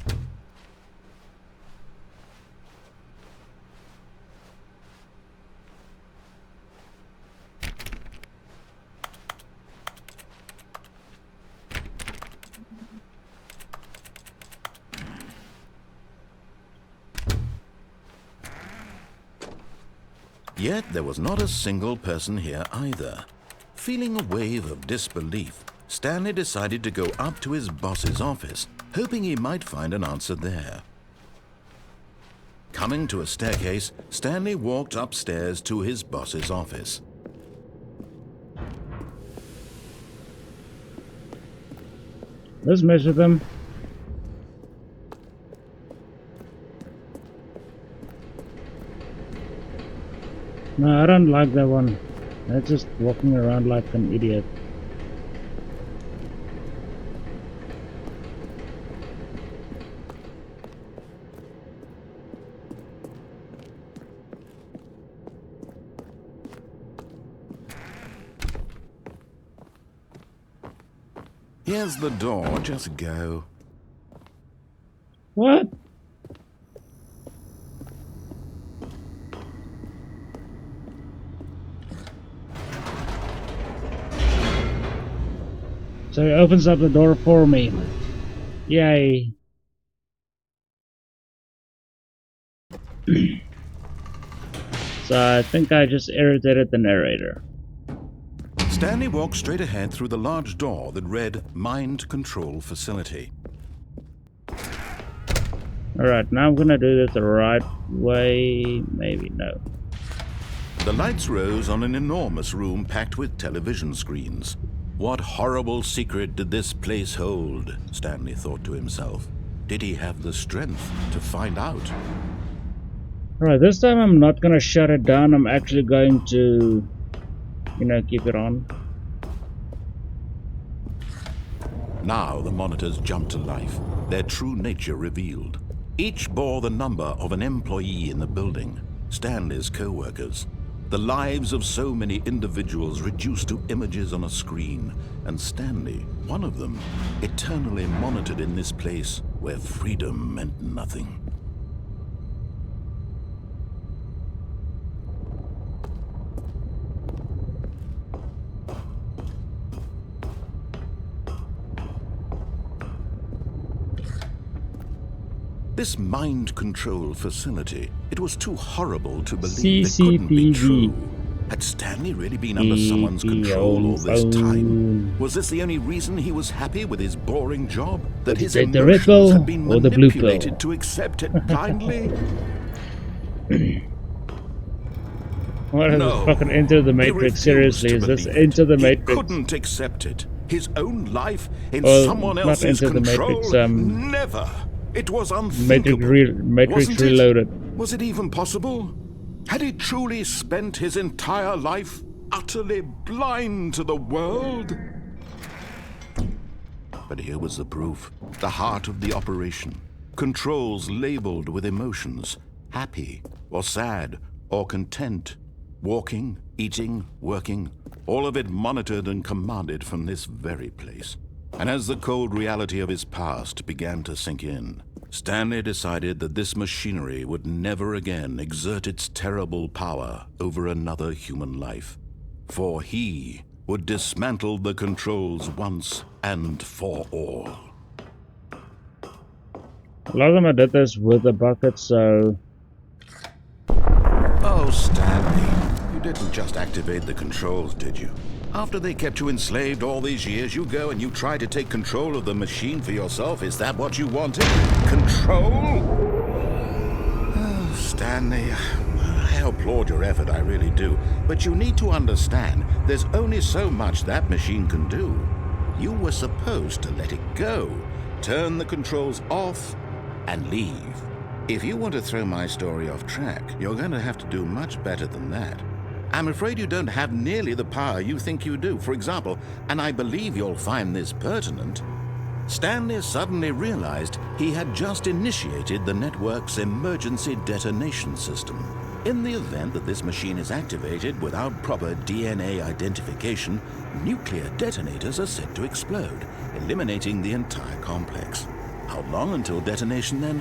Yet there was not a single person here either. Feeling a wave of disbelief, Stanley decided to go up to his boss's office, hoping he might find an answer there. Coming to a staircase, Stanley walked upstairs to his boss's office. Let's measure them. No, I don't like that one. They're just walking around like an idiot. Here's the door, just go. What? So he opens up the door for me. Yay. So I think I just irritated the narrator. Stanley walked straight ahead through the large door that read Mind Control Facility. Alright, now I'm gonna do this the right way. Maybe no. The lights rose on an enormous room packed with television screens. What horrible secret did this place hold? Stanley thought to himself. Did he have the strength to find out? Alright, this time I'm not gonna shut it down. I'm actually going to, keep it on. Now the monitors jumped to life, their true nature revealed. Each bore the number of an employee in the building, Stanley's co-workers. The lives of so many individuals reduced to images on a screen, and Stanley, one of them, eternally monitored in this place where freedom meant nothing. This mind control facility, it was too horrible to believe it couldn't be true. Had Stanley really been under someone's control all this time? Was this the only reason he was happy with his boring job? That his emotions had been manipulated to accept it blindly? What is this fucking Into the Matrix? Seriously, is this Into the Matrix? He couldn't accept it. His own life in Well, someone not else's Into the control? Matrix, Never. It was unthinkable. Matrix Wasn't Reloaded. it? Was it even possible? Had he truly spent his entire life utterly blind to the world? But here was the proof. The heart of the operation. Controls labeled with emotions. Happy, or sad, or content. Walking, eating, working. All of it monitored and commanded from this very place. And as the cold reality of his past began to sink in, Stanley decided that this machinery would never again exert its terrible power over another human life. For he would dismantle the controls once and for all. A lot of them I did this with the bucket, so... Oh, Stanley, didn't just activate the controls, did you? After they kept you enslaved all these years, you go and you try to take control of the machine for yourself. Is that what you wanted? Control? Oh, Stanley, I applaud your effort, I really do. But you need to understand, there's only so much that machine can do. You were supposed to let it go, turn the controls off, and leave. If you want to throw my story off track, you're going to have to do much better than that. I'm afraid you don't have nearly the power you think you do. For example, and I believe you'll find this pertinent, Stanley suddenly realized he had just initiated the network's emergency detonation system. In the event that this machine is activated without proper DNA identification, nuclear detonators are said to explode, eliminating the entire complex. How long until detonation then?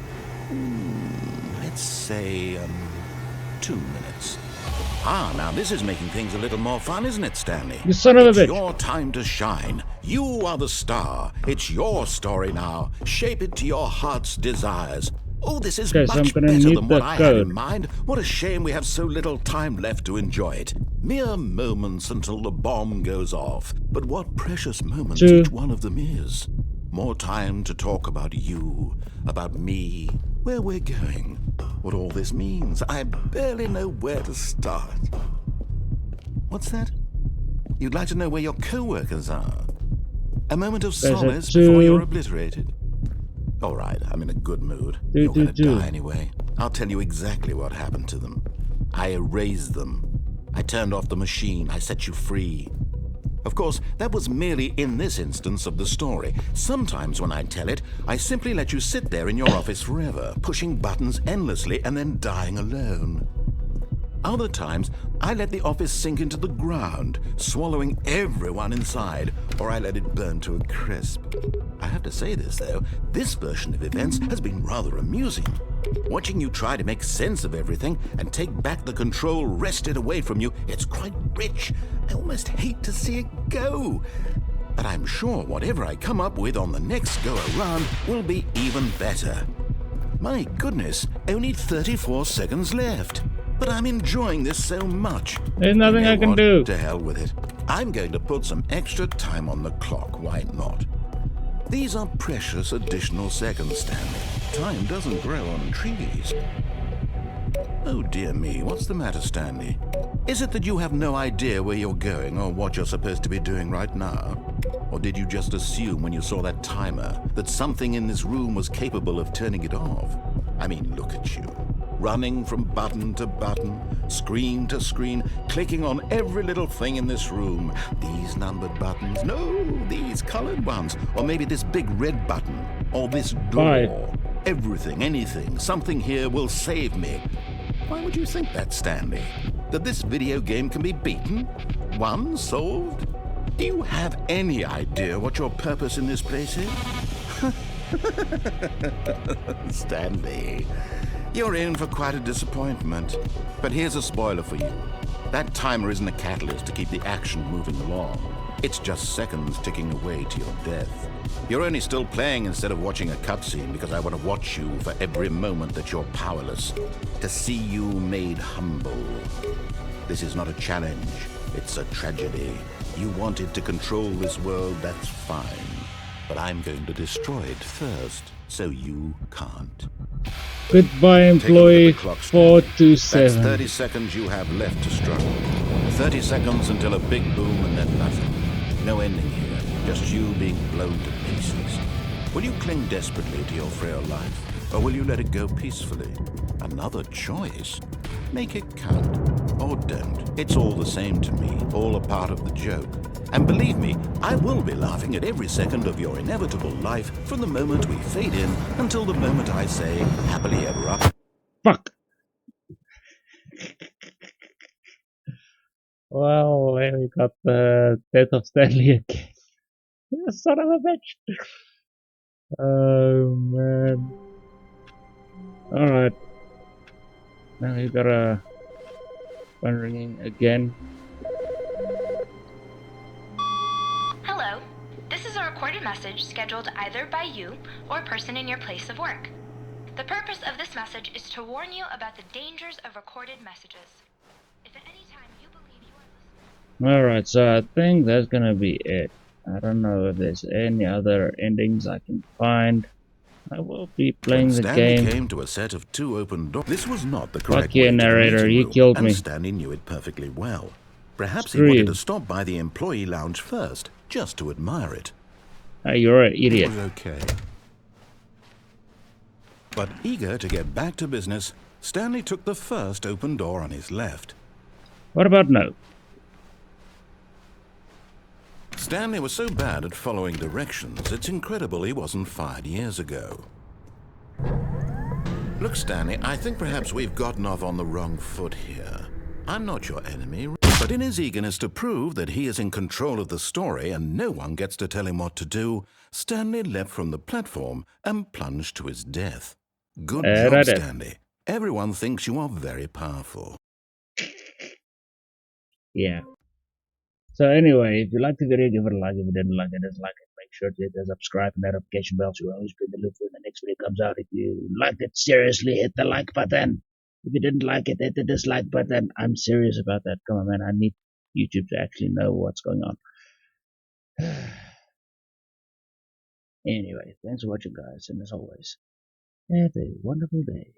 Let's say, 2 minutes. Ah, now this is making things a little more fun, isn't it, Stanley? You son of a bitch. It's your time to shine. You are the star. It's your story now. Shape it to your heart's desires. Oh, this is much better than what I had in mind. What a shame we have so little time left to enjoy it. Mere moments until the bomb goes off. But what precious moments each one of them is. More time to talk about you, about me, where we're going, what all this means. I barely know where to start. What's that? You'd like to know where your co-workers are? A moment of solace before you're obliterated? All right, I'm in a good mood. You're gonna die anyway. I'll tell you exactly what happened to them. I erased them. I turned off the machine. I set you free. Of course, that was merely in this instance of the story. Sometimes when I tell it, I simply let you sit there in your office forever, pushing buttons endlessly and then dying alone. Other times, I let the office sink into the ground, swallowing everyone inside, or I let it burn to a crisp. I have to say this, though, this version of events has been rather amusing. Watching you try to make sense of everything and take back the control wrested away from you, it's quite rich. I almost hate to see it go. But I'm sure whatever I come up with on the next go-around will be even better. My goodness, only 34 seconds left. But I'm enjoying this so much. There's nothing I can do. To hell with it. I'm going to put some extra time on the clock, why not? These are precious additional seconds, Stanley. Time doesn't grow on trees. Oh dear me, what's the matter, Stanley? Is it that you have no idea where you're going or what you're supposed to be doing right now? Or did you just assume when you saw that timer that something in this room was capable of turning it off? I mean, look at you. Running from button to button, screen to screen, clicking on every little thing in this room. These numbered buttons, no, these colored ones, or maybe this big red button, or this door. Everything, anything, something here will save me. Why would you think that, Stanley? That this video game can be beaten? Won? Solved? Do you have any idea what your purpose in this place is? Stanley, you're in for quite a disappointment. But here's a spoiler for you. That timer isn't a catalyst to keep the action moving along. It's just seconds ticking away to your death. You're only still playing instead of watching a cutscene because I want to watch you for every moment that you're powerless. To see you made humble. This is not a challenge. It's a tragedy. You wanted to control this world, that's fine. But I'm going to destroy it first, so you can't. Goodbye, employee 427. That's 30 seconds you have left to struggle. 30 seconds until a big boom and then nothing. No ending here, just you being blown to pieces. Will you cling desperately to your frail life, or will you let it go peacefully? Another choice. Make it count, or don't. It's all the same to me, all a part of the joke. And believe me, I will be laughing at every second of your inevitable life from the moment we fade in until the moment I say, happily ever after. Fuck. Well, there we got the death of Stanley again. Son of a bitch. Oh, man. Alright. Now you got a phone ringing again. Hello. This is a recorded message scheduled either by you or a person in your place of work. The purpose of this message is to warn you about the dangers of recorded messages. If at any time you believe Alright, so I think that's gonna be it. I don't know if there's any other endings I can find. I will be playing When the Stanley game. came to a set of 2 open doors, this was not the Fuck correct you, way to the narrator, meeting you room, killed and me. Stanley knew it perfectly well. Perhaps he Screw wanted you. to stop by the employee lounge first, just to admire it. Hey, you're an It idiot. was okay. But eager to get back to business, Stanley took the first open door on his left. What about no? Stanley was so bad at following directions, it's incredible he wasn't fired years ago. Look, Stanley, I think perhaps we've gotten off on the wrong foot here. I'm not your enemy, but in his eagerness to prove that he is in control of the story and no one gets to tell him what to do, Stanley leapt from the platform and plunged to his death. Good job, Right. Stanley. Everyone thinks you are very powerful. Yeah. So anyway, if you liked the video, give it a like. If you didn't like it, dislike it. Make sure to hit the subscribe and notification bell so you always be in the loop when the next video comes out. If you liked it, seriously, hit the like button. If you didn't like it, hit the dislike button. I'm serious about that. Come on, man. I need YouTube to actually know what's going on. Anyway, thanks for watching, guys. And as always, have a wonderful day.